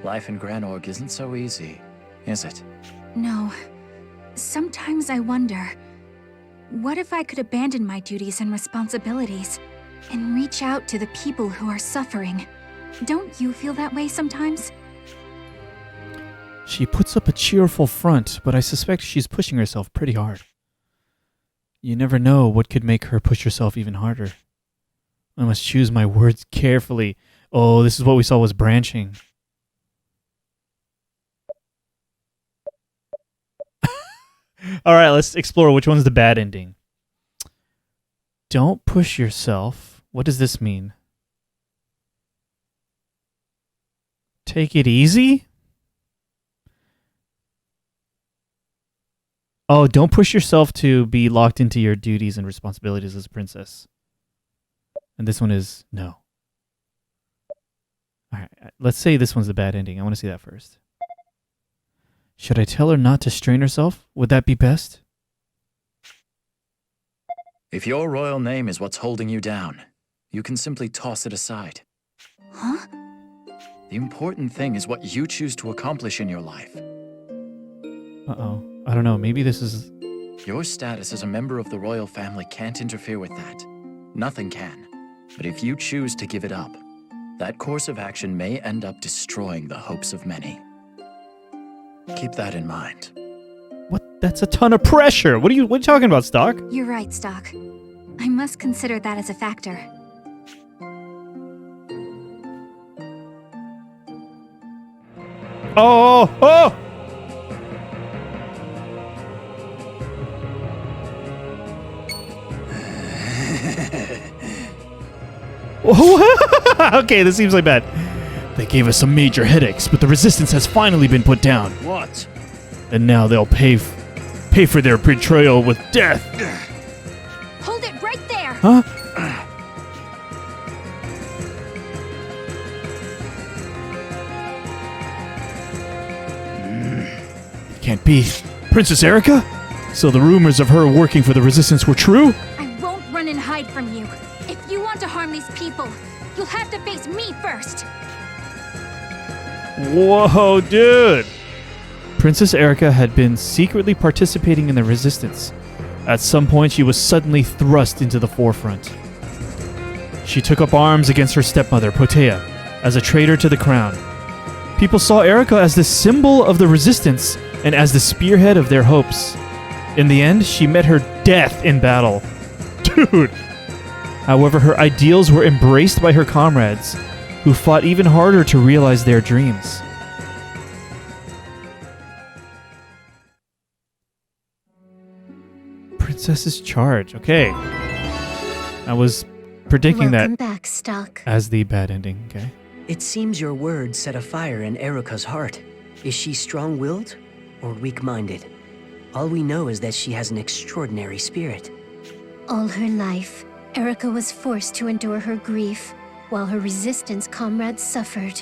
Life in Granorg isn't so easy, is it? No. Sometimes I wonder, what if I could abandon my duties and responsibilities and reach out to the people who are suffering? Don't you feel that way sometimes? She puts up a cheerful front, but I suspect she's pushing herself pretty hard. You never know what could make her push herself even harder. I must choose my words carefully. Oh, this is what we saw was branching. All right, let's explore which one's the bad ending. Don't push yourself. What does this mean? Take it easy? Oh, don't push yourself to be locked into your duties and responsibilities as a princess. And this one is no. All right, let's say this one's the bad ending. I want to see that first. Should I tell her not to strain herself? Would that be best? If your royal name is what's holding you down, you can simply toss it aside. Huh? The important thing is what you choose to accomplish in your life. Uh-oh. I don't know. Maybe this is... Your status as a member of the royal family can't interfere with that. Nothing can. But if you choose to give it up, that course of action may end up destroying the hopes of many. Keep that in mind. What? That's a ton of pressure. What are you talking about, Stock? You're right, Stock. I must consider that as a factor. Oh! Oh! Okay, this seems like bad. They gave us some major headaches, but the resistance has finally been put down. What? And now they'll pay for their betrayal with death. Hold it right there! Huh? It can't be. Princess Eruca? So the rumors of her working for the resistance were true? I won't run and hide from you. If you want to harm these people, you'll have to face me first. Whoa, dude! Princess Eruca had been secretly participating in the resistance. At some point, she was suddenly thrust into the forefront. She took up arms against her stepmother, Protea, as a traitor to the crown. People saw Eruca as the symbol of the resistance and as the spearhead of their hopes. In the end, she met her death in battle. Dude! However, her ideals were embraced by her comrades, who fought even harder to realize their dreams. Princess's Charge. Okay. I was predicting Welcome that back, Stock. as the bad ending. Okay. It seems your words set a fire in Eruca's heart. Is she strong-willed or weak-minded? All we know is that she has an extraordinary spirit. All her life, Eruca was forced to endure her grief, while her resistance comrades suffered.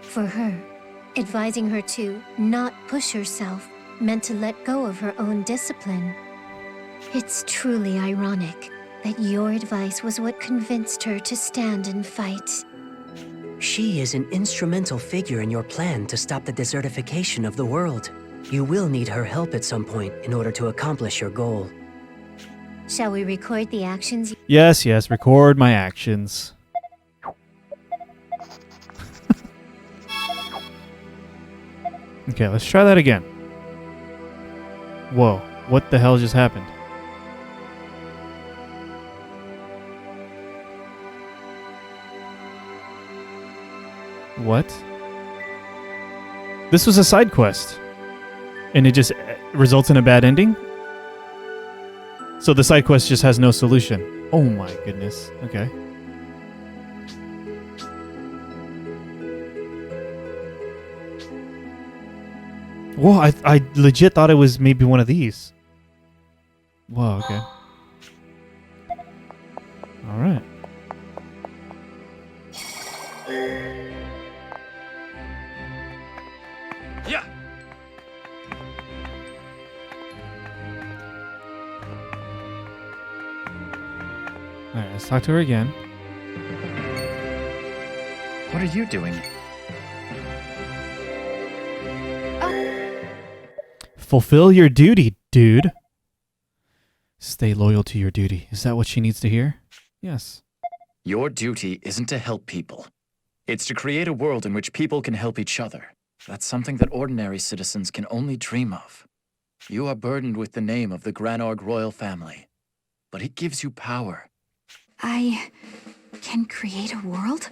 For her, advising her to not push herself meant to let go of her own discipline. It's truly ironic that your advice was what convinced her to stand and fight. She is an instrumental figure in your plan to stop the desertification of the world. You will need her help at some point in order to accomplish your goal. Shall we record the actions? Yes, yes, record my actions. Okay, let's try that again. Whoa, what the hell just happened? What? This was a side quest. And it just results in a bad ending? So the side quest just has no solution. Oh my goodness. Okay. Whoa, I legit thought it was maybe one of these. Whoa, okay. Alright. Yeah. Alright, let's talk to her again. What are you doing? fulfill your duty, dude. Stay loyal to your duty. Is that what she needs to hear? Yes. Your duty isn't to help people. It's to create a world in which people can help each other. That's something that ordinary citizens can only dream of. You are burdened with the name of the Granorg royal family, but it gives you power. I can create a world?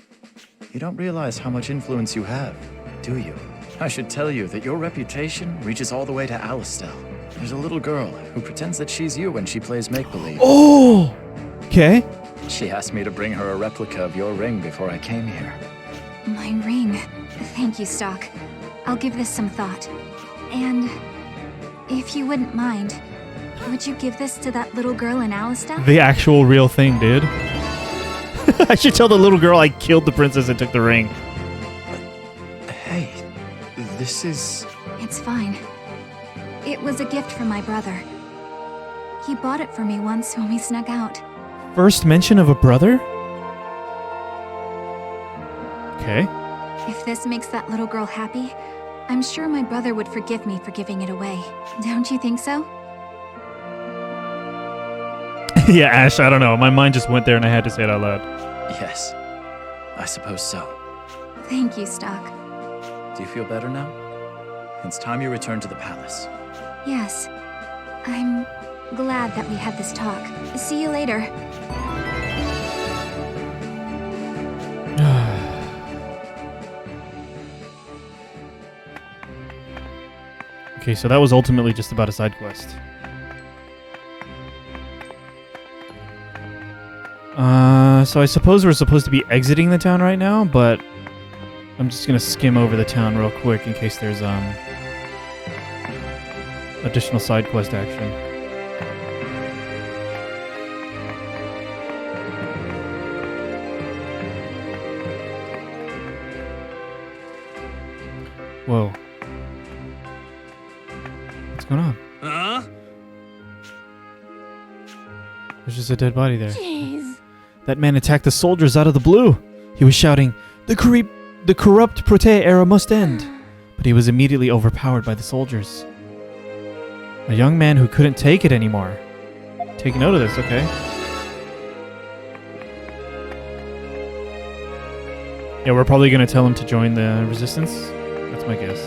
You don't realize how much influence you have, do you? I should tell you that your reputation reaches all the way to Alistel. There's a little girl who pretends that she's you when she plays make-believe. Oh! Okay. She asked me to bring her a replica of your ring before I came here. My ring. Thank you, Stock. I'll give this some thought. And if you wouldn't mind, would you give this to that little girl in Alistel? The actual real thing, dude. I should tell the little girl I killed the princess and took the ring. Hey, this is... It's fine. It was a gift from my brother. He bought it for me once when we snuck out. First mention of a brother? Okay. If this makes that little girl happy, I'm sure my brother would forgive me for giving it away. Don't you think so? Yeah, Ash, I don't know. My mind just went there and I had to say it out loud. Yes, I suppose so. Thank you, Stock. Do you feel better now? It's time you return to the palace. Yes. I'm glad that we had this talk. See you later. Okay, so that was ultimately just about a side quest. So I suppose we're supposed to be exiting the town right now, but I'm just gonna skim over the town real quick in case there's additional side quest action. Whoa. What's going on? Huh? There's just a dead body there. Jeez. That man attacked the soldiers out of the blue. He was shouting, the corrupt Prote era must end. But he was immediately overpowered by the soldiers. A young man who couldn't take it anymore. Take note of this, okay? Yeah, we're probably going to tell him to join the resistance. That's my guess.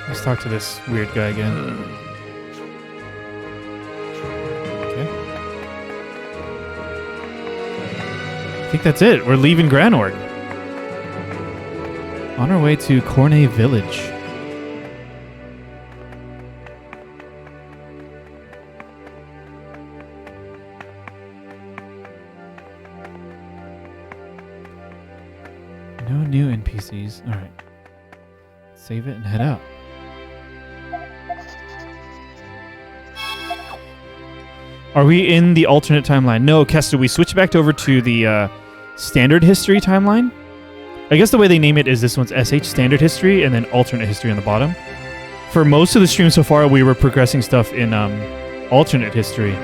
Let's talk to this weird guy again. Okay. I think that's it. We're leaving Granorg. On our way to Cornei Village. No new NPCs. Alright. Save it and head out. Are we in the alternate timeline? No, Kester, we switched back over to the standard history timeline. I guess the way they name it is this one's SH standard history and then alternate history on the bottom. For most of the stream so far, we were progressing stuff in alternate history.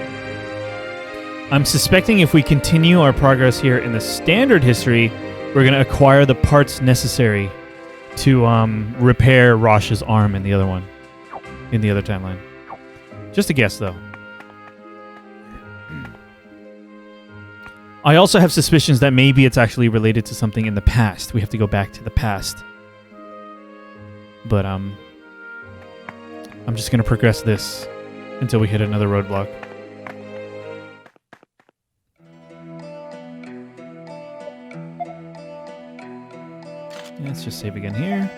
I'm suspecting if we continue our progress here in the standard history, we're going to acquire the parts necessary to repair Rosh's arm in the other one, in the other timeline. Just a guess, though. I also have suspicions that maybe it's actually related to something in the past. We have to go back to the past. But I'm just going to progress this until we hit another roadblock. Let's just save again here.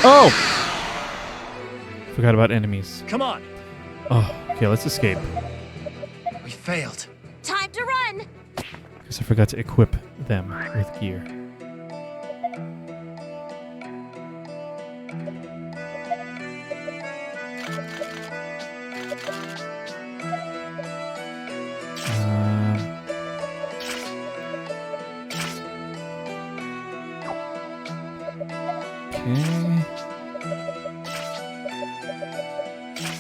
Oh! Forgot about enemies. Come on! Oh, okay, let's escape. We failed. Time to run! Because I forgot to equip them with gear. Okay.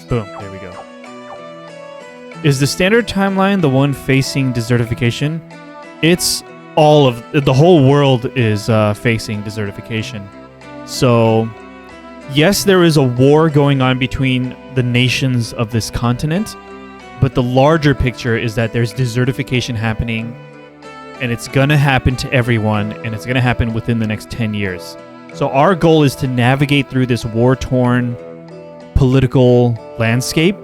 Boom. There we go. Is the standard timeline the one facing desertification? It's all of the whole world is facing desertification. So, yes, there is a war going on between the nations of this continent, but the larger picture is that there's desertification happening, and it's gonna happen to everyone, and it's gonna happen within the next 10 years. So our goal is to navigate through this war-torn political landscape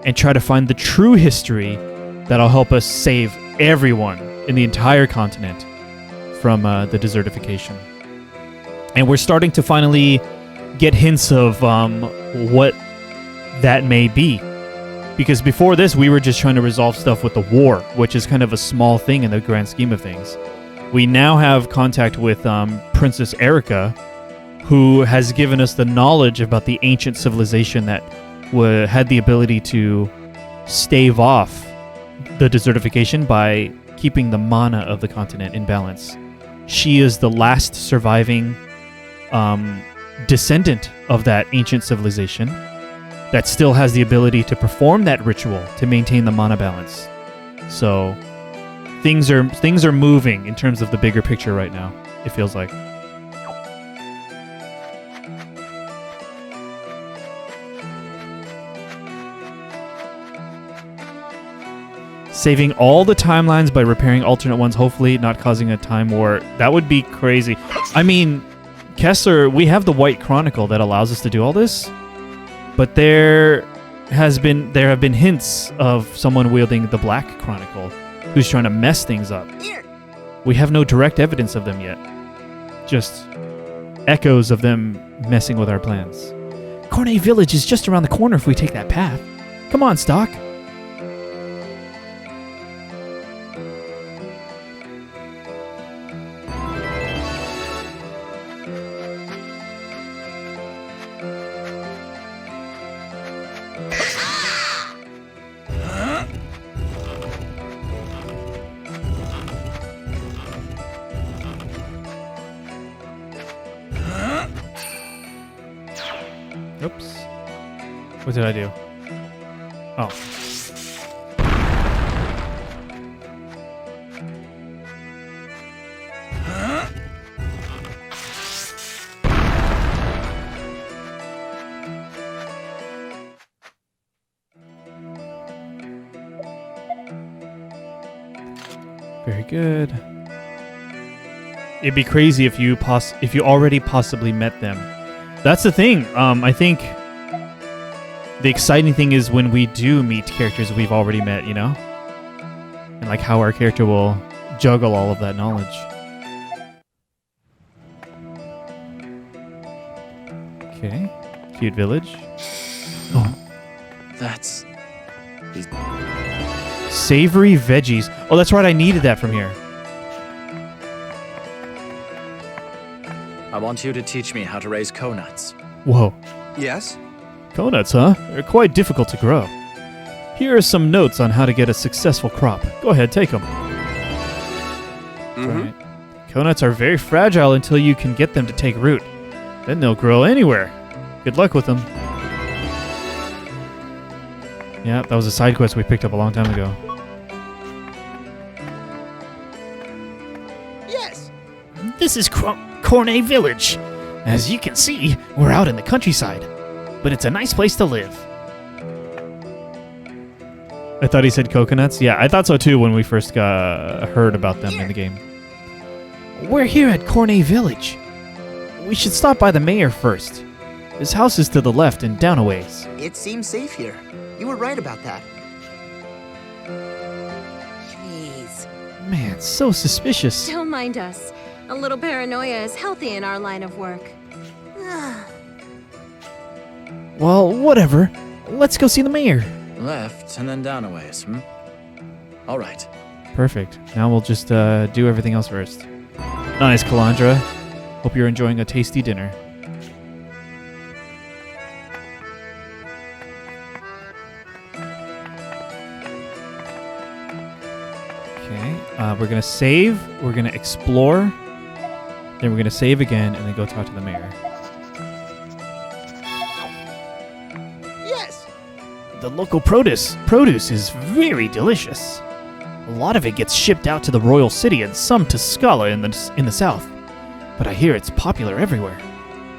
and try to find the true history that'll help us save everyone in the entire continent from the desertification. And we're starting to finally get hints of what that may be. Because before this, we were just trying to resolve stuff with the war, which is kind of a small thing in the grand scheme of things. We now have contact with Princess Eruca, who has given us the knowledge about the ancient civilization that had the ability to stave off the desertification by keeping the mana of the continent in balance. She is the last surviving descendant of that ancient civilization that still has the ability to perform that ritual to maintain the mana balance. So things are moving in terms of the bigger picture right now, it feels like. Saving all the timelines by repairing alternate ones, hopefully not causing a time war. That would be crazy. I mean, Kessler, we have the White Chronicle that allows us to do all this, but there have been hints of someone wielding the Black Chronicle who's trying to mess things up. We have no direct evidence of them yet. Just echoes of them messing with our plans. Cornei Village is just around the corner if we take that path. Come on, Stock. Oops. What did I do? Oh. Very good. It'd be crazy if you already possibly met them. That's the thing. I think the exciting thing is when we do meet characters we've already met, you know? And like how our character will juggle all of that knowledge. Okay. Cute village. Oh. That's... Savory veggies. Oh, that's right. I needed that from here. I want you to teach me how to raise conuts. Whoa. Yes? Conuts, huh? They're quite difficult to grow. Here are some notes on how to get a successful crop. Go ahead, take them. Right. Conuts are very fragile until you can get them to take root. Then they'll grow anywhere. Good luck with them. Yeah, that was a side quest we picked up a long time ago. Yes! This is Cornei Village. As you can see, we're out in the countryside, but it's a nice place to live. I thought he said coconuts. Yeah, I thought so too when we first heard about them in the game. We're here at Cornei Village. We should stop by the mayor first. His house is to the left and down a ways. It seems safe here. You were right about that. Jeez. Man, so suspicious. Don't mind us. A little paranoia is healthy in our line of work. Well, whatever. Let's go see the mayor. Left and then down a ways, All right. Perfect. Now we'll just do everything else first. Nice, Calandra. Hope you're enjoying a tasty dinner. Okay. We're going to save. We're going to explore. Then we're going to save again and then go talk to the mayor. The local produce is very delicious. A lot of it gets shipped out to the royal city and some to Scala in the south. But I hear it's popular everywhere.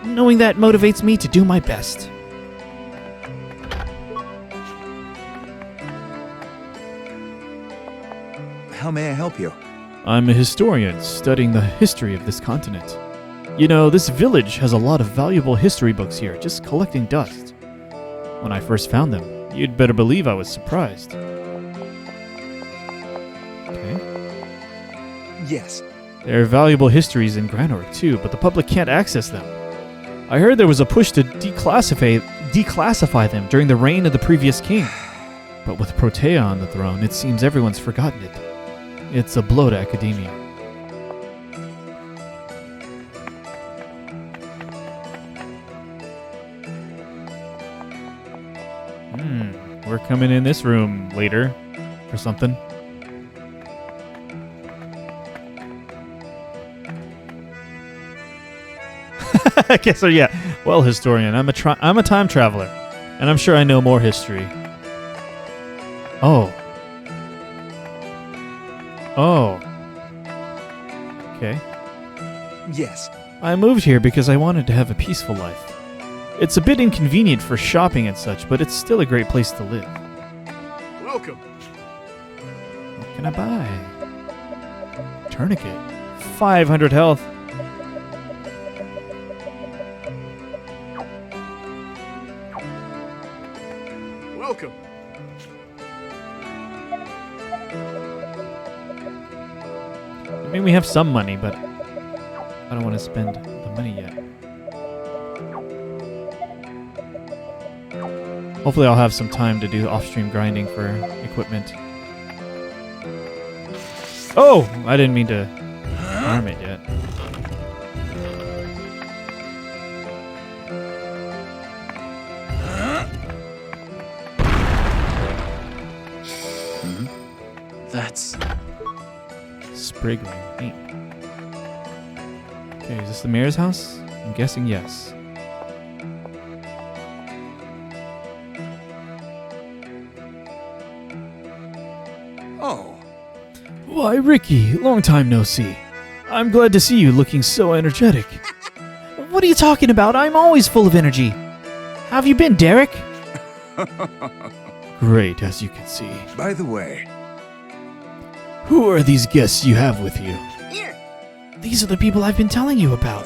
Knowing that motivates me to do my best. How may I help you? I'm a historian studying the history of this continent. You know, this village has a lot of valuable history books here, just collecting dust. When I first found them, you'd better believe I was surprised. Okay. Yes. There are valuable histories in Granorg too, but the public can't access them. I heard there was a push to declassify them during the reign of the previous king. But with Protea on the throne, it seems everyone's forgotten it. It's a blow to academia. We're coming in this room later for something. I guess so, yeah. Well, historian, I'm a time traveler, and I'm sure I know more history. Oh. Okay. Yes. I moved here because I wanted to have a peaceful life. It's a bit inconvenient for shopping and such, but it's still a great place to live. Welcome. What can I buy? Tourniquet. 500 health. Welcome. I mean, we have some money, but I don't want to spend the money yet. Hopefully I'll have some time to do off-stream grinding for equipment. Oh! I didn't mean to harm it yet. That's... Sprig ring. Neat. Okay, is this the mayor's house? I'm guessing yes. Oh. Why, Ricky, long time no see. I'm glad to see you looking so energetic. What are you talking about? I'm always full of energy. How have you been, Derek? Great, as you can see. By the way, who are these guests you have with you? Here. These are the people I've been telling you about.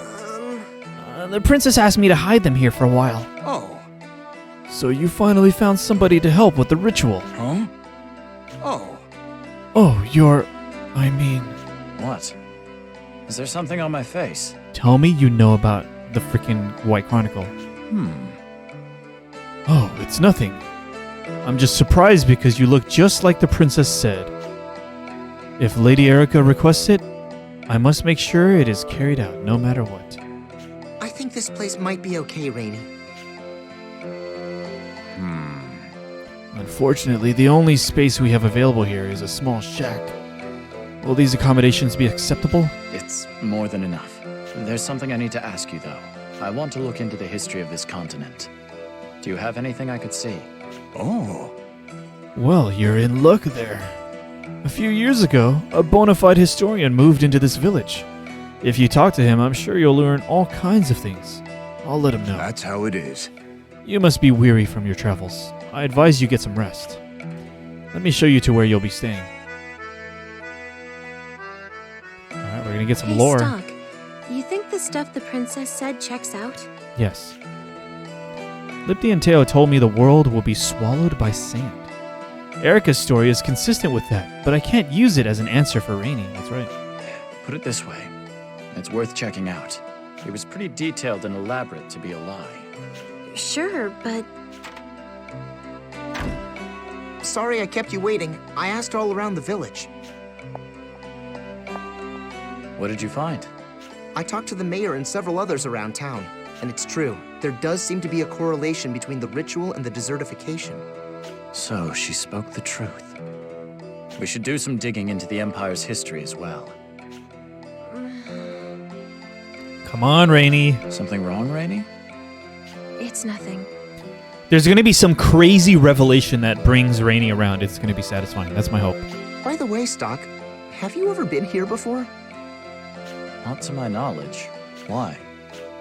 The princess asked me to hide them here for a while. Oh. So you finally found somebody to help with the ritual. Huh? Oh. Oh, I mean... What? Is there something on my face? Tell me you know about the frickin' White Chronicle. Oh, it's nothing. I'm just surprised because you look just like the princess said. If Lady Eruca requests it, I must make sure it is carried out, no matter what. I think this place might be okay, Reyony. Unfortunately, the only space we have available here is a small shack. Will these accommodations be acceptable? It's more than enough. There's something I need to ask you, though. I want to look into the history of this continent. Do you have anything I could see? Oh. Well, you're in luck there. A few years ago, a bona fide historian moved into this village. If you talk to him, I'm sure you'll learn all kinds of things. I'll let him know. That's how it is. You must be weary from your travels. I advise you get some rest. Let me show you to where you'll be staying. Alright, we're gonna get some lore. Stock, you think the stuff the princess said checks out? Yes. Lipti and Teo told me the world will be swallowed by sand. Eruca's story is consistent with that, but I can't use it as an answer for Reyony. That's right. Put it this way. It's worth checking out. It was pretty detailed and elaborate to be a lie. Sure, but... Sorry I kept you waiting. I asked all around the village. What did you find? I talked to the mayor and several others around town, and it's true. There does seem to be a correlation between the ritual and the desertification. So, she spoke the truth. We should do some digging into the Empire's history as well. Come on, Reyony. Something wrong, Reyony? It's nothing. There's going to be some crazy revelation that brings Reyony around. It's going to be satisfying. That's my hope. By the way, Stock, have you ever been here before? Not to my knowledge. Why?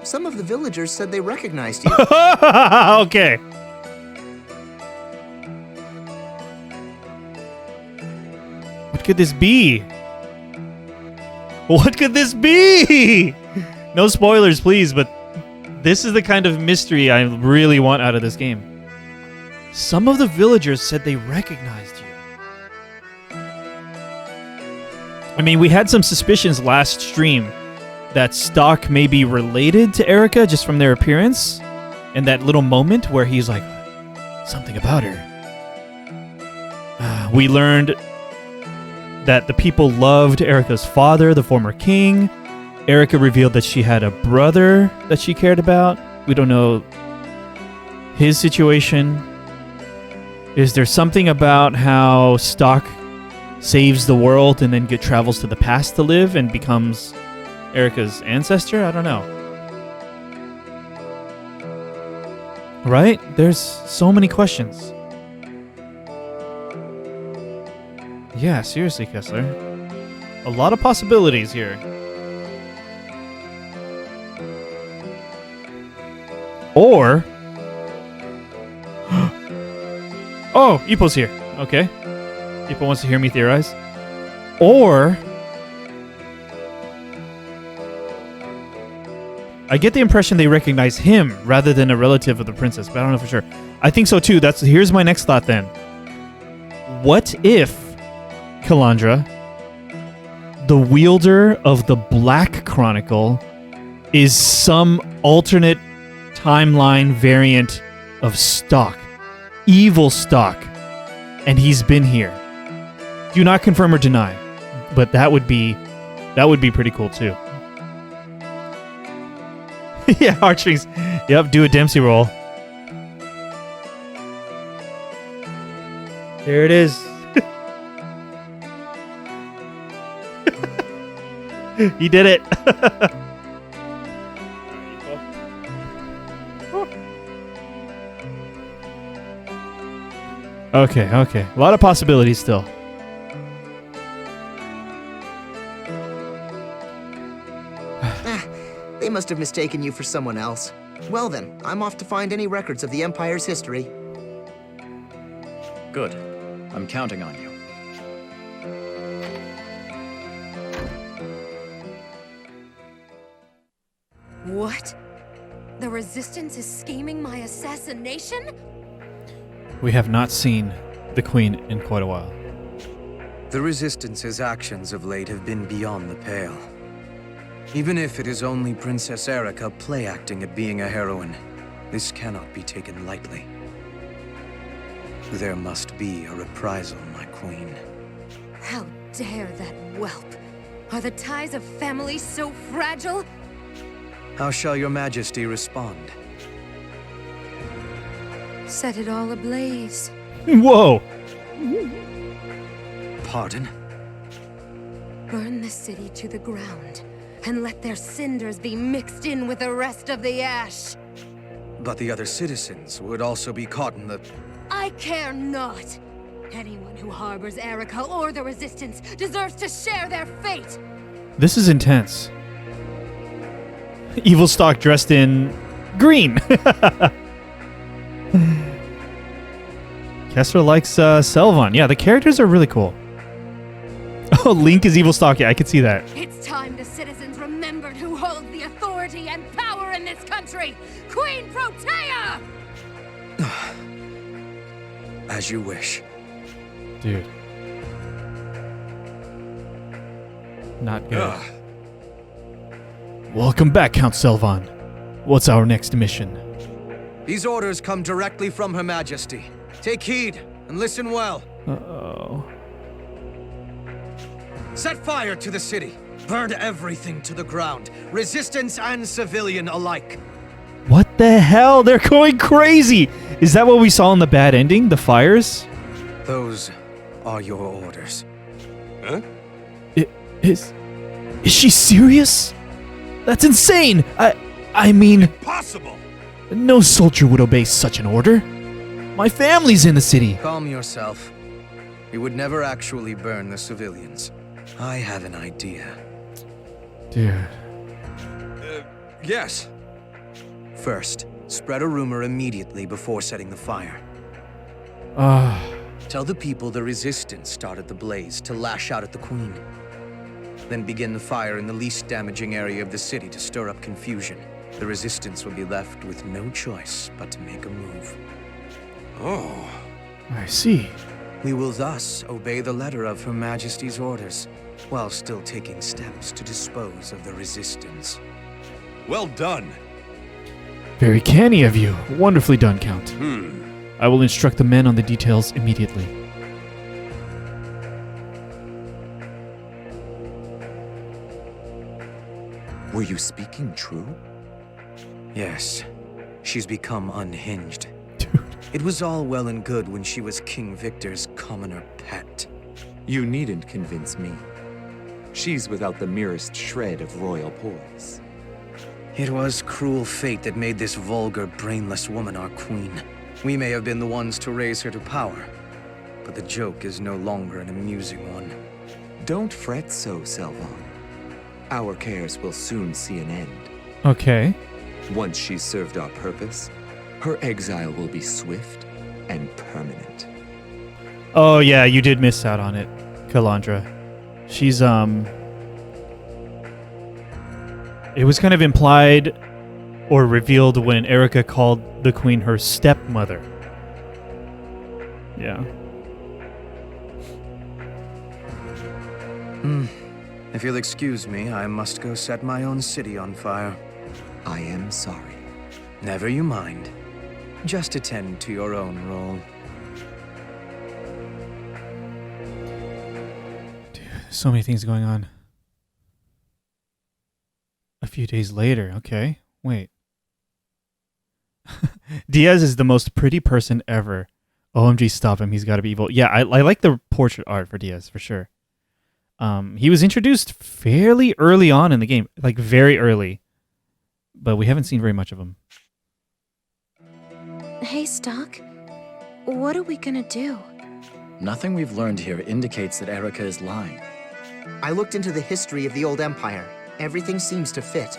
Some of the villagers said they recognized you. Okay. What could this be? What could this be? No spoilers, please, but this is the kind of mystery I really want out of this game. Some of the villagers said they recognized you. I mean, we had some suspicions last stream that Stock may be related to Eruca just from their appearance, and that little moment where he's like, something about her. We learned that the people loved Eruca's father, the former king. Eruca revealed that she had a brother that she cared about. We don't know his situation. Is there something about how Stock saves the world and then travels to the past to live and becomes Eruca's ancestor? I don't know. Right? There's so many questions. Yeah, seriously, Kessler. A lot of possibilities here. Or... oh, Ipo's here. Okay. Ipo wants to hear me theorize. Or... I get the impression they recognize him rather than a relative of the princess, but I don't know for sure. I think so too. Here's my next thought then. What if Kalandra, the wielder of the Black Chronicle, is some alternate timeline variant of Stock, evil Stock, and he's been here? Do not confirm or deny, but that would be pretty cool too. Yeah, heartstrings. Yep, do a Dempsey roll. There it is. He did it. Okay. A lot of possibilities still. They must have mistaken you for someone else. Well then, I'm off to find any records of the Empire's history. Good. I'm counting on you. What? The Resistance is scheming my assassination? We have not seen the Queen in quite a while. The Resistance's actions of late have been beyond the pale. Even if it is only Princess Eruca play-acting at being a heroine, this cannot be taken lightly. There must be a reprisal, my queen. How dare that whelp? Are the ties of family so fragile? How shall your majesty respond? Set it all ablaze. Whoa! Pardon? Burn the city to the ground, and let their cinders be mixed in with the rest of the ash. But the other citizens would also be caught in the... I care not. Anyone who harbors Eruca or the Resistance deserves to share their fate. This is intense. Evil Stock dressed in green. Kessler likes Selvon. Yeah, the characters are really cool. Oh, Link is Evil Stock. Yeah, I could see that. It's time the citizens remembered who holds the authority and power in this country. Queen Protea! As you wish. Dude. Not good. Welcome back, Count Selvon. What's our next mission? These orders come directly from Her Majesty. Take heed and listen well. Uh-oh. Set fire to the city. Burn everything to the ground. Resistance and civilian alike. What the hell? They're going crazy! Is that what we saw in the bad ending? The fires? Those are your orders. Huh? Is she serious? That's insane! I mean... Impossible! No soldier would obey such an order. My family's in the city. Calm yourself. We would never actually burn the civilians. I have an idea. Dude. Yes. First, spread a rumor immediately before setting the fire. Tell the people the resistance started the blaze to lash out at the Queen. Then begin the fire in the least damaging area of the city to stir up confusion. The resistance will be left with no choice but to make a move. Oh. I see. We will thus obey the letter of Her Majesty's orders, while still taking steps to dispose of the resistance. Well done. Very canny of you. Wonderfully done, Count. I will instruct the men on the details immediately. Were you speaking true? Yes. She's become unhinged. It was all well and good when she was King Victor's commoner pet. You needn't convince me. She's without the merest shred of royal poise. It was cruel fate that made this vulgar, brainless woman our queen. We may have been the ones to raise her to power, but the joke is no longer an amusing one. Don't fret so, Selvon. Our cares will soon see an end. Okay. Once she's served our purpose, her exile will be swift and permanent. Oh yeah, you did miss out on it, Kalandra. She's It was kind of implied or revealed when Eruca called the queen her stepmother. Yeah. If you'll excuse me, I must go set my own city on fire. I am sorry. Never you mind. Just attend to your own role. Dude, so many things going on. A few days later, okay. Wait. Diaz is the most pretty person ever. OMG, stop him. He's got to be evil. Yeah, I like the portrait art for Diaz, for sure. He was introduced fairly early on in the game. Like, very early. But we haven't seen very much of him. Hey, Stock. What are we gonna do? Nothing we've learned here indicates that Eruca is lying. I looked into the history of the old empire. Everything seems to fit.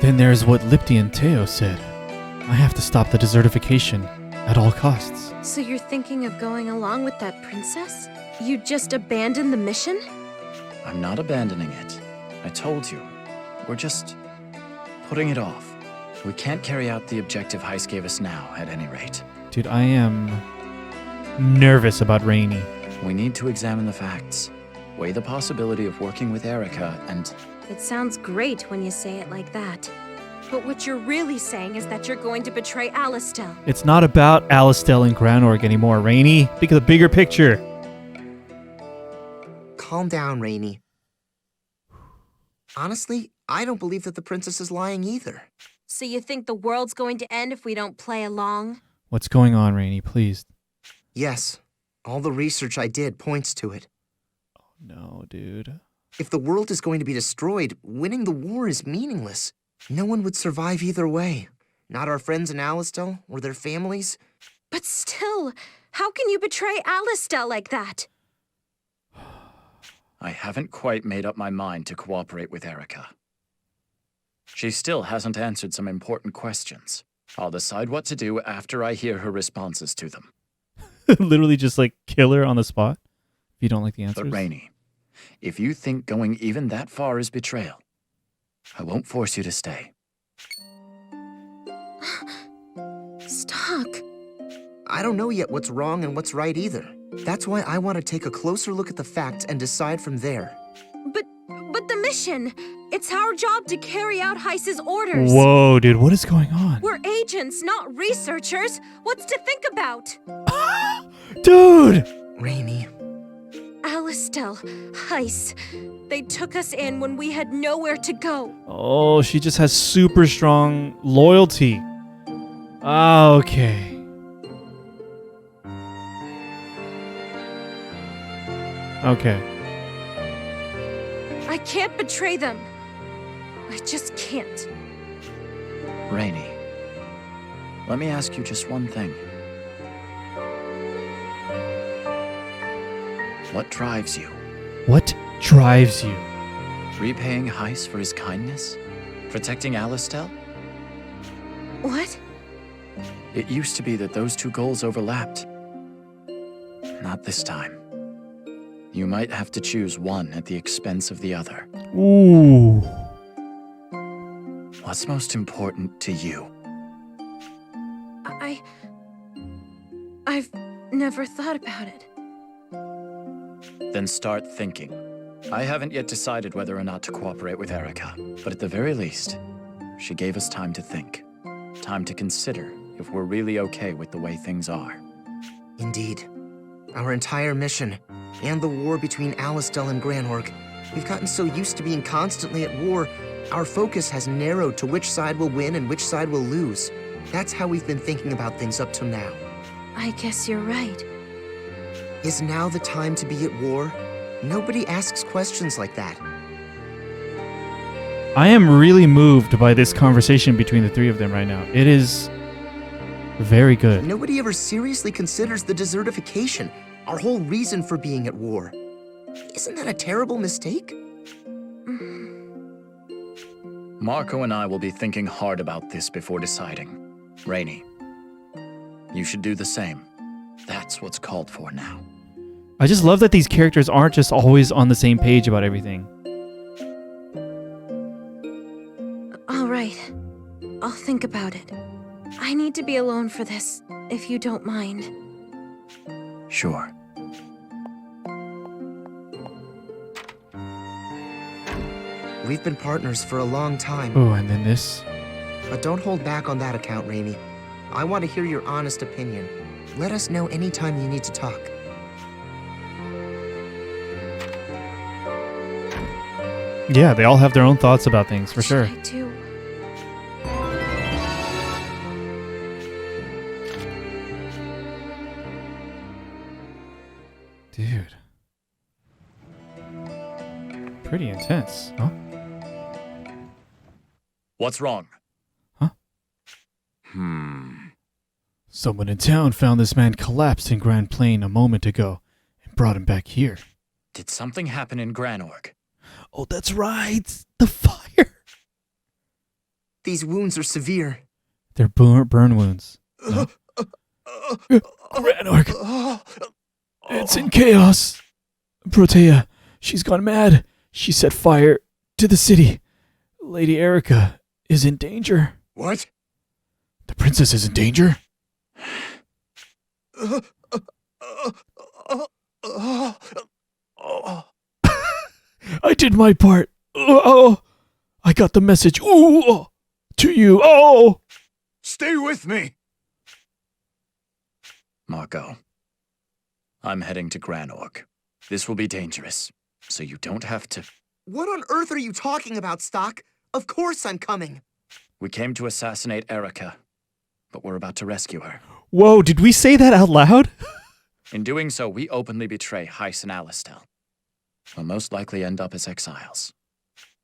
Then there's what Lipti and Teo said. I have to stop the desertification at all costs. So you're thinking of going along with that princess? You just abandoned the mission? I'm not abandoning it. I told you. We're just putting it off. We can't carry out the objective Heist gave us now, at any rate. Dude, I am nervous about Reyony. We need to examine the facts. Weigh the possibility of working with Eruca and... It sounds great when you say it like that. But what you're really saying is that you're going to betray Alistel. It's not about Alistel and Granorg anymore, Reyony. Think of the bigger picture. Calm down, Reyony. Honestly, I don't believe that the princess is lying either. So you think the world's going to end if we don't play along? What's going on, Reyony? Please. Yes. All the research I did points to it. Oh, no, dude. If the world is going to be destroyed, winning the war is meaningless. No one would survive either way. Not our friends in Alistel or their families. But still, how can you betray Alistel like that? I haven't quite made up my mind to cooperate with Eruca. She still hasn't answered some important questions. I'll decide what to do after I hear her responses to them. Literally just like kill her on the spot if you don't like the answers. But Reyony, if you think going even that far is betrayal, I won't force you to stay. Stock. I don't know yet what's wrong and what's right either. That's why I want to take a closer look at the facts and decide from there. But the mission! It's our job to carry out Heist's orders. Whoa, dude, what is going on? We're agents, not researchers. What's to think about? Dude! Reyony. Alistel, Heist. They took us in when we had nowhere to go. Oh, she just has super strong loyalty. Ah, okay. Okay. I can't betray them. I just can't. Reyony, let me ask you just one thing. What drives you? What drives you? Repaying Heiss for his kindness? Protecting Alistel? What? It used to be that those two goals overlapped. Not this time. You might have to choose one at the expense of the other. Ooh. What's most important to you? I've never thought about it. Then start thinking. I haven't yet decided whether or not to cooperate with Eruca, but at the very least, she gave us time to think. Time to consider if we're really okay with the way things are. Indeed. Our entire mission, and the war between Alistel and Granorg, we've gotten so used to being constantly at war, our focus has narrowed to which side will win and which side will lose. That's how we've been thinking about things up till now. I guess you're right. Is now the time to be at war? Nobody asks questions like that. I am really moved by this conversation between the three of them right now. It is very good. Nobody ever seriously considers the desertification, our whole reason for being at war. Isn't that a terrible mistake? Marco and I will be thinking hard about this before deciding. Reyony, you should do the same. That's what's called for now. I just love that these characters aren't just always on the same page about everything. All right. I'll think about it. I need to be alone for this, if you don't mind. Sure. We've been partners for a long time. Oh, and then this. But don't hold back on that account, Reyony. I want to hear your honest opinion. Let us know anytime you need to talk. Yeah, they all have their own thoughts about things, for sure. I do. Dude. Pretty intense, huh? What's wrong? Huh? Someone in town found this man collapsed in Grand Plain a moment ago and brought him back here. Did something happen in Granorg? Oh, that's right. The fire. These wounds are severe. They're burn wounds. No? Granorg. It's in chaos. Protea, she's gone mad. She set fire to the city. Lady Eruca is in danger. What? The princess is in danger? I did my part. Oh, I got the message. Ooh, to you. Oh, stay with me. Marco, I'm heading to Granorg. This will be dangerous, so you don't have to... What on earth are you talking about, Stock? Of course I'm coming. We came to assassinate Eruca, but we're about to rescue her. Whoa, did we say that out loud? In doing so, we openly betray Heiss and Alistel. We'll most likely end up as exiles.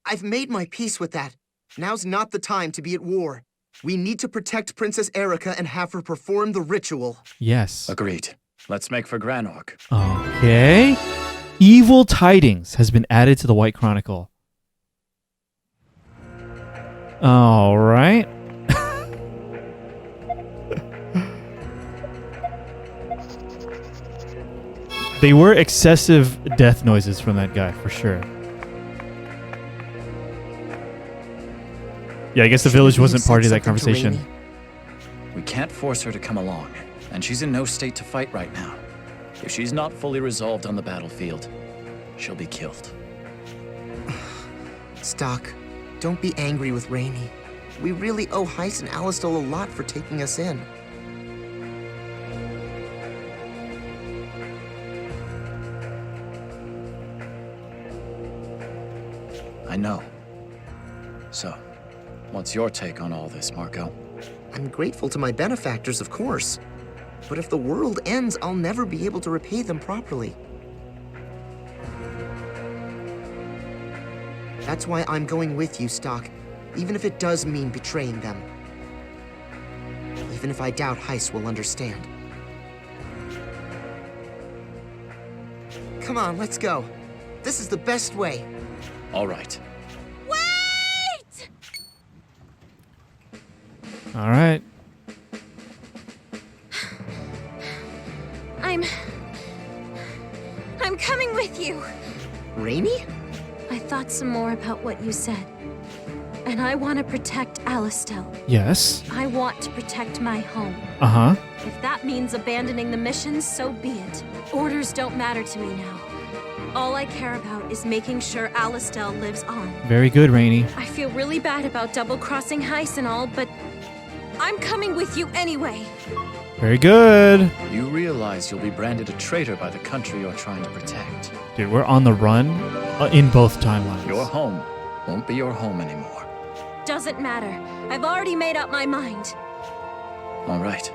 I've made my peace with that. Now's not the time to be at war. We need to protect Princess Eruca and have her perform the ritual. Yes. Agreed. Let's make for Granorg. Okay. Evil Tidings has been added to the White Chronicle. All right. They were excessive death noises from that guy, for sure. Yeah, I guess the village wasn't part of that conversation. We can't force her to come along, and she's in no state to fight right now. If she's not fully resolved on the battlefield, she'll be killed. Stock, don't be angry with Reyony. We really owe Heiss and Alistel a lot for taking us in. I know. So, what's your take on all this, Marco? I'm grateful to my benefactors, of course. But if the world ends, I'll never be able to repay them properly. That's why I'm going with you, Stock, even if it does mean betraying them. even if I doubt Heiss will understand. Come on, let's go. This is the best way. All right. Wait! All right. I'm coming with you. Reyony? I thought some more about what you said. And I want to protect Alastel. Yes. I want to protect my home. Uh-huh. If that means abandoning the mission, so be it. Orders don't matter to me now. All I care about is making sure Alastel lives on. Very good, Reyony. I feel really bad about double-crossing Heiss and all, but I'm coming with you anyway. Very good. You realize you'll be branded a traitor by the country you're trying to protect. Dude, we're on the run in both timelines. Your home won't be your home anymore. Doesn't matter. I've already made up my mind. All right.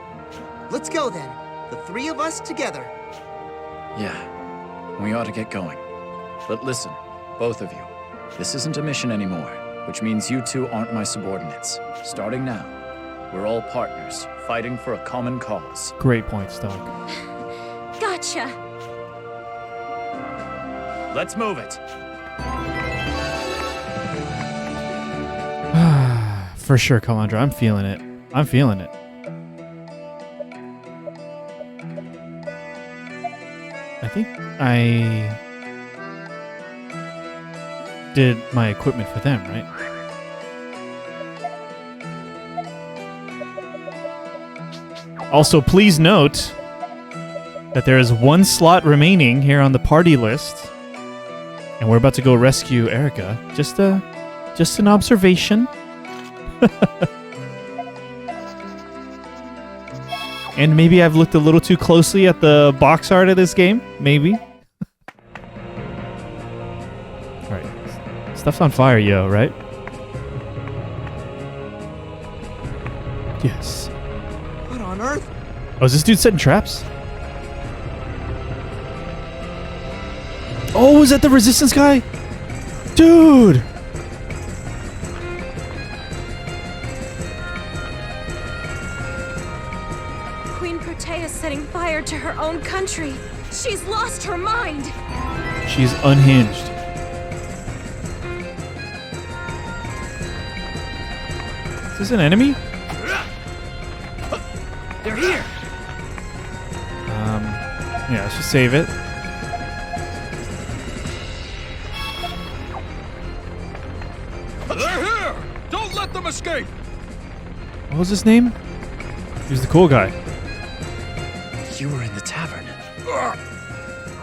Let's go then. The three of us together. Yeah, we ought to get going. But listen, both of you, this isn't a mission anymore, which means you two aren't my subordinates. Starting now, we're all partners, fighting for a common cause. Great point, Stock. Gotcha. Let's move it. For sure, Kalandra. I'm feeling it. I'm feeling it. I think I did my equipment for them, right? Also, please note that there is one slot remaining here on the party list, and we're about to go rescue Eruca. Just an observation. And maybe I've looked a little too closely at the box art of this game. Maybe. Alright. Stuff's on fire, yo, right? Yes. What on earth? Oh, is this dude setting traps? Oh, is that the resistance guy? Dude! Setting fire to her own country. She's lost her mind. She's unhinged. Is this an enemy? They're here. Yeah, let's just save it. They're here! Don't let them escape! What was his name? He was the cool guy. You were in the tavern.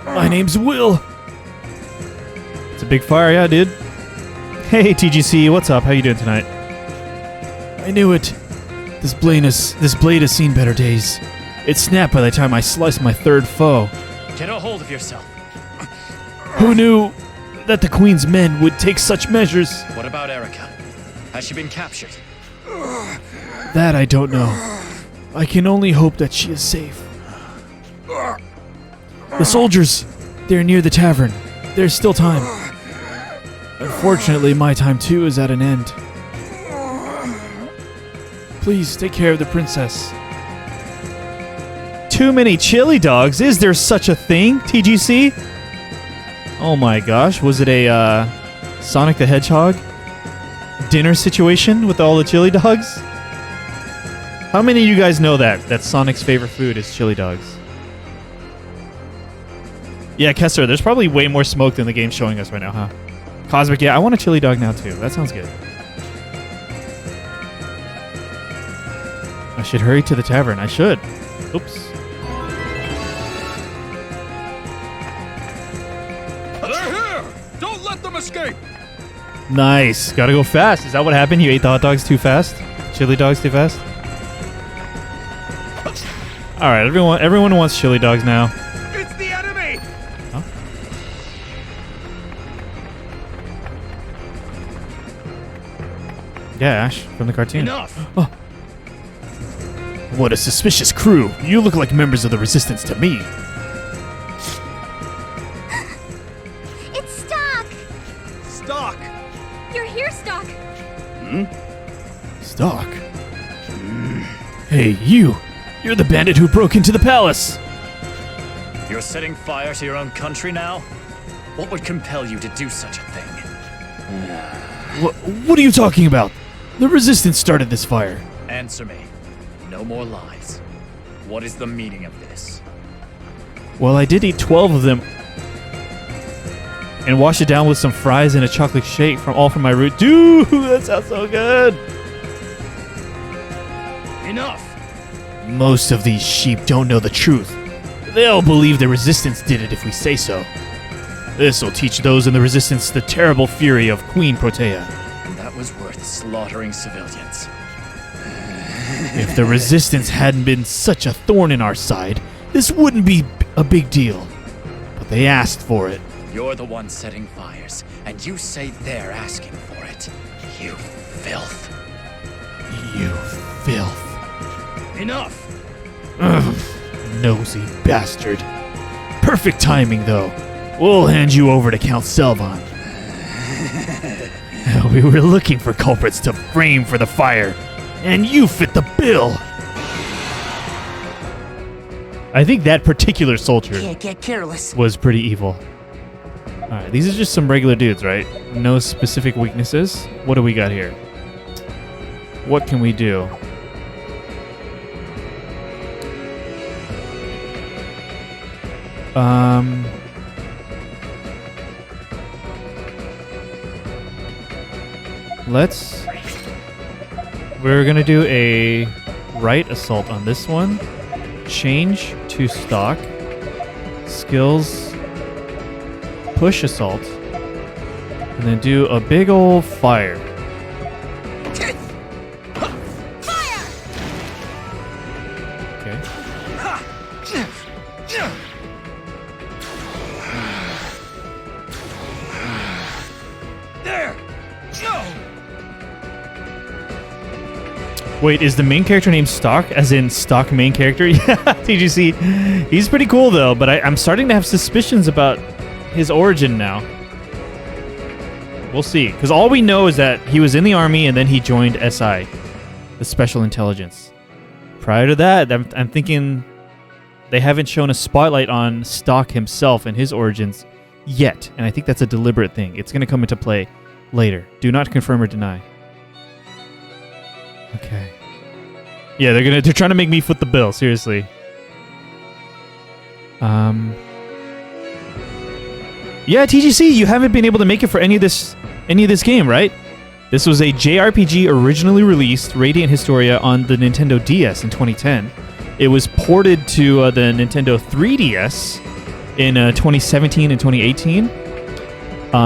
My name's Will. It's a big fire, yeah, dude. Hey, TGC, what's up? How you doing tonight? I knew it. This blade has seen better days. It snapped by the time I sliced my third foe. Get a hold of yourself. Who knew that the Queen's men would take such measures? What about Eruca? Has she been captured? That I don't know. I can only hope that she is safe. The soldiers! They're near the tavern. There's still time. Unfortunately, my time too is at an end. Please take care of the princess. Too many chili dogs? Is there such a thing, TGC? Oh my gosh, was it a Sonic the Hedgehog dinner situation with all the chili dogs? How many of you guys know that Sonic's favorite food is chili dogs? Yeah, Kessler, there's probably way more smoke than the game's showing us right now, huh? Cosmic, yeah, I want a chili dog now too. That sounds good. I should hurry to the tavern. I should. Oops. They're here! Don't let them escape! Nice. Gotta go fast. Is that what happened? You ate the hot dogs too fast? Chili dogs too fast? Alright, everyone wants chili dogs now. It's the enemy! Huh? Yeah, Ash, from the cartoon. Enough! Oh. What a suspicious crew. You look like members of the Resistance to me. It's Stock! Stock! You're here, Stock! Stock? Hey, you! You're the bandit who broke into the palace! You're setting fire to your own country now? What would compel you to do such a thing? What are you talking about? The Resistance started this fire. Answer me. No more lies. What is the meaning of this? Well, I did eat 12 of them and wash it down with some fries and a chocolate shake from my root. Dude, that sounds so good. Enough! Most of these sheep don't know the truth. They'll believe the Resistance did it if we say so. This'll teach those in the Resistance the terrible fury of Queen Protea. And that was worth slaughtering civilians. If the Resistance hadn't been such a thorn in our side, this wouldn't be a big deal. But they asked for it. You're the one setting fires, and you say they're asking for it. You filth. You filth. Enough! Ugh, nosy bastard. Perfect timing, though. We'll hand you over to Count Selvan. We were looking for culprits to frame for the fire, and you fit the bill. I think that particular soldier Can't get careless. was pretty evil. Alright, these are just some regular dudes, right? No specific weaknesses. What do we got here? What can we do? We're gonna do a right assault on this one. Change to stock. Skills. Push assault. And then do a big old fire. Okay. There! Go! Wait, is the main character named Stock, as in stock main character? Yeah, TGC. He's pretty cool, though, but I'm starting to have suspicions about his origin now. We'll see, because all we know is that he was in the army and then he joined SI, the Special Intelligence. Prior to that, I'm thinking they haven't shown a spotlight on Stock himself and his origins yet, and I think that's a deliberate thing. It's going to come into play later. Do not confirm or deny. Okay. Yeah, they're trying to make me foot the bill, seriously. Yeah, TGC, you haven't been able to make it for any of this game, right? This was a JRPG originally released, Radiant Historia, on the Nintendo DS in 2010. It was ported to the Nintendo 3DS in 2017 and 2018.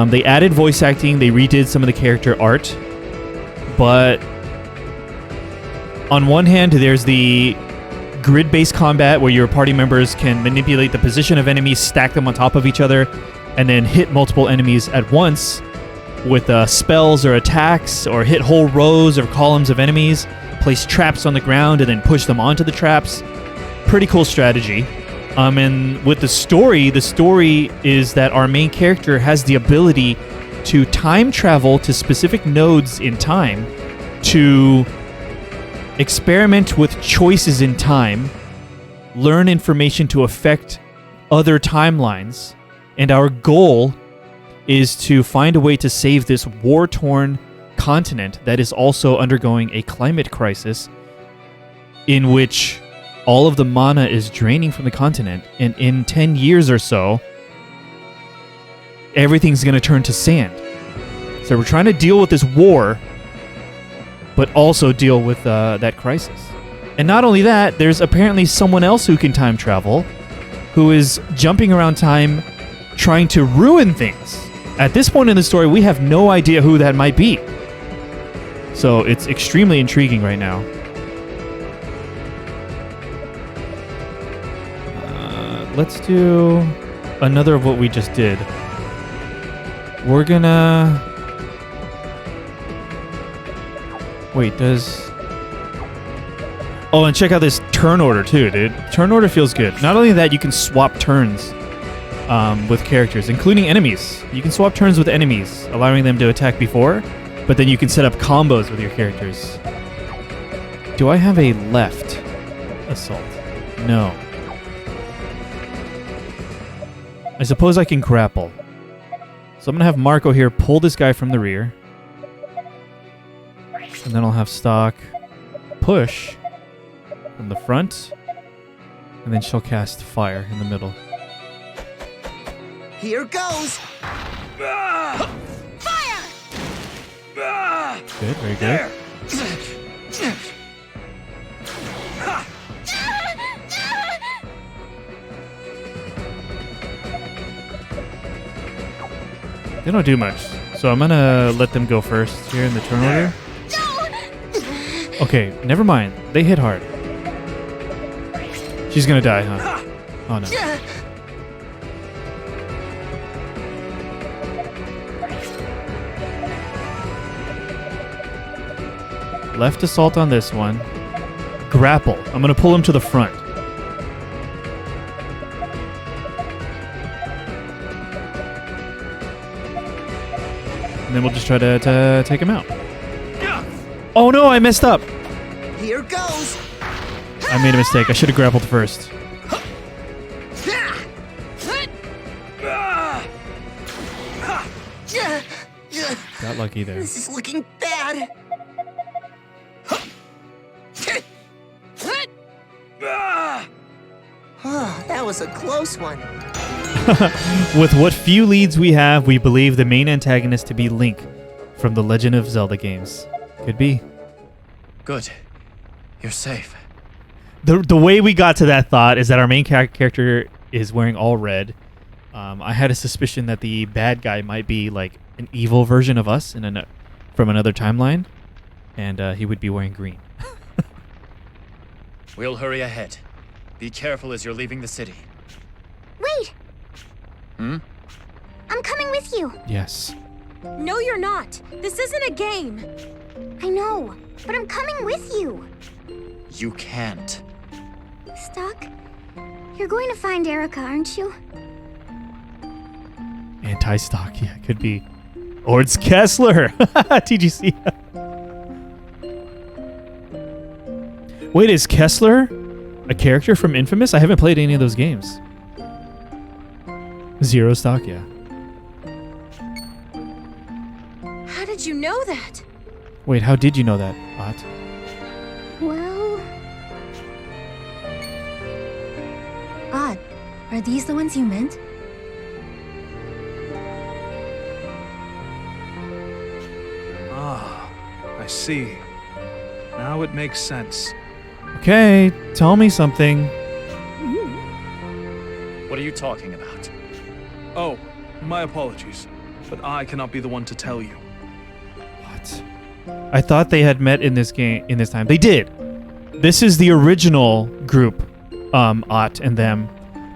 They added voice acting, they redid some of the character art, but on one hand, there's the grid-based combat where your party members can manipulate the position of enemies, stack them on top of each other, and then hit multiple enemies at once with spells or attacks, or hit whole rows or columns of enemies, place traps on the ground, and then push them onto the traps. Pretty cool strategy. And with the story is that our main character has the ability to time travel to specific nodes in time to experiment with choices in time, learn information to affect other timelines, and our goal is to find a way to save this war-torn continent that is also undergoing a climate crisis in which all of the mana is draining from the continent, and in 10 years or so, everything's going to turn to sand. So we're trying to deal with this war, but also deal with that crisis. And not only that, there's apparently someone else who can time travel, who is jumping around time, trying to ruin things. At this point in the story, we have no idea who that might be. So it's extremely intriguing right now. Let's do another of what we just did. We're gonna... Wait, Oh, and check out this turn order too, dude. Turn order feels good. Not only that, you can swap turns with characters, including enemies. You can swap turns with enemies, allowing them to attack before, but then you can set up combos with your characters. do I have a left assault? No. I suppose I can grapple. So I'm going to have Marco here pull this guy from the rear. And then I'll have Stock push from the front. And then she'll cast fire in the middle. Here goes! Fire! Good, very good. They don't do much, so I'm gonna let them go first here in the turn order. Okay, never mind. They hit hard. She's gonna die, huh? Oh no. Left assault on this one. Grapple. I'm gonna pull him to the front. And then we'll just try to take him out. Oh no, I messed up. Here goes. I made a mistake. I should have grappled first. Got lucky there. This is looking bad. Oh, that was a close one. With what few leads we have, we believe the main antagonist to be Link from the Legend of Zelda games. Could be. Good. You're safe. The way we got to that thought is that our main character is wearing all red. I had a suspicion that the bad guy might be like an evil version of us from another timeline, and he would be wearing green. We'll hurry ahead. Be careful as you're leaving the city. Wait! Hmm? I'm coming with you. Yes. No, you're not. This isn't a game. I know, but I'm coming with you. You can't. Stock, you're going to find Eruca, aren't you? Anti-stock, yeah, could be. Or it's Kessler! TGC. Wait, is Kessler a character from Infamous? I haven't played any of those games. Zero stock, yeah. How did you know that? Wait, how did you know that, Ott? Well... Odd. Are these the ones you meant? Ah, I see. Now it makes sense. Okay, tell me something. What are you talking about? Oh, my apologies. But I cannot be the one to tell you. What? I thought they had met in this game in this time. They did. This is the original group, Ott and them,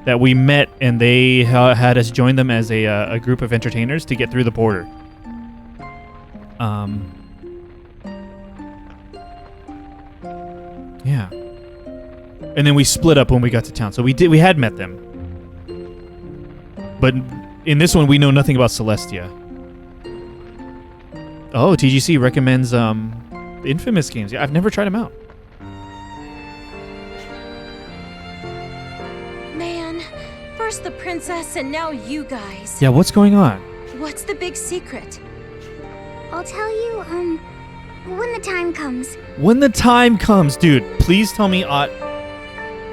that we met, and they had us join them as a group of entertainers to get through the border. Yeah. And then we split up when we got to town. So we had met them. But in this one we know nothing about Celestia. Oh, TGC recommends the Infamous games. Yeah, I've never tried them out. Man, first the princess and now you guys. Yeah, what's going on? What's the big secret? I'll tell you, when the time comes. When the time comes, dude, please tell me Ott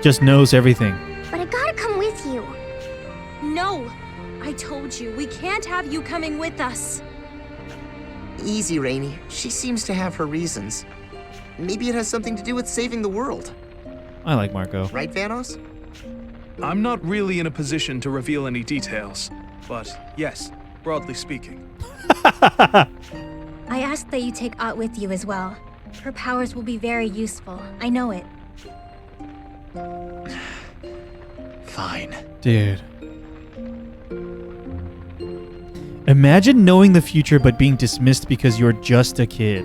just knows everything. But I gotta come with you. No! I told you, we can't have you coming with us. Easy, Reyony. She seems to have her reasons. Maybe it has something to do with saving the world. I like Marco. Right, Vanos? I'm not really in a position to reveal any details, but yes, broadly speaking. I asked that you take Ott with you as well. Her powers will be very useful. I know it. Fine. Dude. Imagine knowing the future but being dismissed because you're just a kid.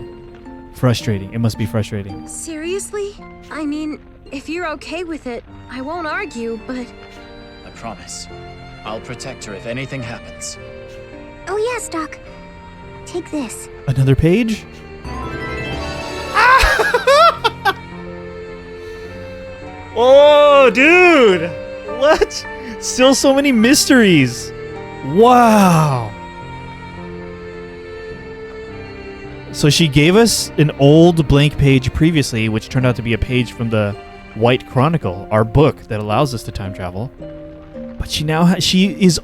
Frustrating. It must be frustrating. Seriously? I mean, if you're okay with it, I won't argue, but... I promise. I'll protect her if anything happens. Oh yes, Doc. Take this. Another page? Oh, dude! What? Still so many mysteries. Wow. So she gave us an old blank page previously, which turned out to be a page from the White Chronicle, our book that allows us to time travel. But she is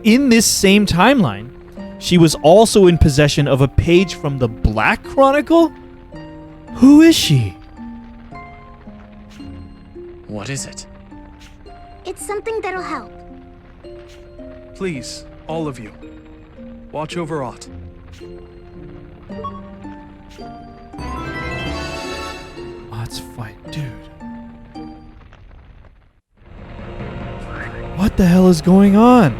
in this same timeline. She was also in possession of a page from the Black Chronicle? Who is she? What is it? It's something that'll help. Please, all of you, watch over Ott. Ott's fight, dude. What the hell is going on?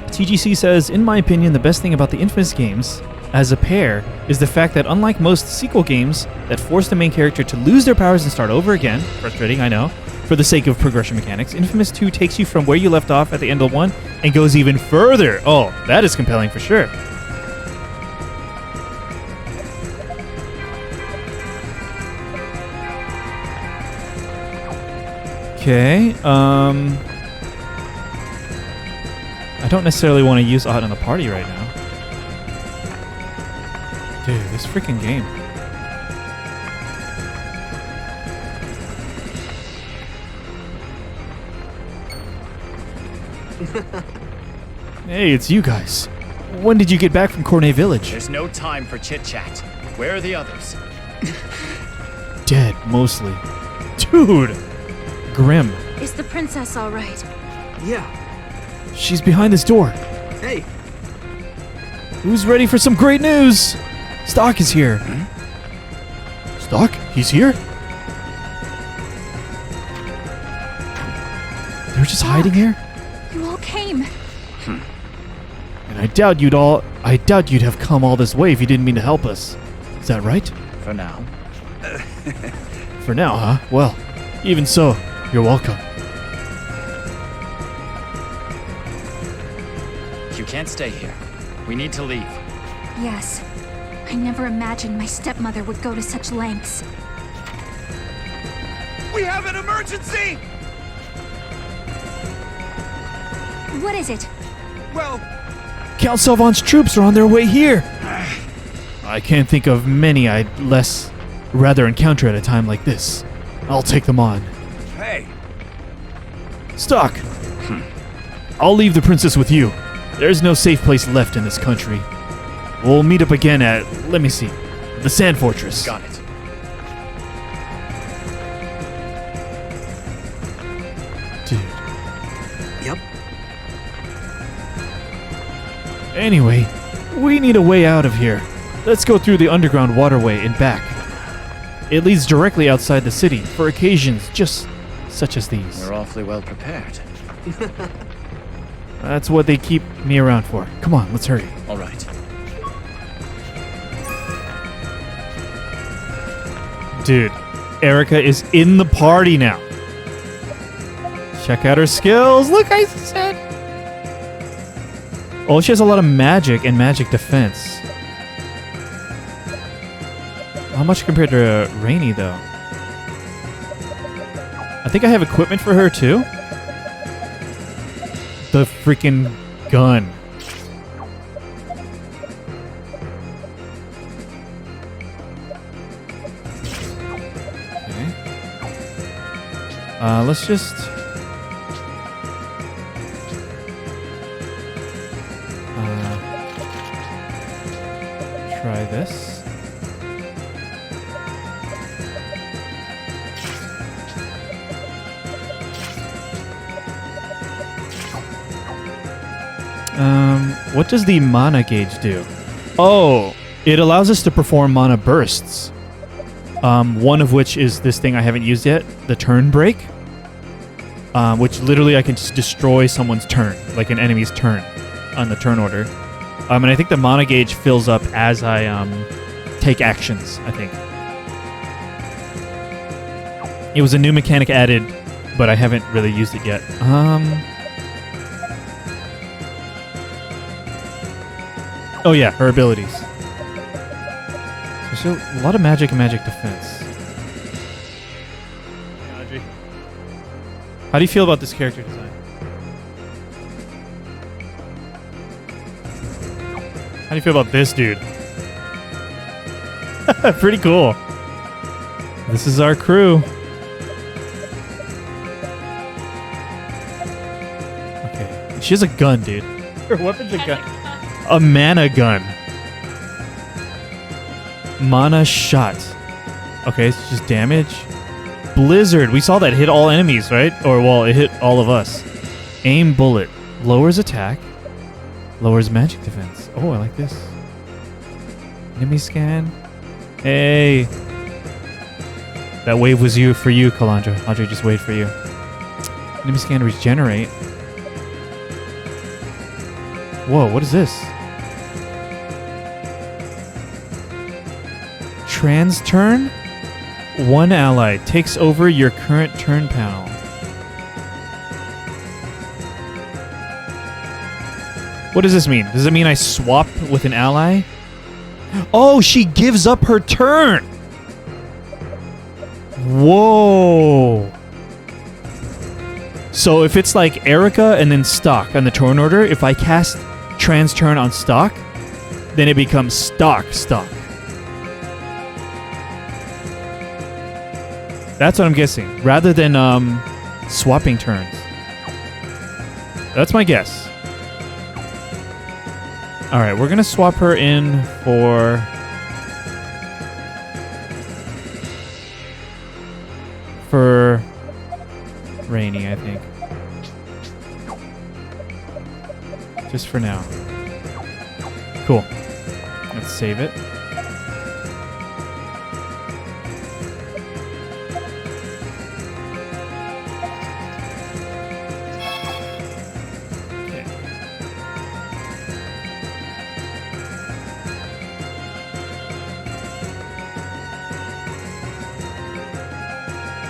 TGC says, in my opinion, the best thing about the Infamous games as a pair is the fact that unlike most sequel games that force the main character to lose their powers and start over again, frustrating, I know, for the sake of progression mechanics, Infamous 2 takes you from where you left off at the end of 1 and goes even further. Oh, that is compelling for sure. Okay, I don't necessarily want to use Ott in the party right now. Dude, this freaking game. Hey, it's you guys. When did you get back from Cornei Village? There's no time for chit-chat. Where are the others? Dead, mostly. Dude! Grim. Is the princess all right? Yeah. She's behind this door. Hey. Who's ready for some great news? Stock is here. Stock? He's here? They're just hiding here? You all came. And I doubt you'd have come all this way if you didn't mean to help us. Is that right? For now. For now, huh? Well, even so, you're welcome. You can't stay here. We need to leave. Yes. I never imagined my stepmother would go to such lengths. We have an emergency! What is it? Well, Count Sylvan's troops are on their way here. I can't think of many I'd rather encounter at a time like this. I'll take them on. hey. Stock! I'll leave the princess with you. There's no safe place left in this country. We'll meet up again at, let me see, the Sand Fortress. Got it. Dude. Yep. Anyway, we need a way out of here. Let's go through the underground waterway and back. It leads directly outside the city for occasions just such as these. You're awfully well prepared. That's what they keep me around for. Come on, let's hurry. All right. Dude, Eruca is in the party now. Check out her skills. Look, I said. Oh, she has a lot of magic and magic defense. How much compared to Reyony, though? I think I have equipment for her, too. The freaking gun. Okay. Let's just... try this. What does the mana gauge do? Oh, it allows us to perform mana bursts. One of which is this thing I haven't used yet, the turn break. Which literally I can just destroy someone's turn, like an enemy's turn on the turn order. And I think the mana gauge fills up as I take actions, I think. It was a new mechanic added, but I haven't really used it yet. Oh yeah, her abilities. So a lot of magic and magic defense. How do you feel about this character design? How do you feel about this dude? Pretty cool. This is our crew. Okay. She has a gun, dude. Her weapon's a gun. A mana gun. Mana shot. Okay, it's just damage. Blizzard. We saw that hit all enemies, right? Or, well, it hit all of us. Aim bullet. Lowers attack. Lowers magic defense. Oh, I like this. Enemy scan. Hey. That wave was for you, Kalandra. Andre just wait for you. Enemy scan regenerate. Whoa, what is this? Trans turn? One ally takes over your current turn panel. What does this mean? Does it mean I swap with an ally? Oh, she gives up her turn! Whoa! So if it's like Eruca and then stock on the turn order, if I cast trans turn on stock, then it becomes stock. That's what I'm guessing, rather than swapping turns. That's my guess. All right, we're gonna swap her in for Reyony, I think. Just for now. Cool. Let's save it.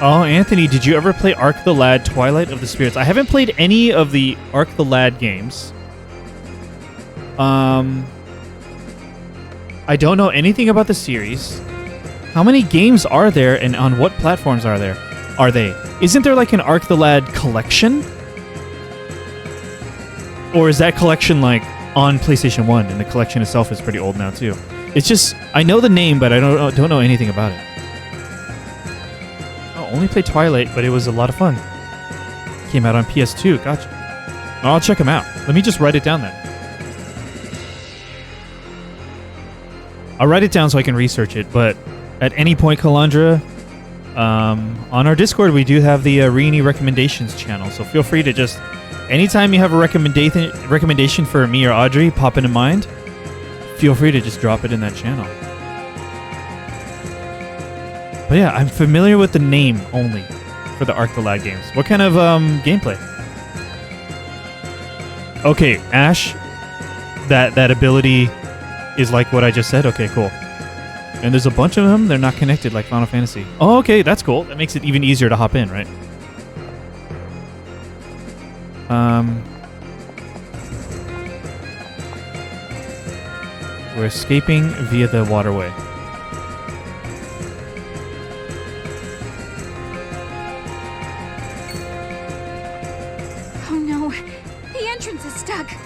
Oh, Anthony, did you ever play Ark the Lad Twilight of the Spirits? I haven't played any of the Ark the Lad games. I don't know anything about the series. How many games are there and on what platforms are they? Isn't there like an Ark the Lad collection? Or is that collection like on PlayStation 1 and the collection itself is pretty old now too? It's just, I know the name, but I don't know anything about it. Only played Twilight, but it was a lot of fun. Came out on PS2. Gotcha. I'll check them out. Let me just write it down then. I'll write it down so I can research it, but at any point, Kalandra, on our Discord, we do have the Reyony recommendations channel, so feel free to just, anytime you have a recommendation for me or Audrey pop into mind, feel free to just drop it in that channel. But yeah, I'm familiar with the name only for the Ark the Lad games. What kind of gameplay? Okay, Ash, that ability is like what I just said? Okay, cool. And there's a bunch of them. They're not connected like Final Fantasy. Oh, okay, that's cool. That makes it even easier to hop in, right? We're escaping via the waterway.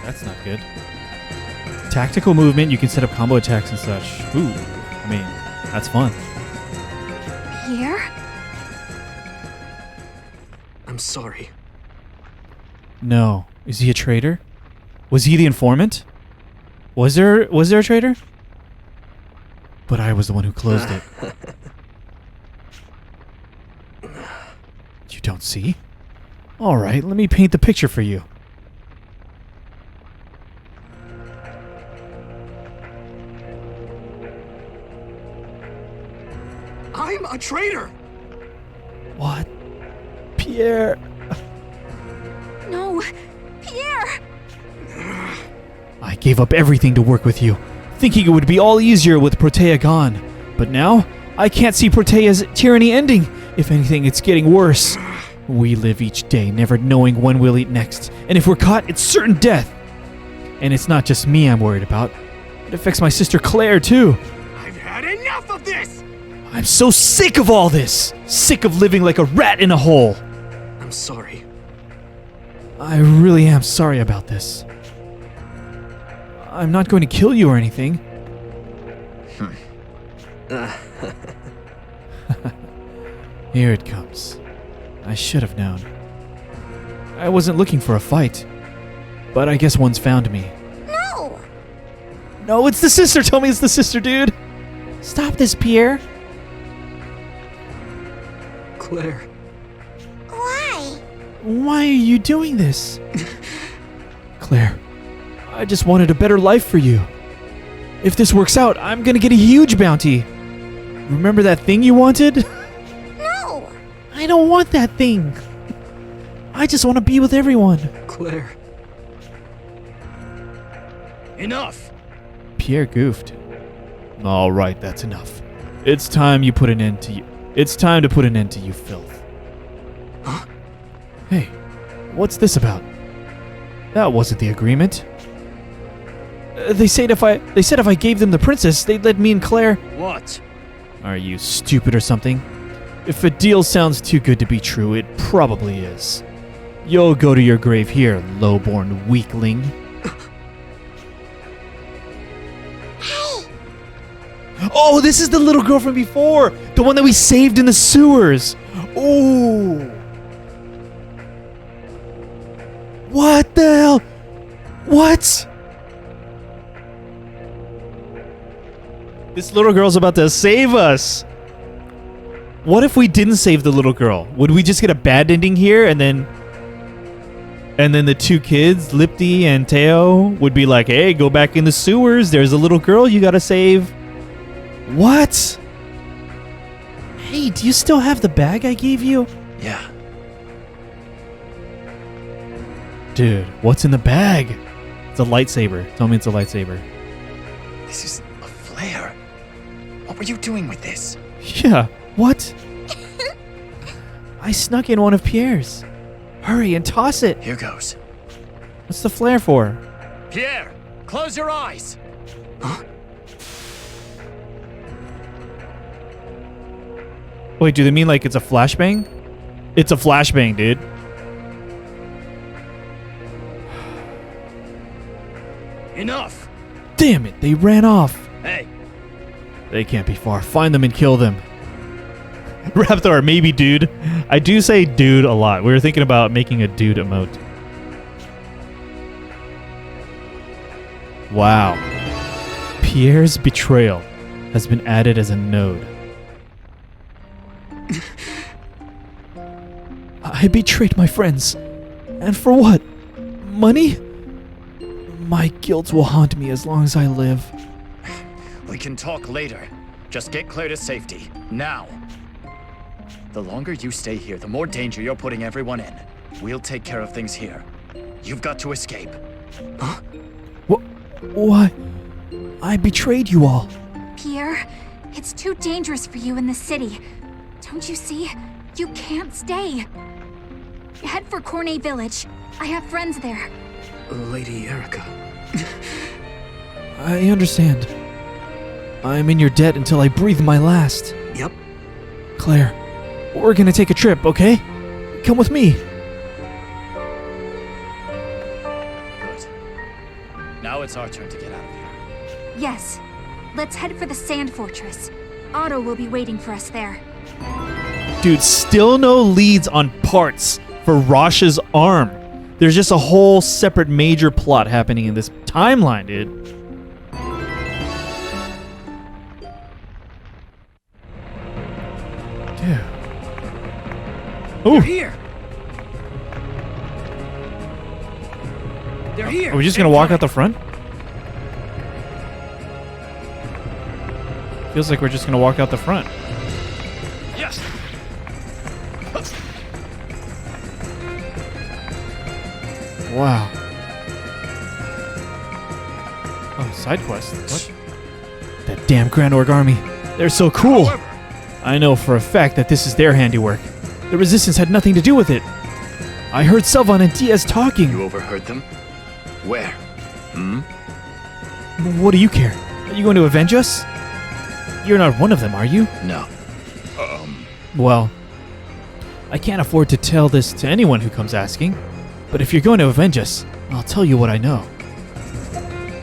That's not good. Tactical movement, you can set up combo attacks and such. Ooh, I mean, that's fun. Pierre? I'm sorry. No. Is he a traitor? Was he the informant? Was there a traitor? But I was the one who closed it. You don't see? All right, let me paint the picture for you. I'm a traitor! What? Pierre! No! Pierre! I gave up everything to work with you, thinking it would be all easier with Protea gone. But now, I can't see Protea's tyranny ending. If anything, it's getting worse. We live each day never knowing when we'll eat next, and if we're caught, it's certain death. And it's not just me I'm worried about. It affects my sister Claire, too. I've had enough of this! I'm so sick of all this! Sick of living like a rat in a hole! I'm sorry. I really am sorry about this. I'm not going to kill you or anything. Here it comes. I should have known. I wasn't looking for a fight, but I guess one's found me. No! No, it's the sister! Tell me it's the sister, dude! Stop this, Pierre! Claire. Why? Why are you doing this? Claire, I just wanted a better life for you. If this works out, I'm gonna get a huge bounty. Remember that thing you wanted? No! I don't want that thing. I just want to be with everyone. Claire. Enough! Pierre goofed. All right, that's enough. It's time you put an end to you. It's time to put an end to you, filth. Huh? Hey, what's this about? That wasn't the agreement. They said if I gave them the princess, they'd let me and Claire. What? Are you stupid or something? If a deal sounds too good to be true, it probably is. You'll go to your grave here, low-born weakling. Oh, this is the little girl from before! The one that we saved in the sewers! Oh! What the hell? What? This little girl's about to save us! What if we didn't save the little girl? Would we just get a bad ending here and then the two kids, Lipti and Teo, would be like, hey, go back in the sewers. There's a little girl you gotta save. What? Hey, do you still have the bag I gave you? Yeah. Dude, what's in the bag? It's a lightsaber. Tell me it's a lightsaber. This is a flare. What were you doing with this? Yeah, what? I snuck in one of Pierre's. Hurry and toss it. Here goes. What's the flare for? Pierre, close your eyes. Huh? Wait, do they mean like it's a flashbang? It's a flashbang, dude. Enough. Damn it, they ran off. Hey. They can't be far. Find them and kill them. Raptor, maybe dude. I do say dude a lot. We were thinking about making a dude emote. Wow. Pierre's betrayal has been added as a node. I betrayed my friends. And for what? Money? My guilt will haunt me as long as I live. We can talk later. Just get Claire to safety. Now. The longer you stay here, the more danger you're putting everyone in. We'll take care of things here. You've got to escape. Huh? Why? I betrayed you all. Pierre, it's too dangerous for you in the city. Don't you see? You can't stay. Head for Cornei Village. I have friends there. Lady Eruca. I understand. I'm in your debt until I breathe my last. Yep. Claire, we're gonna take a trip, okay? Come with me. Good. Now it's our turn to get out of here. Yes. Let's head for the Sand Fortress. Otto will be waiting for us there. Dude, still no leads on parts for Rosh's arm. There's just a whole separate major plot happening in this timeline, dude. Dude. They're here. They're here. Are we just gonna walk out the front? Feels like we're just gonna walk out the front. Yes. Wow. Oh, side quest. What? That damn Granorg army. They're so cool. However, I know for a fact that this is their handiwork. The Resistance had nothing to do with it. I heard Selvan and Diaz talking. you overheard them? Where? Hmm? What do you care? Are you going to avenge us? You're not one of them, are you? No. Well, I can't afford to tell this to anyone who comes asking. But if you're going to avenge us, I'll tell you what I know.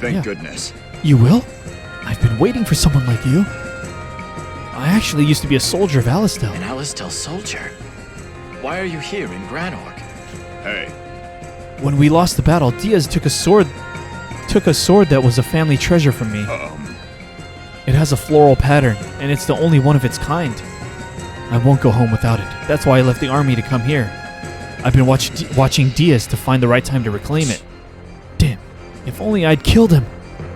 Thank goodness. You will? I've been waiting for someone like you. I actually used to be a soldier of Alistel. An Alistel soldier? Why are you here in Granorg? Hey. When we lost the battle, Diaz took a sword that was a family treasure from me. It has a floral pattern, and it's the only one of its kind. I won't go home without it. That's why I left the army to come here. I've been watching Diaz to find the right time to reclaim it. Damn, if only I'd killed him,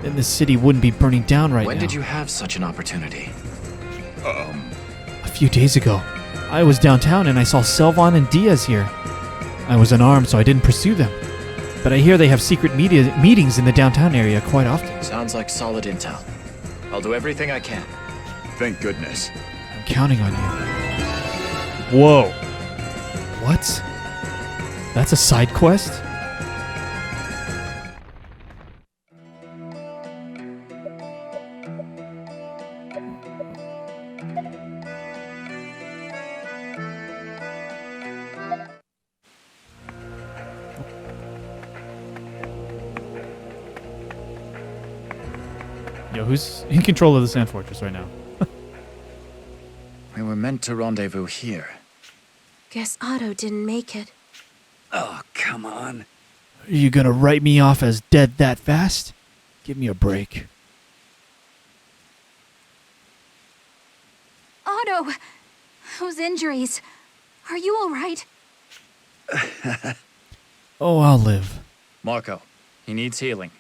then this city wouldn't be burning down right now. When did you have such an opportunity? A few days ago. I was downtown and I saw Selvon and Diaz here. I was unarmed, so I didn't pursue them. But I hear they have secret meetings in the downtown area quite often. Sounds like solid intel. I'll do everything I can. Thank goodness. I'm counting on you. Whoa. What? That's a side quest? Yo, who's in control of the Sand Fortress right now? We were meant to rendezvous here. Guess Otto didn't make it. Oh, come on. Are you gonna write me off as dead that fast? Give me a break. Otto! Those injuries. Are you alright? Oh, I'll live. Marco, he needs healing.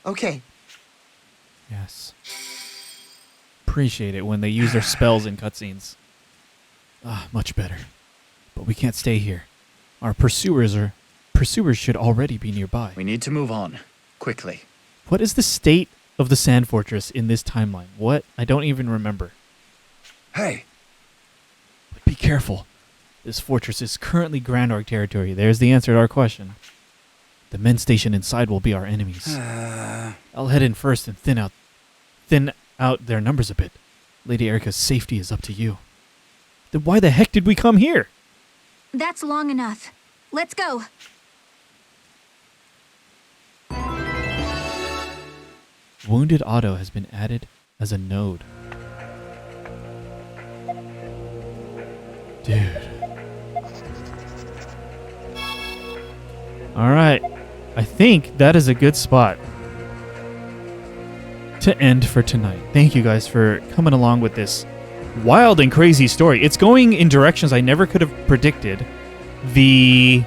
Okay. Yes. Appreciate it when they use their spells in cutscenes. Ah, much better. But we can't stay here. Our pursuers should already be nearby. We need to move on. Quickly. What is the state of the Sand Fortress in this timeline? What? I don't even remember. Hey! But be careful. This fortress is currently Granorg territory. There's the answer to our question. The men stationed inside will be our enemies. I'll head in first and thin out their numbers a bit. Lady Eruca's safety is up to you. Then why the heck did we come here? That's long enough. Let's go. Wounded Otto has been added as a node. Dude. Alright. I think that is a good spot to end for tonight. Thank you guys for coming along with this wild and crazy story. It's going in directions I never could have predicted. The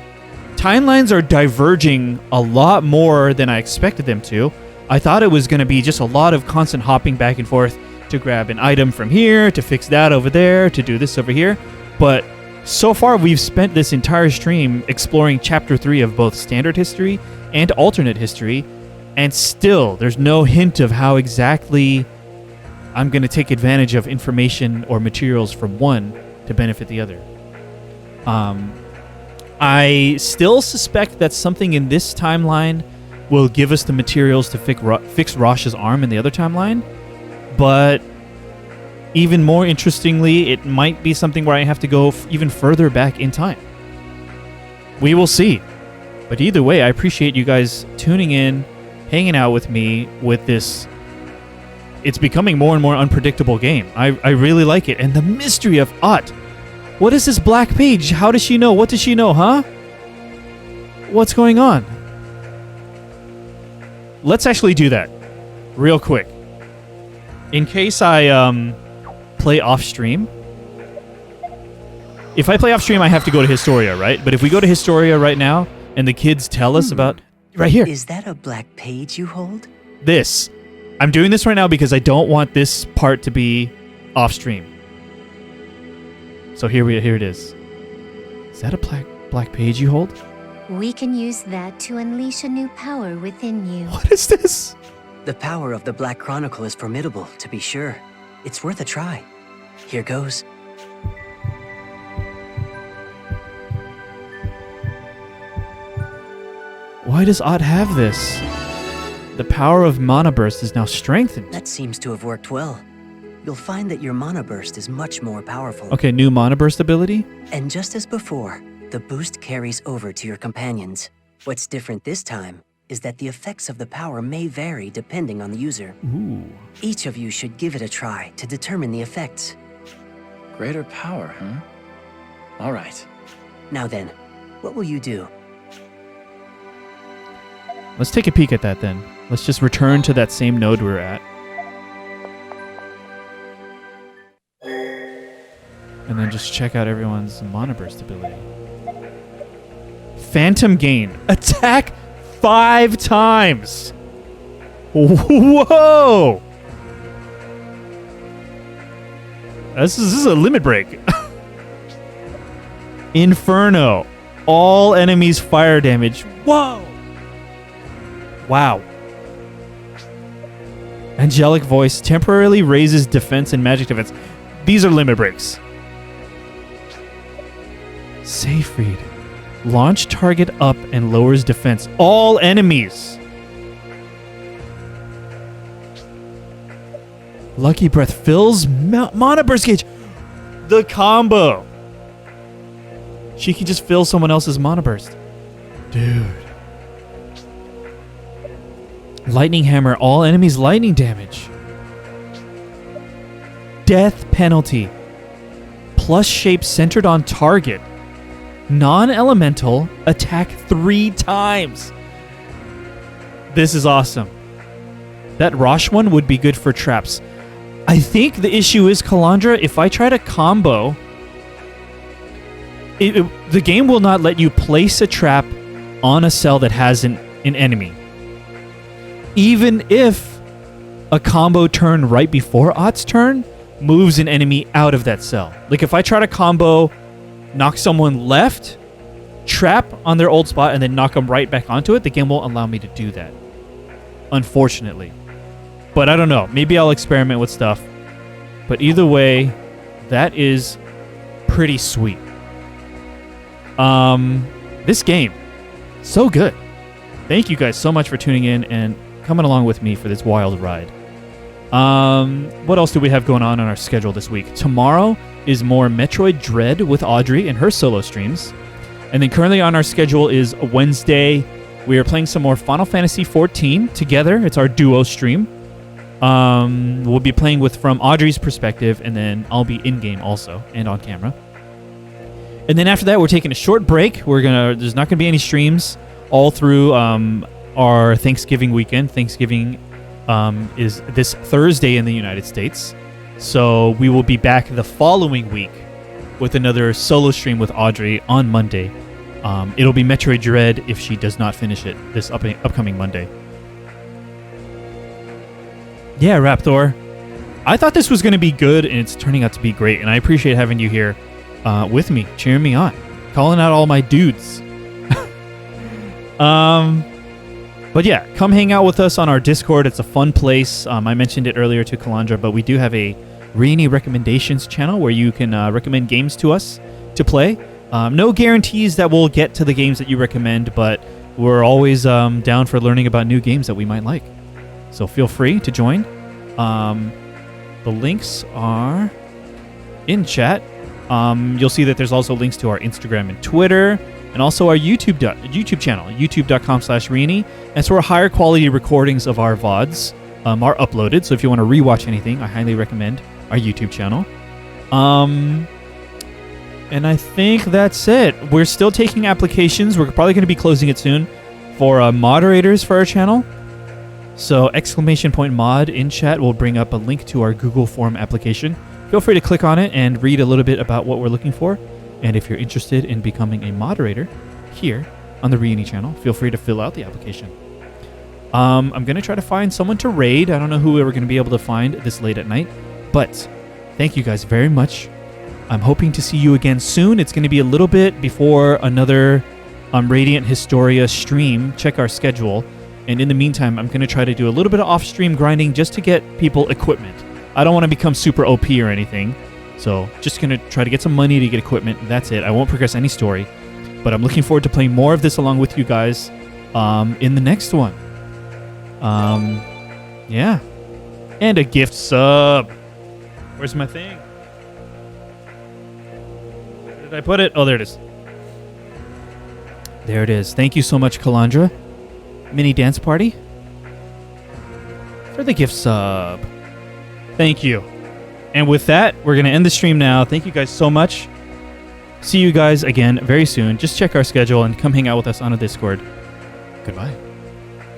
timelines are diverging a lot more than I expected them to. I thought it was going to be just a lot of constant hopping back and forth to grab an item from here, to fix that over there, to do this over here. But so far, we've spent this entire stream exploring Chapter 3 of both Standard History and Alternate History, and still, there's no hint of how exactly I'm going to take advantage of information or materials from one to benefit the other. I still suspect that something in this timeline will give us the materials to fix Rosh's arm in the other timeline, but even more interestingly, it might be something where I have to go even further back in time. We will see. But either way, I appreciate you guys tuning in, hanging out with me with this. It's becoming more and more unpredictable game. I really like it. And the mystery of Ott. What is this black page? How does she know? What does she know, huh? What's going on? Let's actually do that real quick. In case I play off stream. If I play off stream, I have to go to Historia, right? But if we go to Historia right now and the kids tell us about... Right here. Is that a black page you hold? This. I'm doing this right now because I don't want this part to be off stream. So here it is. Is that a black page you hold? We can use that to unleash a new power within you. What is this? The power of the Black Chronicle is formidable, to be sure. It's worth a try. Here goes. Why does Ott have this? The power of Mana Burst is now strengthened. That seems to have worked well. You'll find that your Mana Burst is much more powerful. Okay, new Mana Burst ability? And just as before, the boost carries over to your companions. What's different this time is that the effects of the power may vary depending on the user. Ooh. Each of you should give it a try to determine the effects. Greater power, huh? All right. Now then, what will you do? Let's take a peek at that then. Let's just return to that same node we were at. And then just check out everyone's mana burst ability. Phantom gain. Attack 5 times. Whoa! This is a limit break. Inferno. All enemies fire damage. Whoa! Wow. Angelic voice temporarily raises defense and magic defense. These are limit breaks. Safe read. Launch target up and lowers defense. All enemies. Lucky Breath fills mana burst gauge. The combo. She can just fill someone else's mana burst. Dude. Lightning Hammer. All enemies lightning damage. Death penalty. Plus shape centered on target. Non-elemental. Attack 3 times. This is awesome. That Rosh one would be good for traps. I think the issue is, Kalandra, if I try to combo, the game will not let you place a trap on a cell that has an enemy. Even if a combo turn right before Ott's turn moves an enemy out of that cell. Like if I try to combo, knock someone left, trap on their old spot, and then knock them right back onto it, the game won't allow me to do that. Unfortunately. But I don't know. Maybe I'll experiment with stuff. But either way, that is pretty sweet. This game, so good. Thank you guys so much for tuning in and coming along with me for this wild ride. What else do we have going on our schedule this week? Tomorrow is more Metroid Dread with Audrey and her solo streams. And then currently on our schedule is Wednesday. We are playing some more Final Fantasy XIV together. It's our duo stream. We'll be playing from Audrey's perspective, and then I'll be in-game also and on camera. And then after that, we're taking a short break. There's not gonna be any streams all through our Thanksgiving weekend. Thanksgiving is this Thursday in the United States, so we will be back the following week with another solo stream with Audrey on Monday. It'll be Metroid Dread if she does not finish it this upcoming Monday. Yeah, Raptor. I thought this was going to be good, and it's turning out to be great, and I appreciate having you here with me, cheering me on, calling out all my dudes. But yeah, come hang out with us on our Discord. It's a fun place. I mentioned it earlier to Kalandra, but we do have a Reyony recommendations channel where you can recommend games to us to play. No guarantees that we'll get to the games that you recommend, but we're always down for learning about new games that we might like. So feel free to join. The links are in chat. You'll see that there's also links to our Instagram and Twitter, and also our YouTube channel, youtube.com/Reyony. That's where higher quality recordings of our VODs are uploaded. So if you want to rewatch anything, I highly recommend our YouTube channel. And I think that's it. We're still taking applications. We're probably going to be closing it soon for moderators for our channel. So !mod in chat will bring up a link to our Google form application. Feel free to click on it and read a little bit about what we're looking for. And if you're interested in becoming a moderator here on the Reyony channel, feel free to fill out the application. I'm going to try to find someone to raid. I don't know who we're going to be able to find this late at night. But thank you guys very much. I'm hoping to see you again soon. It's going to be a little bit before another Radiant Historia stream. Check our schedule. And in the meantime, I'm going to try to do a little bit of off-stream grinding just to get people equipment. I don't want to become super OP or anything. So just going to try to get some money to get equipment. That's it. I won't progress any story. But I'm looking forward to playing more of this along with you guys in the next one. Yeah. And a gift sub. Where's my thing? Where did I put it? Oh, there it is. There it is. Thank you so much, Kalandra. Mini dance party? For the gift sub. Thank you. And with that, we're going to end the stream now. Thank you guys so much. See you guys again very soon. Just check our schedule and come hang out with us on a Discord. Goodbye.